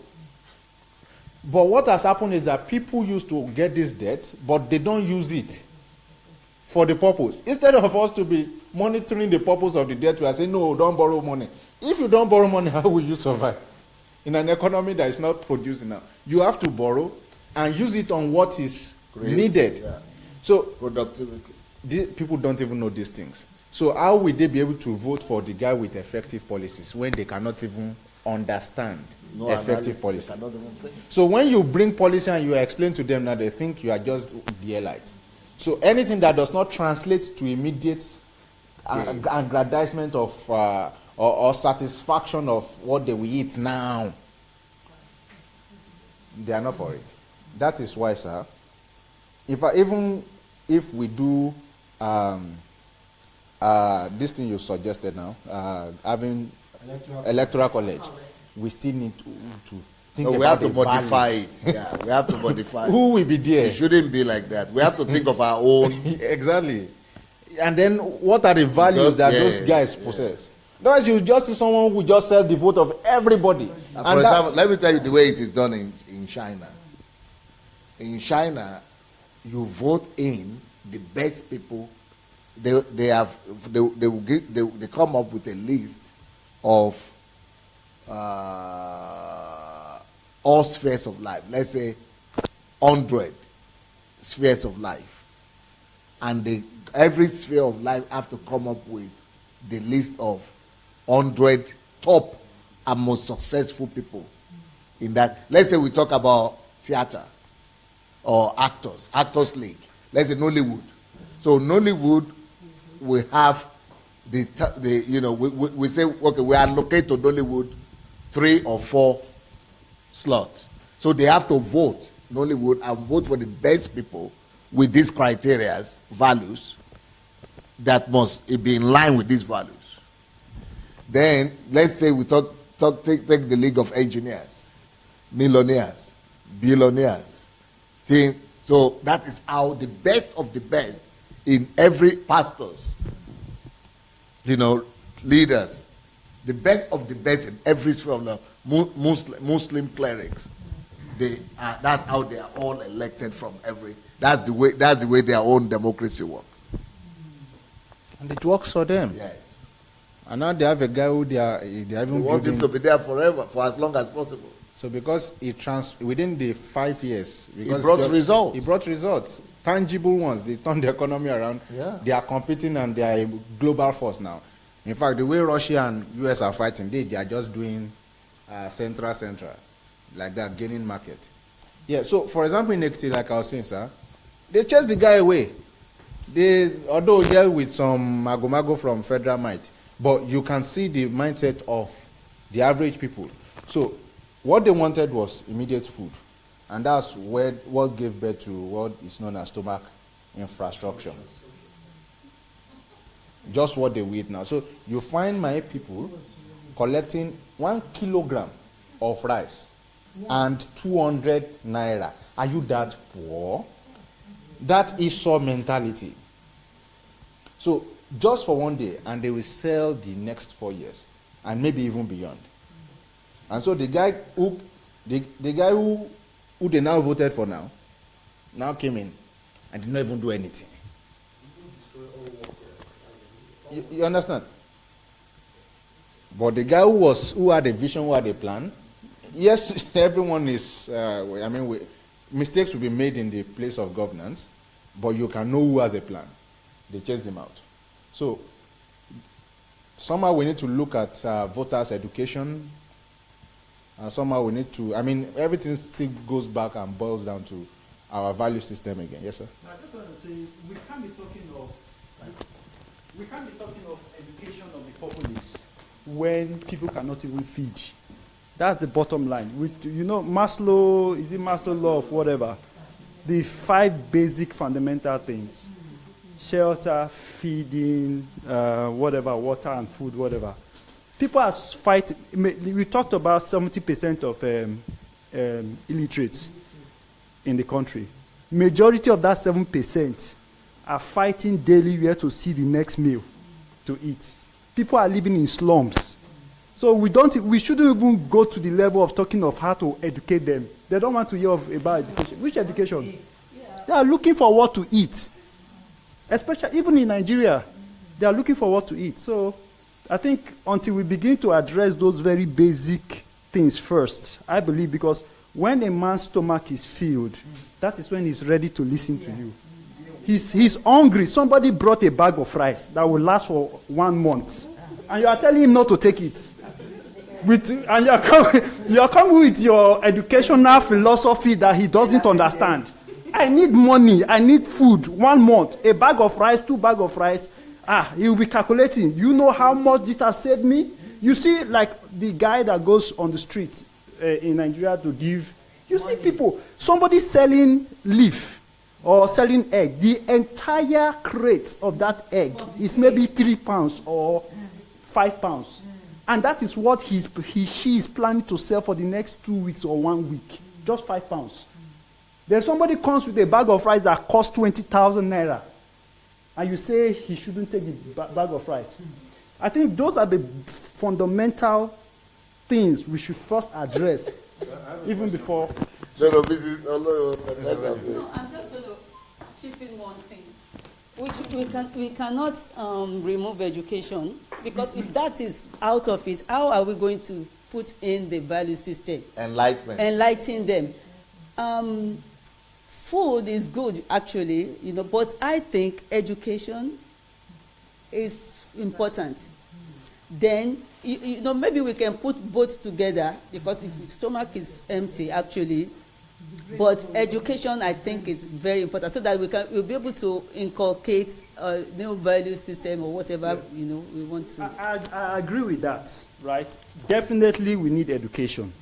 But what has happened is that people used to get this debt, but they don't use it for the purpose. Instead of us to be monitoring the purpose of the debt, we are saying, no, don't borrow money. If you don't borrow money, how will you survive? In an economy that is not producing now. You have to borrow and use it on what is needed. Yeah. So productivity. People don't even know these things. So how will they be able to vote for the guy with effective policies when they cannot even understand effective policy? Cannot even think. So when you bring policy and you explain to them, now they think you are just the elite. So anything that does not translate to immediate aggrandizement of or satisfaction of what they will eat now, they are not for it. That is why, sir, even if we do this thing you suggested now, having electoral college, we still need to think about we have to the modify values. it. Yeah, we have to modify it. Who will be there? It shouldn't be like that. We have to think of our own. Exactly. And then what are the values that those guys possess? Otherwise, you just see someone who just sell the vote of everybody. For example, let me tell you the way it is done in China. In China, you vote in the best people they come up with a list of all spheres of life. Let's say 100 spheres of life, and every sphere of life have to come up with the list of 100 top and most successful people in that. Let's say we talk about theater or actors league. Let's say Nollywood. So Nollywood, we have we say, okay, we allocate to Nollywood 3 or 4 slots. So they have to vote Nollywood and vote for the best people with these criteria, values, that must be in line with these values. Then let's say we take the League of Engineers, millionaires, billionaires, things. So that is how the best of the best in every pastors, leaders, the best of the best in every sphere of life, Muslim clerics. That's how they are all elected from every. That's the way their own democracy works. And it works for them. Yes. And now they have a guy who they are even want him to be there forever, for as long as possible. So because within the 5 years, because he brought results. He brought results, tangible ones. They turned the economy around. Yeah. They are competing and they are a global force now. In fact, the way Russia and US are fighting, they are just doing central, like that, gaining market. Yeah. So for example, in Ekiti, like I was saying, sir, they chased the guy away. Although yeah, with some mago from Federal Might, but you can see the mindset of the average people. So what they wanted was immediate food, and that's what gave birth to what is known as stomach infrastructure. Just what they eat now. So you find my people collecting 1 kilogram of rice and 200 naira. Are you that poor? That is so mentality. So just for one day, and they will sell the next 4 years, and maybe even beyond. And so the guy who they now voted for now came in and did not even do anything. You understand? But the guy who had a vision, who had a plan, yes, everyone is. Mistakes will be made in the place of governance, but you can know who has a plan. They chased him out. So somehow we need to look at voters' education. Somehow we need to, everything still goes back and boils down to our value system again. Yes, sir? I just want to say, we can't be talking of education of the populace when people cannot even feed. That's the bottom line. Maslow, is it Maslow law of whatever? The 5 basic fundamental things. Shelter, feeding, whatever, water and food, whatever. People are fighting. We talked about 70% of illiterates in the country. Majority of that 7% are fighting daily where to see the next meal to eat. People are living in slums. So we shouldn't even go to the level of talking of how to educate them. They don't want to hear about education. Which education? They are looking for what to eat. Especially even in Nigeria, they are looking for what to eat. So I think until we begin to address those very basic things first, I believe, because when a man's stomach is filled, that is when he's ready to listen to you. He's hungry. Somebody brought a bag of rice that will last for 1 month, and you are telling him not to take it. And you are coming with your educational philosophy that he doesn't understand. I need money. I need food. 1 month. A bag of rice, 2 bags of rice. He will be calculating. You know how much this has saved me? You see, like the guy that goes on the street in Nigeria to give. You see people, somebody selling leaf or selling egg. The entire crate of that egg is maybe 3 pounds or 5 pounds. And that is what she is planning to sell for the next 2 weeks or 1 week. Just 5 pounds. Then somebody comes with a bag of rice that costs 20,000 naira. And you say he shouldn't take the bag of rice. I think those are the fundamental things we should first address, even before. No, I'm just going to chip in one thing. We cannot remove education, because if that is out of it, how are we going to put in the value system? Enlightenment. Enlighten them. Food is good, actually, but I think education is important. Then, maybe we can put both together, because if the stomach is empty, actually, but education, I think, is very important, so that we'll be able to inculcate a new value system or whatever, we want to. I agree with that, right? Definitely we need education,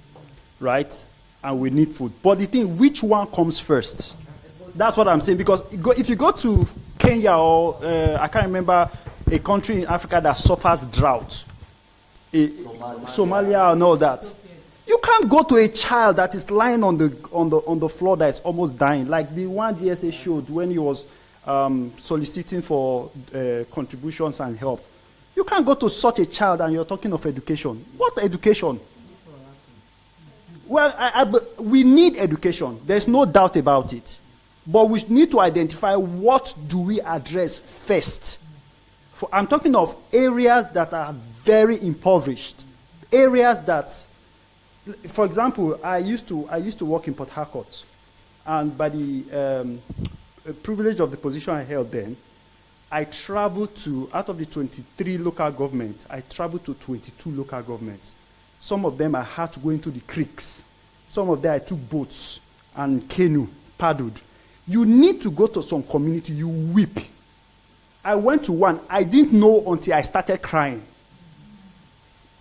right? And we need food. But the thing, which one comes first? That's what I'm saying, because if you go to Kenya or, I can't remember, a country in Africa that suffers drought, Somalia and all that, you can't go to a child that is lying on the floor that is almost dying, like the one DSA showed when he was soliciting for contributions and help. You can't go to such a child and you're talking of education. What education? Well, we need education. There's no doubt about it. But we need to identify what do we address first. I'm talking of areas that are very impoverished, areas that, for example, I used to work in Port Harcourt, and by the privilege of the position I held then, I traveled to, out of the 23 local governments, I traveled to 22 local governments. Some of them I had to go into the creeks. Some of them I took boats and canoe, paddled. You need to go to some community, you weep. I went to one, I didn't know until I started crying.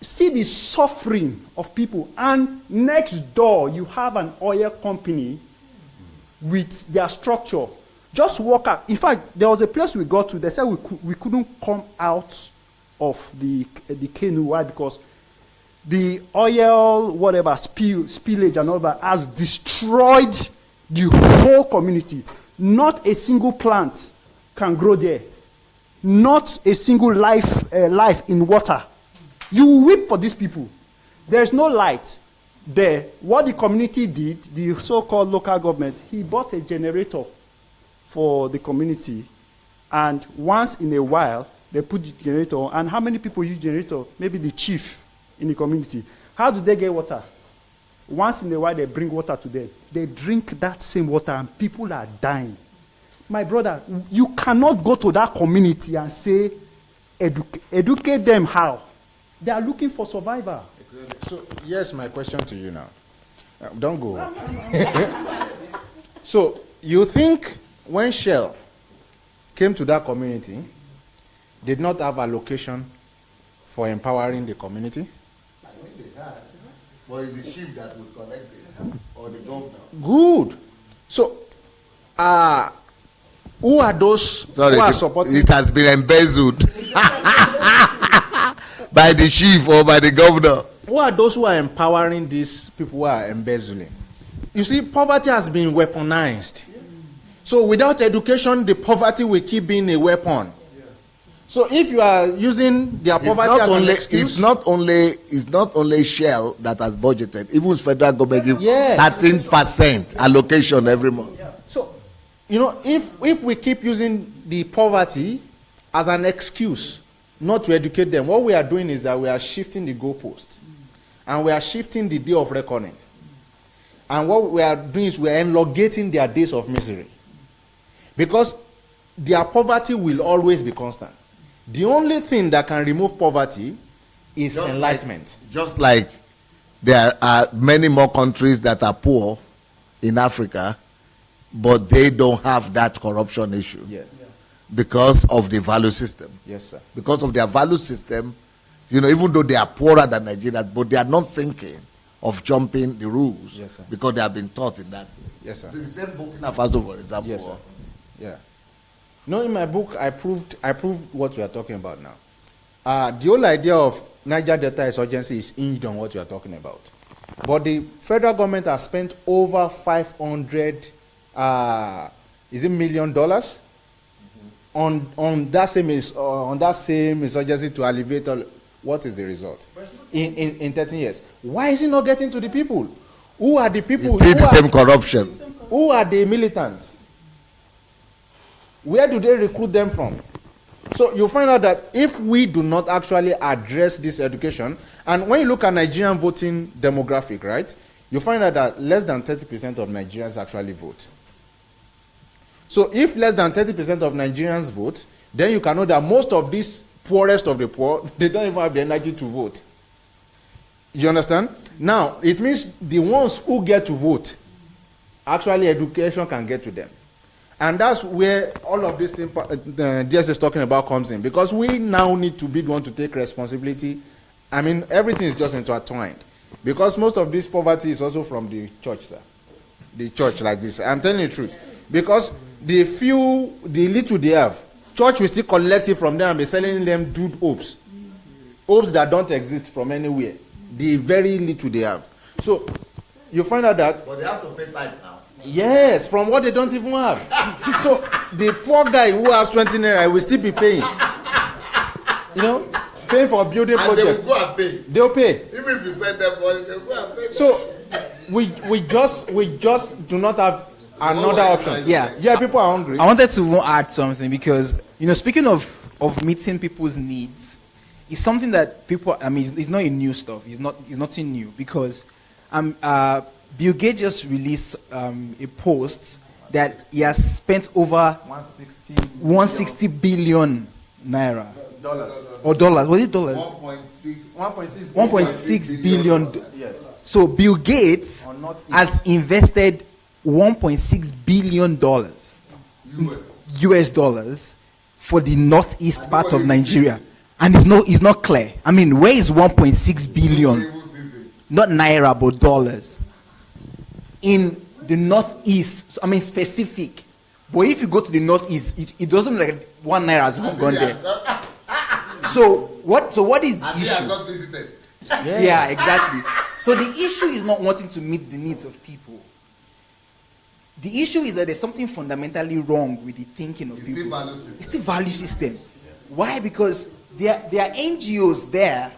See the suffering of people, and next door you have an oil company with their structure. Just walk out. In fact, there was a place we got to, they said we couldn't come out of the canoe. Why? Because the oil, whatever, spillage and all that has destroyed the whole community. Not a single plant can grow there. Not a single life in water. You weep for these people. There's no light there. What the community did, the so-called local government, he bought a generator for the community, and once in a while, they put the generator on. And how many people use generator? Maybe the chief in the community. How do they get water? Once in a while, they bring water to them. They drink that same water, and people are dying. My brother, you cannot go to that community and say, educate them how? They are looking for survival. Exactly. So, yes, my question to you now. Don't go. So, you think when Shell came to that community, did not have a location for empowering the community? I think they had. But it's the chief that would collect it, or the governor. Good. So, who are those Sorry, who are supporting? it has been embezzled by the chief or by the governor. Who are those who are empowering these people who are embezzling? You see, poverty has been weaponized. So without education, the poverty will keep being a weapon. So if you are using their poverty as an excuse, it's not only Shell that has budgeted. Even federal government give 13% allocation every month. So, if we keep using the poverty as an excuse not to educate them, what we are doing is that we are shifting the goalpost, and we are shifting the day of reckoning. And what we are doing is we are elongating their days of misery, because their poverty will always be constant. The only thing that can remove poverty is enlightenment. Just like there are many more countries that are poor in Africa, but they don't have that corruption issue. Yes. Because of the value system. Yes, sir. Because of their value system, even though they are poorer than Nigeria, but they are not thinking of jumping the rules. Yes, sir. Because they have been taught in that way. Yes, sir. The same Burkina Faso, for example. Yes, sir. Yeah. In my book, I proved what you are talking about now. The whole idea of Niger Delta insurgency is hinged on what you are talking about. But the federal government has spent over $500 million on that same insurgency to alleviate all. What is the result? In 13 years. Why is it not getting to the people? Who are the people? It's still the same corruption. Who are the militants? Where do they recruit them from? So you find out that if we do not actually address this education, and when you look at Nigerian voting demographic, right, you find out that less than 30% of Nigerians actually vote. So if less than 30% of Nigerians vote, then you can know that most of these poorest of the poor, they don't even have the energy to vote. You understand? Now, it means the ones who get to vote, actually education can get to them. And that's where all of this thing DS is talking about comes in. Because we now need to be the one to take responsibility. I mean, everything is just intertwined. Because most of this poverty is also from the church, sir. The church like this. I'm telling you the truth. Because the little they have, church will still collect it from them and be selling them dude hopes. Hopes that don't exist from anywhere. The very little they have. So, you find out that... But they have to pay tithe now. Yes, from what they don't even have. So, the poor guy who has 20 naira will still be paying. You know? Paying for a building project. And they will go and pay. They'll pay. Even if you send them money, they'll go and pay. So, we just do not have another option. Yeah, people are hungry. I wanted to add something because, speaking of meeting people's needs, it's something that people, it's not a new stuff. It's nothing new because Bill Gates just released a post that he has spent over 160 billion naira. Dollars. Or dollars. Was it dollars? 1.6 billion. Yes. So Bill Gates has invested $1.6 billion US dollars for the northeast part of Nigeria. And it's not clear. Where is 1.6 billion? Not naira, but dollars. In the northeast, specific. But if you go to the northeast, it doesn't look like 1 naira has even gone there. So what is the issue? Not visited. Yeah, exactly. So the issue is not wanting to meet the needs of people. The issue is that there's something fundamentally wrong with the thinking of people. It's the value system. Why? Because there are NGOs there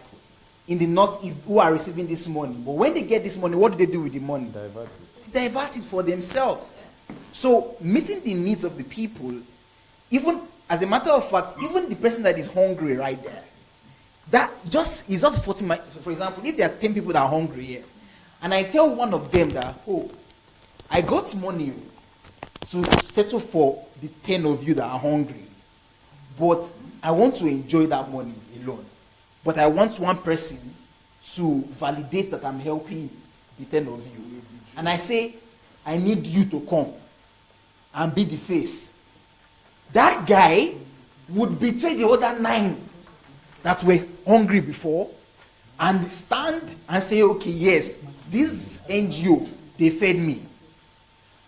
in the northeast who are receiving this money. But when they get this money, what do they do with the money? Divert it for themselves. So meeting the needs of the people, even as a matter of fact, even the person that is hungry right there, that just is just 40 miles. For example, if there are 10 people that are hungry here, and I tell one of them that, I got money to settle for the 10 of you that are hungry, but I want to enjoy that money alone. But I want one person to validate that I'm helping the 10 of you. And I say, I need you to come and be the face. That guy would betray the other 9 that were hungry before and stand and say, okay, yes, this NGO, they fed me.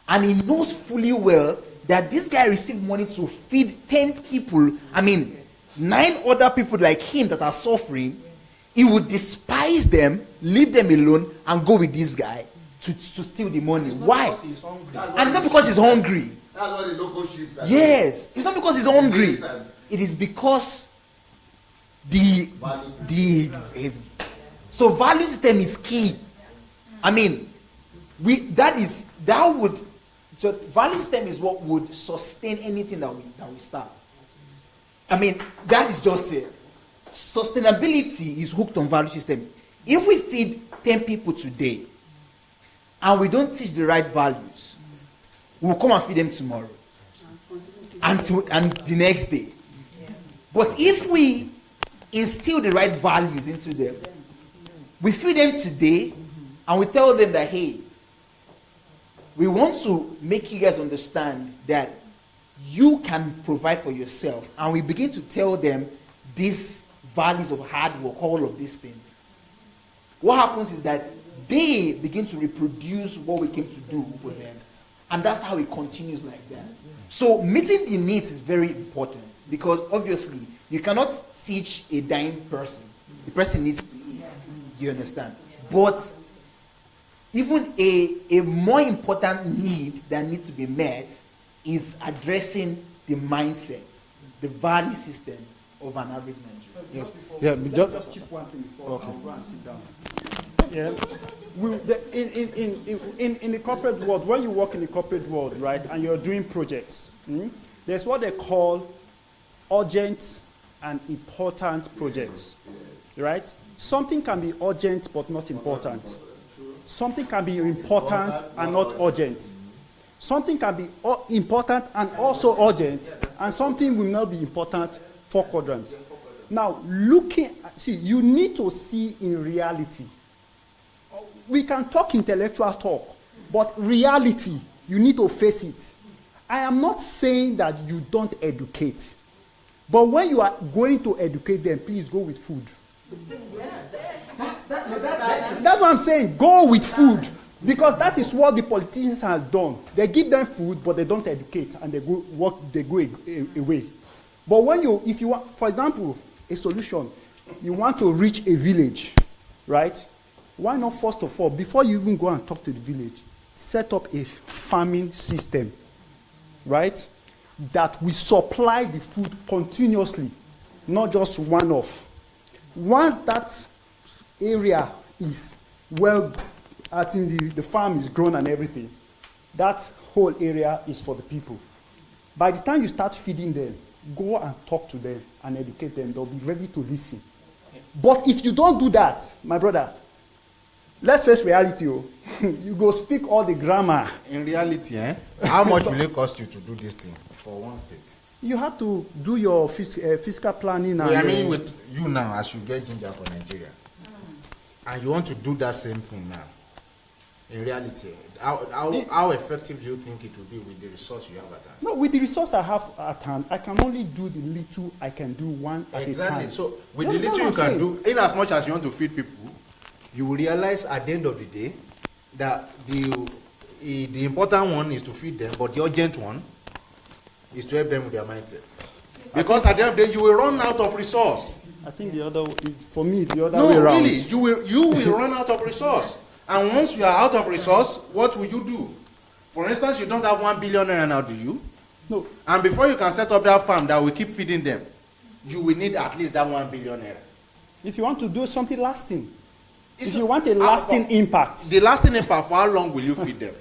And he knows fully well that this guy received money to feed 10 people, 9 other people like him that are suffering. He would despise them, leave them alone, and go with this guy to steal the money. Why? And not because he's hungry. That's what the local ships are. Yes, it's not because he's hungry. It is because so value system is key. Value system is what would sustain anything that we start. That is just it. Sustainability is hooked on value system. If we feed 10 people today and we don't teach the right values, we'll come and feed them tomorrow and the next day. But if we instill the right values into them, we feed them today and we tell them that, hey, we want to make you guys understand that you can provide for yourself. And we begin to tell them these values of hard work, all of these things. What happens is that they begin to reproduce what we came to do for them. And that's how it continues like that. So meeting the needs is very important because obviously you cannot teach a dying person. The person needs to eat. You understand? But even a more important need that needs to be met is addressing the mindset, the value system of an average Nigerian. Yes. Just chip one thing before Okay. I'll go and sit down. Yeah. In the corporate world, when you work in the corporate world, right, and you're doing projects, There's what they call urgent and important projects, right? Something can be urgent but not important. Something can be important and not urgent. Something can be important and also urgent, and something will not be important for quadrant. Now, you need to see in reality. We can talk intellectual talk, but reality, you need to face it. I am not saying that you don't educate, but when you are going to educate them, please go with food. That's what I'm saying. Go with food. Because that is what the politicians have done. They give them food, but they don't educate, and they go away. But if you want, for example, a solution, you want to reach a village, right? Why not first of all, before you even go and talk to the village, set up a farming system, right? That will supply the food continuously, not just one-off. Once that area is I think the farm is grown and everything, that whole area is for the people. By the time you start feeding them, go and talk to them and educate them. They'll be ready to listen. But if you don't do that, my brother, let's face reality. You go speak all the grammar. In reality, how much will it cost you to do this thing for one state? You have to do your fiscal planning. I mean, with you now, as you get ginger for Nigeria, and you want to do that same thing now. In reality, how effective do you think it will be with the resource you have at hand? No, with the resource I have at hand, I can only do the little I can do one at a time. Exactly. So with the little you can do, in as much as you want to feed people, you will realize at the end of the day that the important one is to feed them, but the urgent one is to help them with their mindset. Because at the end of the day, you will run out of resource. I think the other is, for me, the other way around. No, really, you will run out of resource. And once you are out of resource, what will you do? For instance, you don't have 1 billion naira now, do you? No. And before you can set up that farm that will keep feeding them, you will need at least that 1 billion naira. If you want to do something lasting, if you want a lasting impact. The lasting impact, for how long will you feed them?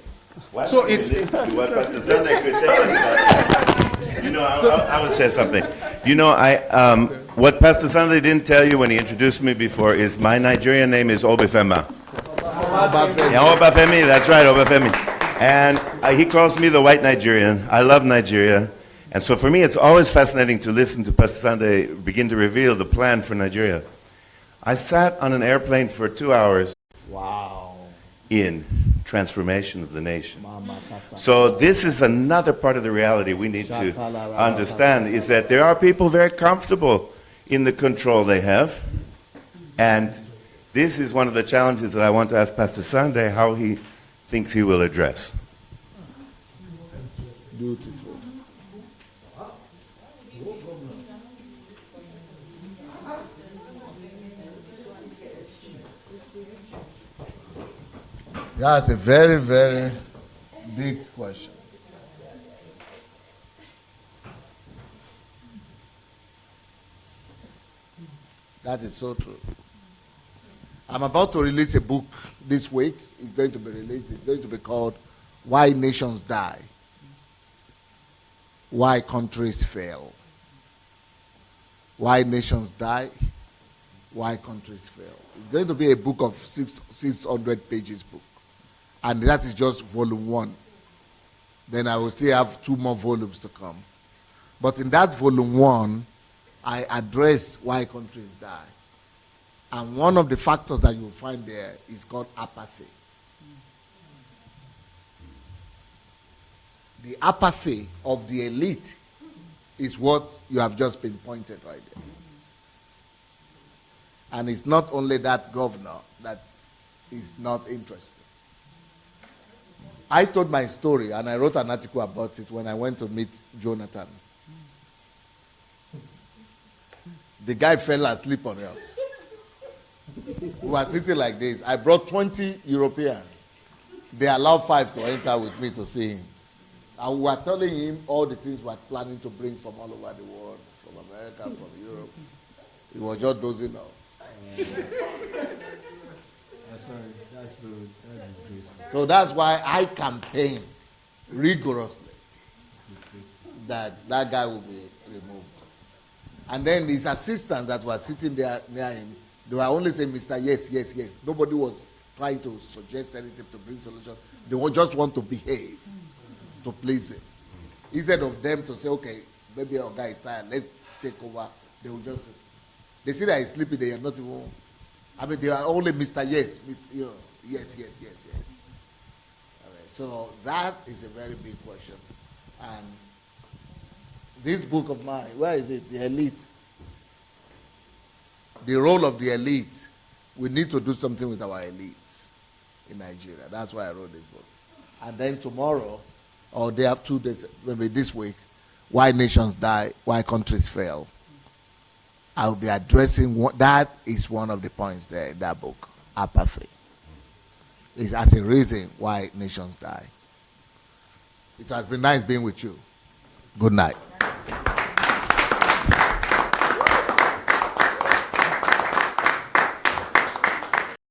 What? So it's... What Pastor Sunday could say about. You know, I would say something. You know, what Pastor Sunday didn't tell you when he introduced me before is my Nigerian name is Obafema. Yeah, Obafemi, that's right, Obafemi. And he calls me the white Nigerian. I love Nigeria. And so for me, it's always fascinating to listen to Pastor Sunday begin to reveal the plan for Nigeria. I sat on an airplane for 2 hours. Wow. In transformation of the nation. So this is another part of the reality we need to understand, is that there are people very comfortable in the control they have. And this is one of the challenges that I want to ask Pastor Sunday how he thinks he will address. Beautiful. That's a very, very big question. That is so true. I'm about to release a book this week. It's going to be released. It's going to be called Why Nations Die. Why Countries Fail. Why Nations Die. Why Countries Fail. It's going to be a book of 600 pages book. And that is just volume 1. Then I will still have 2 more volumes to come. But in that volume 1, I address why countries die. And one of the factors that you'll find there is called apathy. The apathy of the elite is what you have just pinpointed right there. And it's not only that governor that is not interested. I told my story and I wrote an article about it when I went to meet Jonathan. The guy fell asleep on us. We were sitting like this. I brought 20 Europeans. They allowed 5 to enter with me to see him. And we were telling him all the things we were planning to bring from all over the world, from America, from Europe. He was just dozing off. So that's why I campaign rigorously. that that guy will be removed. And then his assistants that were sitting there near him, they were only saying, Mr. Yes, yes, yes. Nobody was trying to suggest anything to bring solution. They just want to behave to please him. Instead of them to say, okay, maybe our guy is tired, let's take over. They will just, they see that he's sleeping, they are not even, I mean, they are only Mr. Yes, Mr. Yes, yes, yes, yes. All right, so that is a very big question. And this book of mine, where is it? The elite. The role of the elite. We need to do something with our elites in Nigeria. That's why I wrote this book. And then tomorrow, or day after 2 days, maybe this week, why nations die, why countries fail. I'll be addressing that is one of the points there in that book. Apathy. It's as a reason why nations die. It has been nice being with you. Good night.